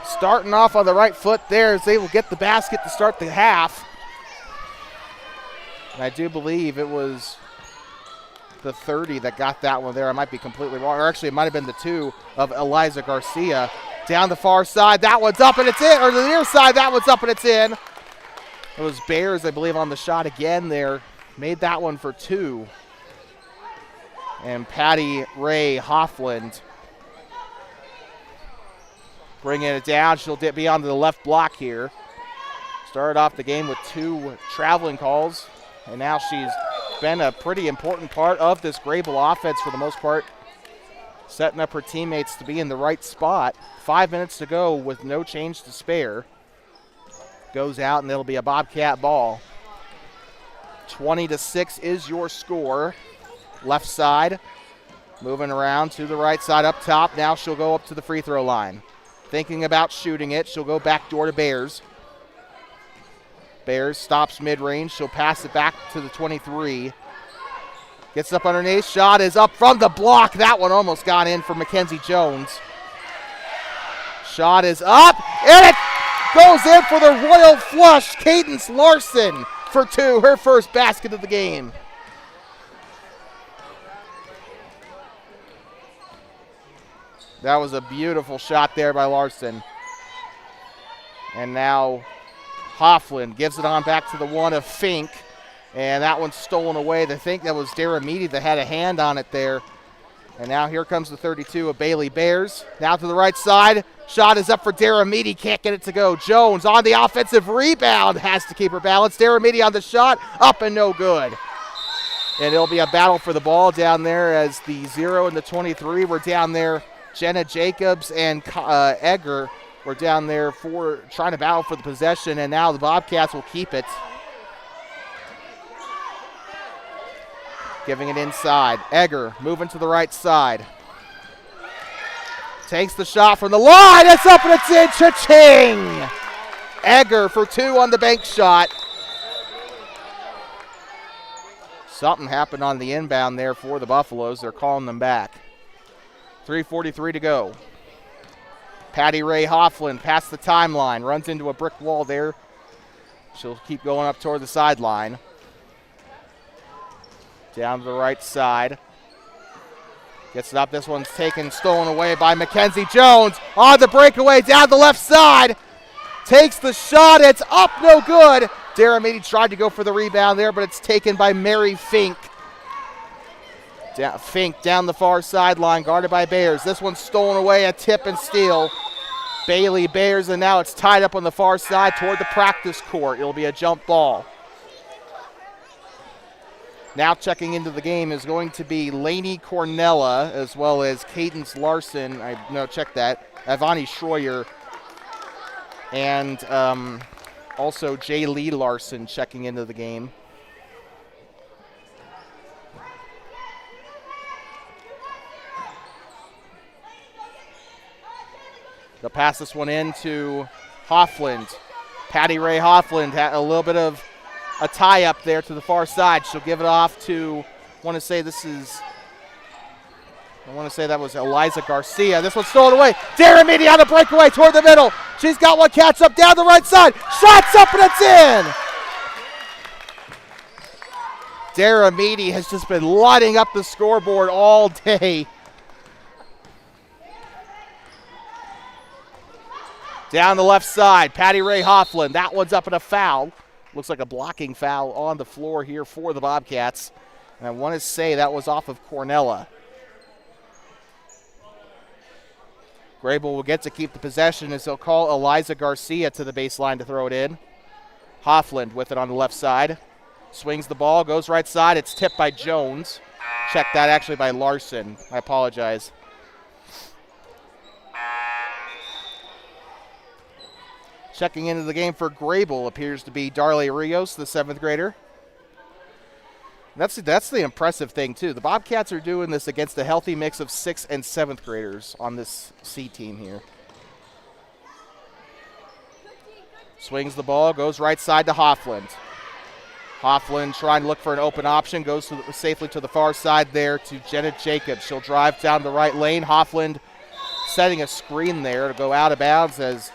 starting off on the right foot there as they will get the basket to start the half. And I do believe it was the 30 that got that one there. I might be completely wrong. Or actually, it might have been the 2 of Eliza Garcia. Down the far side, that one's up and it's in. Or the near side, that one's up and it's in. It was Bears, I believe, on the shot again there. Made that one for 2. And Patty Ray Hoffland bringing it down. She'll be onto the left block here. Started off the game with 2 traveling calls. And now she's been a pretty important part of this Greybull offense for the most part, setting up her teammates to be in the right spot. 5 minutes to go with no change to spare. Goes out and it'll be a Bobcat ball. 20-6 is your score. Left side, moving around to the right side up top. Now she'll go up to the free throw line. Thinking about shooting it, she'll go back door to Bears. Bears stops mid-range. She'll pass it back to the 23. Gets up underneath. Shot is up from the block. That one almost got in for Mackenzie Jones. Shot is up, and it goes in for the royal flush. Cadence Larson for 2, her first basket of the game. That was a beautiful shot there by Larson. And now Hoffland gives it on back to the 1 of Fink. And that one's stolen away. I think that was Daramidi that had a hand on it there. And now here comes the 32 of Bailey Bears. Now to the right side. Shot is up for Daramidi. Can't get it to go. Jones on the offensive rebound. Has to keep her balance. Daramidi on the shot. Up and no good. And it'll be a battle for the ball down there as the 0 and the 23 were down there. Jenna Jacobs and Egger were down there for trying to battle for the possession, and now the Bobcats will keep it. Giving it inside. Egger moving to the right side. Takes the shot from the line. It's up and it's in. Cha-ching! Egger for 2 on the bank shot. Something happened on the inbound there for the Buffaloes. They're calling them back. 3:43 to go. Patty Ray Hoffland past the timeline. Runs into a brick wall there. She'll keep going up toward the sideline. Down to the right side. Gets it up. This one's taken, stolen away by Mackenzie Jones. On the breakaway, down the left side. Takes the shot. It's up, no good. Daramidi tried to go for the rebound there, but it's taken by Mary Fink. Fink down the far sideline, guarded by Bears. This one's stolen away, a tip and steal. Bailey Bears, and now it's tied up on the far side toward the practice court. It'll be a jump ball. Now checking into the game is going to be Lainey Cornella as well as Cadence Larson. Check that. Ivani Schroyer and also Jay Lee Larson checking into the game. They'll pass this one in to Hoffland. Patty Ray Hoffland had a little bit of a tie up there to the far side. She'll give it off to, I want to say that was Eliza Garcia. This one's stolen away. Dara Meady on the breakaway toward the middle. She's got one catch up down the right side. Shots up and it's in. Dara Meady has just been lighting up the scoreboard all day. Down the left side, Patty Ray Hoffland. That one's up in a foul. Looks like a blocking foul on the floor here for the Bobcats. And I want to say that was off of Cornella. Greybull will get to keep the possession as they'll call Eliza Garcia to the baseline to throw it in. Hoffland with it on the left side. Swings the ball, goes right side. It's tipped by Jones. Check that actually by Larson. I apologize. Checking into the game for Greybull appears to be Darley Rios, the 7th grader. That's the impressive thing, too. The Bobcats are doing this against a healthy mix of 6th and 7th graders on this C team here. Swings the ball, goes right side to Hoffland. Hoffland trying to look for an open option, goes safely to the far side there to Jenna Jacobs. She'll drive down the right lane. Hoffland setting a screen there to go out of bounds as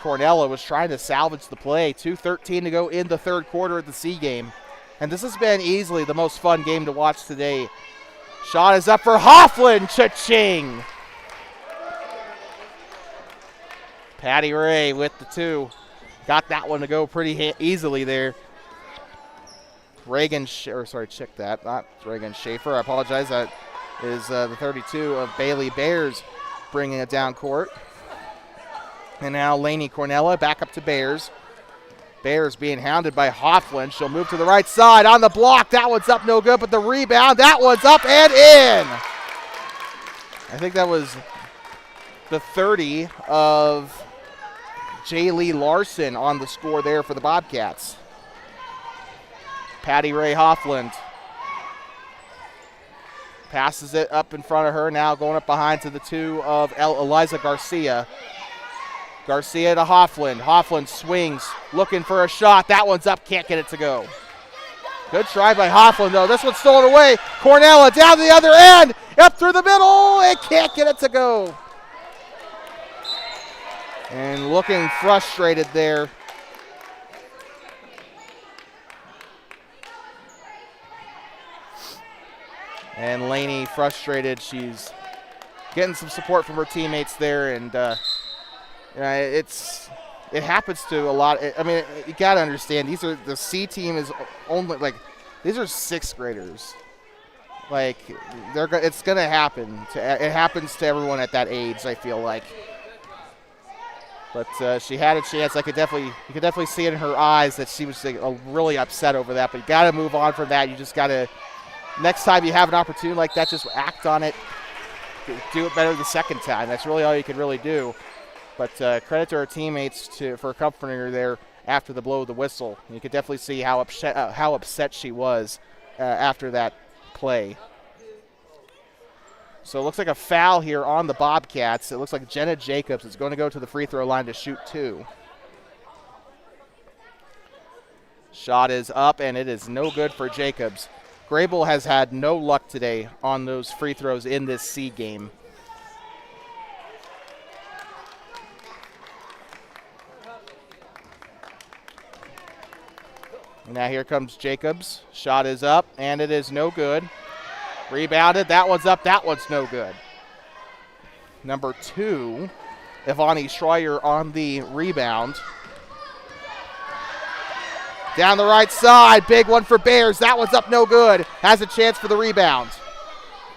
Cornella was trying to salvage the play. 2:13 to go in the third quarter of the C game. And this has been easily the most fun game to watch today. Shot is up for Hoffland. Cha-ching! Patty Ray with the 2. Got that one to go pretty easily there. Check that. Not Reagan Schaefer. I apologize. That is the 32 of Bailey Bears bringing it down court. And now Lainey Cornella back up to Bears. Bears being hounded by Hoffland. She'll move to the right side on the block. That one's up no good, but the rebound, that one's up and in. I think that was the 30 of Jay Lee Larson on the score there for the Bobcats. Patty Ray Hoffland passes it up in front of her, now going up behind to the 2 of Eliza Garcia. Garcia to Hoffland. Hoffland swings, looking for a shot. That one's up, can't get it to go. Good try by Hoffland, though. This one's stolen away. Cornella down to the other end, up through the middle. It can't get it to go. And looking frustrated there. And Lainey frustrated. She's getting some support from her teammates there, and it happens to a lot. I mean, you got to understand, the C team is only these are 6th graders. It's going to happen. It happens to everyone at that age, I feel like. But she had a chance. You could definitely see it in her eyes that she was really upset over that. But you got to move on from that. You just got to, next time you have an opportunity like that, just act on it. Do it better the second time. That's really all you can really do. But credit to her teammates for accompanying her there after the blow of the whistle. You could definitely see how upset she was after that play. So it looks like a foul here on the Bobcats. It looks like Jenna Jacobs is going to go to the free throw line to shoot 2. Shot is up, and it is no good for Jacobs. Greybull has had no luck today on those free throws in this C game. Now here comes Jacobs. Shot is up, and it is no good. Rebounded. That one's up. That one's no good. Number 2, Ivani Schreier on the rebound. Down the right side. Big one for Bears. That one's up no good. Has a chance for the rebound.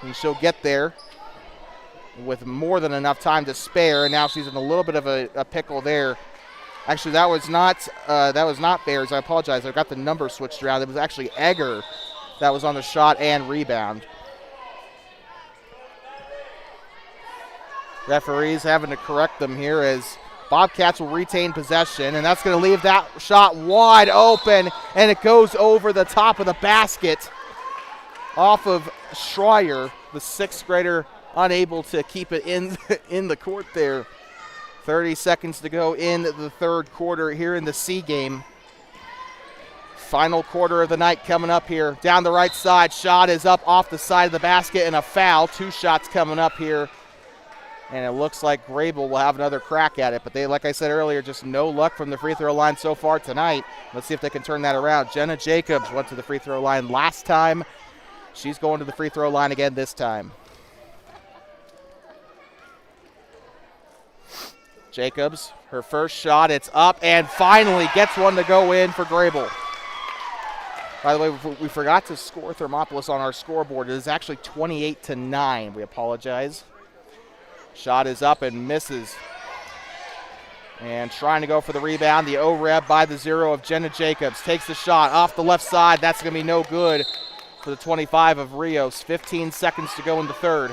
And she'll get there with more than enough time to spare. And now she's in a little bit of a pickle there. Actually, that was not Bears. I apologize. I got the number switched around. It was actually Egger That was on the shot and rebound. Referees having to correct them here as Bobcats will retain possession, and that's going to leave that shot wide open, and it goes over the top of the basket off of Schreier, the sixth grader, unable to keep it in the court there. 30 seconds to go in the third quarter here in the C game. Final quarter of the night coming up here. Down the right side, shot is up off the side of the basket and a foul. 2 shots coming up here. And it looks like Greybull will have another crack at it. But they, like I said earlier, just no luck from the free throw line so far tonight. Let's see if they can turn that around. Jenna Jacobs went to the free throw line last time. She's going to the free throw line again this time. Jacobs, her first shot, it's up and finally gets one to go in for Greybull. By the way, we forgot to score Thermopolis on our scoreboard. It is actually 28-9. We apologize. Shot is up and misses. And trying to go for the rebound, the O-Reb by the 0 of Jenna Jacobs. Takes the shot off the left side. That's going to be no good for the 25 of Rios. 15 seconds to go in the third.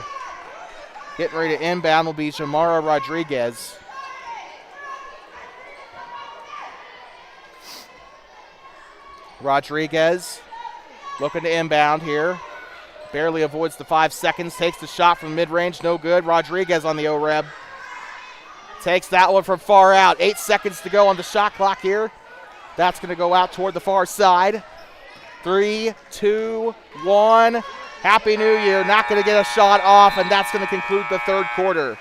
Getting ready to inbound will be Jamara Rodriguez. Rodriguez looking to inbound here. Barely avoids the 5 seconds. Takes the shot from mid-range. No good. Rodriguez on the O-Reb. Takes that one from far out. 8 seconds to go on the shot clock here. That's going to go out toward the far side. 3, 2, 1. Happy New Year. Not going to get a shot off, and that's going to conclude the third quarter.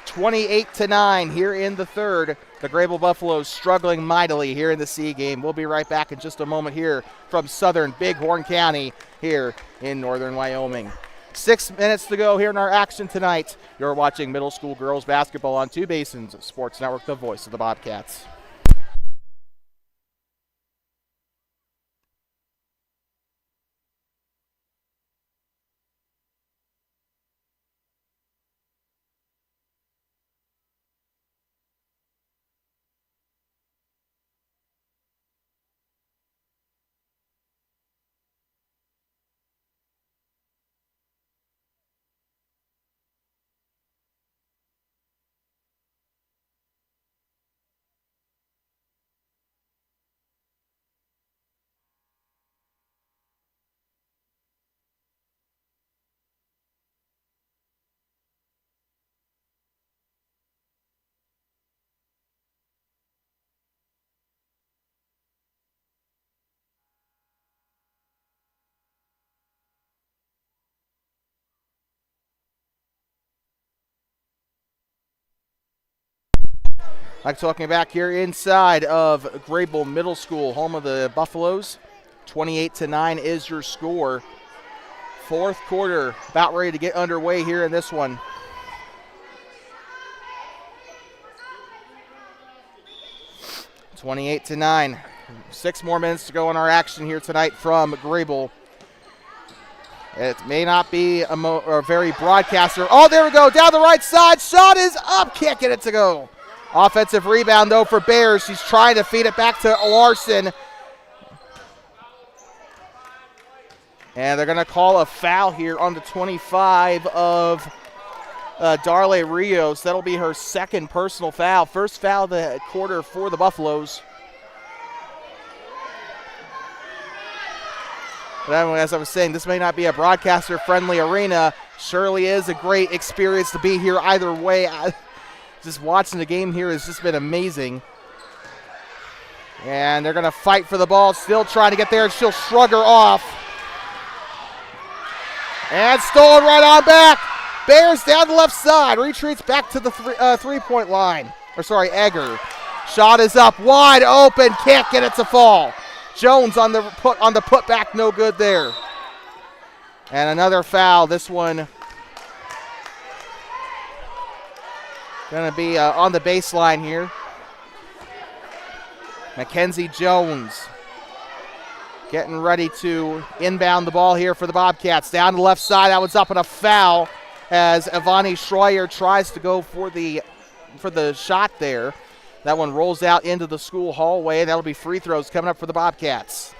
28-9 here in the third. The Greybull Buffaloes struggling mightily here in the C game. We'll be right back in just a moment here from southern Bighorn County here in northern Wyoming. 6 minutes to go here in our action tonight. You're watching middle school girls basketball on Two Basins Sports Network, the voice of the Bobcats. Like talking back here inside of Greybull Middle School, home of the Buffaloes. 28-9 is your score. Fourth quarter about ready to get underway here in this one. (28-9). 6 more minutes to go in our action here tonight from Greybull. It may not be a very broadcaster. Oh, there we go. Down the right side. Shot is up. Can't get it to go. Offensive rebound, though, for Bears. She's trying to feed it back to Larson. And they're going to call a foul here on the 25 of Darle Rios. That'll be her second personal foul. First foul of the quarter for the Buffaloes. But as I was saying, this may not be a broadcaster-friendly arena. Surely is a great experience to be here either way. Just watching the game here has just been amazing. And they're going to fight for the ball. Still trying to get there. She'll shrug her off. And stolen right on back. Bears down the left side. Retreats back to the three-point line. Egger. Shot is up. Wide open. Can't get it to fall. Jones on the putback. No good there. And another foul. This one going to be on the baseline here. Mackenzie Jones getting ready to inbound the ball here for the Bobcats. Down the left side, that one's up and a foul as Ivani Schreier tries to go for the shot there. That one rolls out into the school hallway, and that'll be free throws coming up for the Bobcats.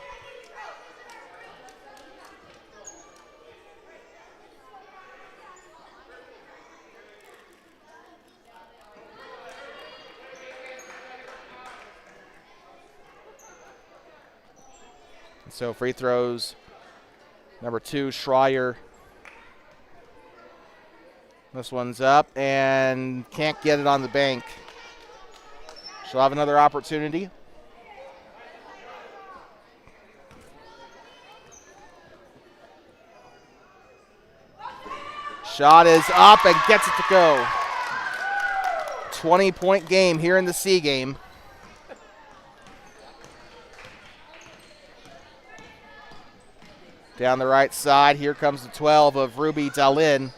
So free throws, number 2, Schreier. This one's up and can't get it on the bank. She'll have another opportunity. Shot is up and gets it to go. 20-point game here in the C game. Down the right side, here comes the 12 of Ruby Dahlin.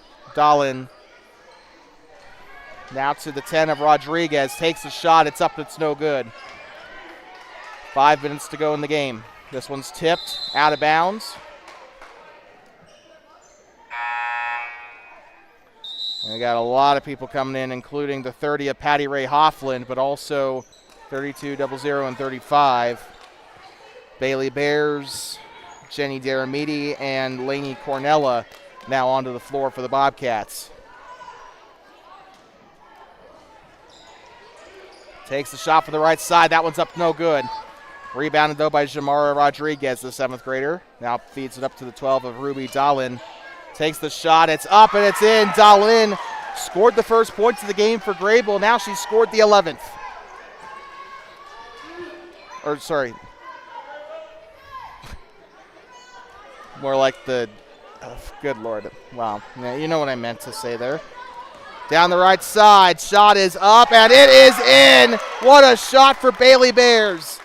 Now to the 10 of Rodriguez. Takes a shot. It's up. It's no good. 5 minutes to go in the game. This one's tipped out of bounds. And we got a lot of people coming in, including the 30 of Patty Ray Hoffland, but also 32, 00, and 35. Bailey Bears, Jenny Daramidi, and Lainey Cornella now onto the floor for the Bobcats. Takes the shot from the right side. That one's up no good. Rebounded, though, by Jamara Rodriguez, the 7th grader. Now feeds it up to the 12 of Ruby Dahlin. Takes the shot. It's up and it's in. Dahlin scored the first points of the game for Greybull. Now she's scored the 11th. More like the, good Lord. Wow. Yeah, you know what I meant to say there. Down the right side. Shot is up and it is in. What a shot for Bailey Bears.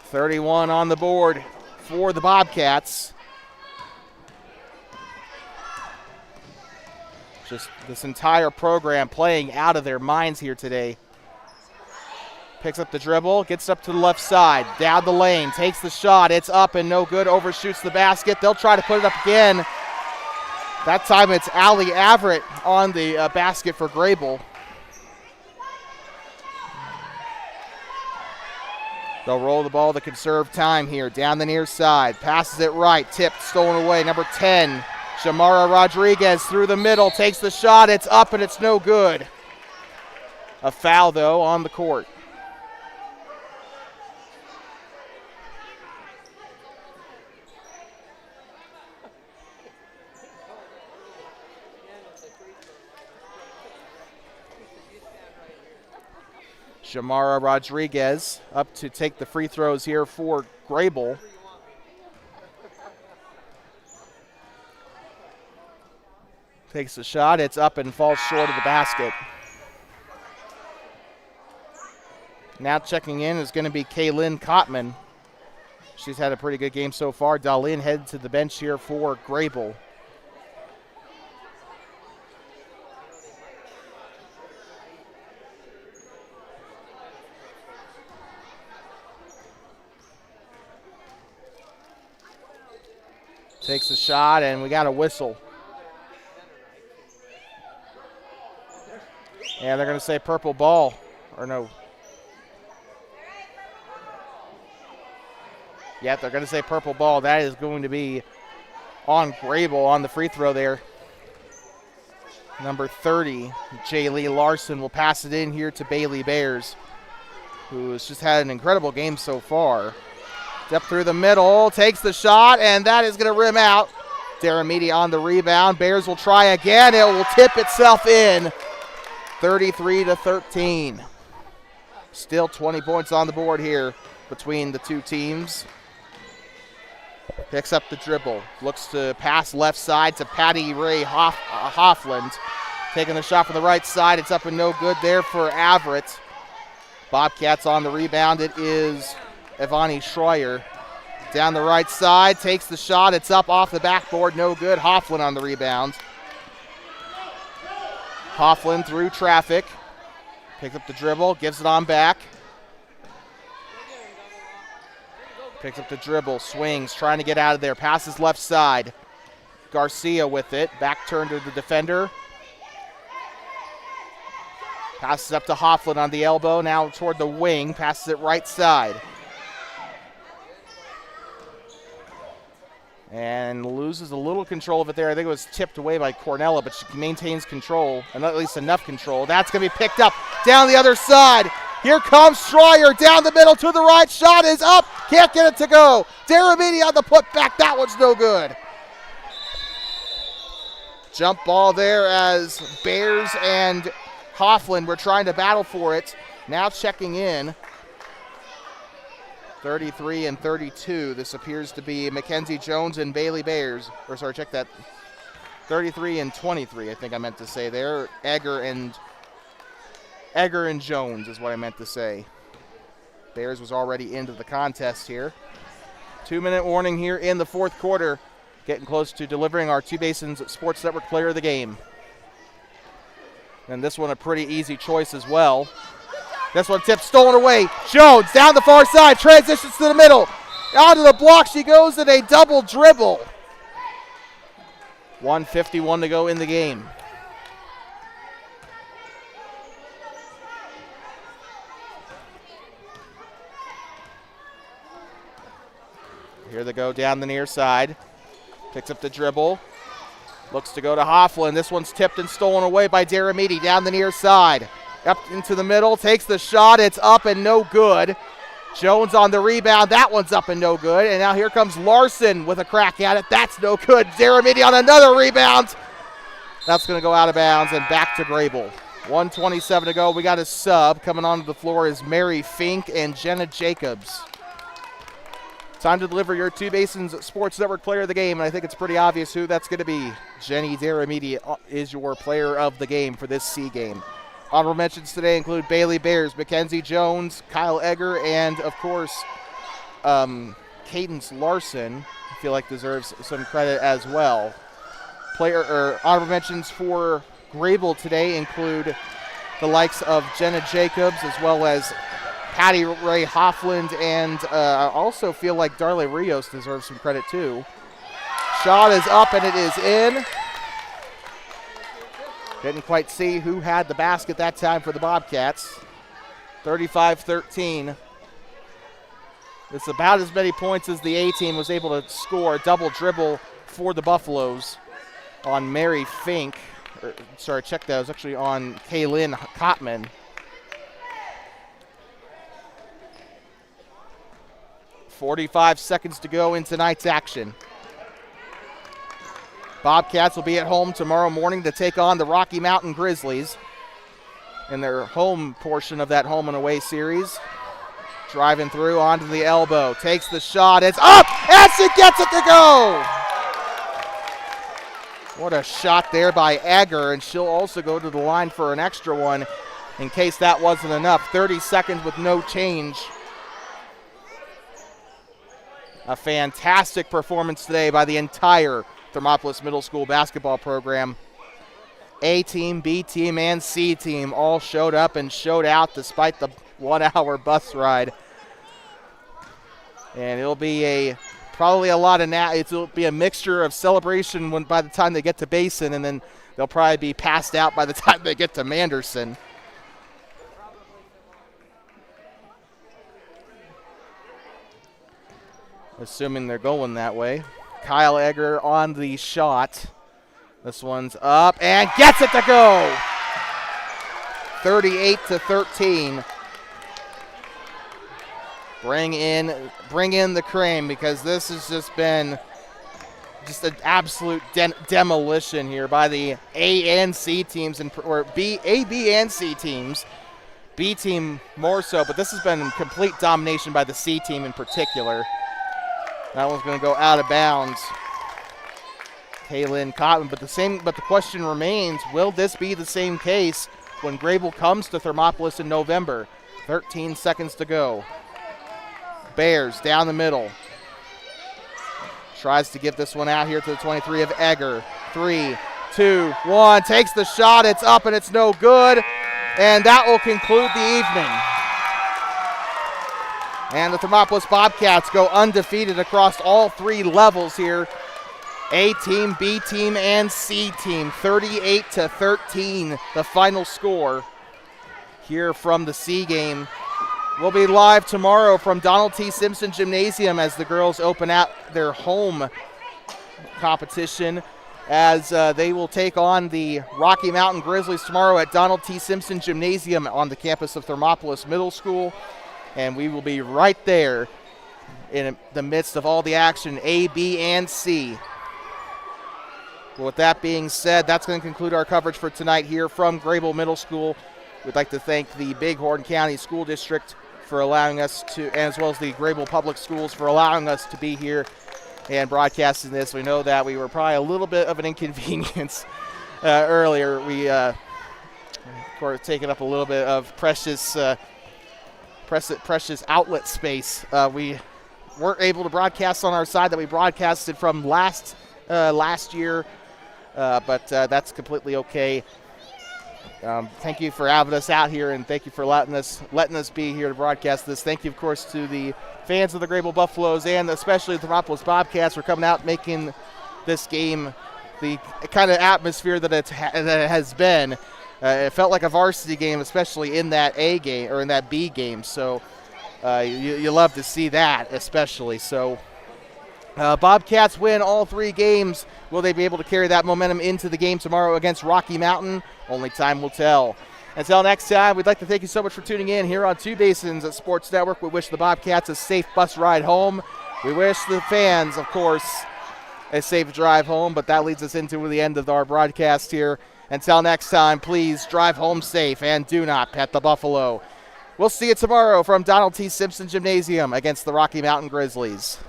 31 on the board for the Bobcats. Just this entire program playing out of their minds here today. Picks up the dribble, gets up to the left side, down the lane, takes the shot. It's up and no good, overshoots the basket. They'll try to put it up again. That time it's Allie Averett on the basket for Greybull. They'll roll the ball to conserve time here. Down the near side, passes it right, tipped, stolen away. Number 10. Shamara Rodriguez through the middle, takes the shot. It's up and it's no good. A foul, though, on the court. Shamara Rodriguez up to take the free throws here for Greybull. Takes the shot, it's up and falls short of the basket. Now checking in is going to be Kaylin Kottman. She's had a pretty good game so far. Dahlin headed to the bench here for Greybull. Takes the shot and we got a whistle. Yeah, they're going to say purple ball, or no. Yeah, they're going to say purple ball. That is going to be on Greybull on the free throw there. Number 30, Jaylee Larson will pass it in here to Bailey Bears, who has just had an incredible game so far. Step through the middle, takes the shot, and that is going to rim out. Daramidi on the rebound. Bears will try again. It will tip itself in. 33-13. Still 20 points on the board here between the two teams. Picks up the dribble. Looks to pass left side to Patty Ray Hoffland. Taking the shot from the right side. It's up and no good there for Averett. Bobcats on the rebound. It is Ivani Schreier. Down the right side. Takes the shot. It's up off the backboard. No good. Hoffland on the rebound. Hoffland through traffic. Picks up the dribble. Gives it on back. Picks up the dribble. Swings. Trying to get out of there. Passes left side. Garcia with it. Back turn to the defender. Passes up to Hoffland on the elbow. Now toward the wing. Passes it right side. And loses a little control of it there. I think it was tipped away by Cornella, but she maintains control, and at least enough control. That's going to be picked up down the other side. Here comes Schreier down the middle to the right. Shot is up. Can't get it to go. Deramiti on the putback. That one's no good. Jump ball there as Bears and Hoffland were trying to battle for it. Now checking in. 33 and 32. This appears to be Mackenzie Jones and Bailey Bears. Or sorry, check that. 33 and 23, I think I meant to say there. Egger and Jones is what I meant to say. Bears was already into the contest here. 2-minute warning here in the fourth quarter. Getting close to delivering our Two Basins Sports Network Player of the Game. And this one a pretty easy choice as well. This one tipped, stolen away. Jones down the far side, transitions to the middle. Onto the block she goes in a double dribble. 1:51 to go in the game. Here they go down the near side. Picks up the dribble. Looks to go to Hoffland. This one's tipped and stolen away by Deramiti down the near side. Up into the middle, takes the shot. It's up and no good. Jones on the rebound. That one's up and no good. And now here comes Larson with a crack at it. That's no good. Deramiti on another rebound. That's going to go out of bounds and back to Greybull. 1:27 to go. We got a sub. Coming onto the floor is Mary Fink and Jenna Jacobs. Time to deliver your Two Basins Sports Network Player of the Game, and I think it's pretty obvious who that's going to be. Jenny Deramiti is your Player of the Game for this C game. Honorable mentions today include Bailey Bears, Mackenzie Jones, Kyle Egger, and, of course, Cadence Larson. I feel like deserves some credit as well. Honorable mentions for Greybull today include the likes of Jenna Jacobs as well as Patty Ray Hoffland, and I also feel like Darla Rios deserves some credit too. Shot is up and it is in. Didn't quite see who had the basket that time for the Bobcats. 35-13. It's about as many points as the A-team was able to score. Double dribble for the Buffaloes on Mary Fink. Check that. It was actually on Kaylin Kottman. .45 seconds to go in tonight's action. Bobcats will be at home tomorrow morning to take on the Rocky Mountain Grizzlies in their home portion of that home and away series. Driving through onto the elbow, takes the shot, it's up, and she gets it to go! What a shot there by Egger, and she'll also go to the line for an extra one in case that wasn't enough. 30 seconds with no change. A fantastic performance today by the entire Thermopolis Middle School basketball program. A team, B team, and C team all showed up and showed out despite the 1-hour bus ride. And it'll be probably a lot of it'll be a mixture of celebration by the time they get to Basin, and then they'll probably be passed out by the time they get to Manderson. Assuming they're going that way. Kyle Egger on the shot. This one's up and gets it to go. 38-13. Bring in the cream, because this has just been just an absolute demolition here by the A and C teams, or A, B, and C teams. B team more so, but this has been complete domination by the C team in particular. That one's going to go out of bounds. Kaylin Kottman, but the question remains: will this be the same case when Greybull comes to Thermopolis in November? 13 seconds to go. Bears down the middle. Tries to give this one out here to the 23 of Egger. 3, 2, 1. Takes the shot. It's up and it's no good. And that will conclude the evening. And the Thermopolis Bobcats go undefeated across all three levels here. A team, B team, and C team. 38-13, the final score here from the C game. We'll be live tomorrow from Donald T. Simpson Gymnasium as the girls open out their home competition as they will take on the Rocky Mountain Grizzlies tomorrow at Donald T. Simpson Gymnasium on the campus of Thermopolis Middle School. And we will be right there in the midst of all the action, A, B, and C. Well, with that being said, that's going to conclude our coverage for tonight here from Greybull Middle School. We'd like to thank the Bighorn County School District for allowing us to, as well as the Greybull Public Schools for allowing us to be here and broadcasting this. We know that we were probably a little bit of an inconvenience earlier. We, of course, taking up a little bit of precious outlet space. We weren't able to broadcast on our side that we broadcasted from last year, but that's completely okay. Thank you for having us out here, and thank you for letting us be here to broadcast this. Thank you, of course, to the fans of the Greybull Buffaloes and especially the Thermopolis Bobcats for coming out, making this game the kind of atmosphere that it has been. It felt like a varsity game, especially in that A game or in that B game. So you love to see that, especially. So Bobcats win all 3 games. Will they be able to carry that momentum into the game tomorrow against Rocky Mountain? Only time will tell. Until next time, we'd like to thank you so much for tuning in here on Two Basins at Sports Network. We wish the Bobcats a safe bus ride home. We wish the fans, of course, a safe drive home, but that leads us into the end of our broadcast here. Until next time, please drive home safe and do not pet the buffalo. We'll see you tomorrow from Donald T. Simpson Gymnasium against the Rocky Mountain Grizzlies.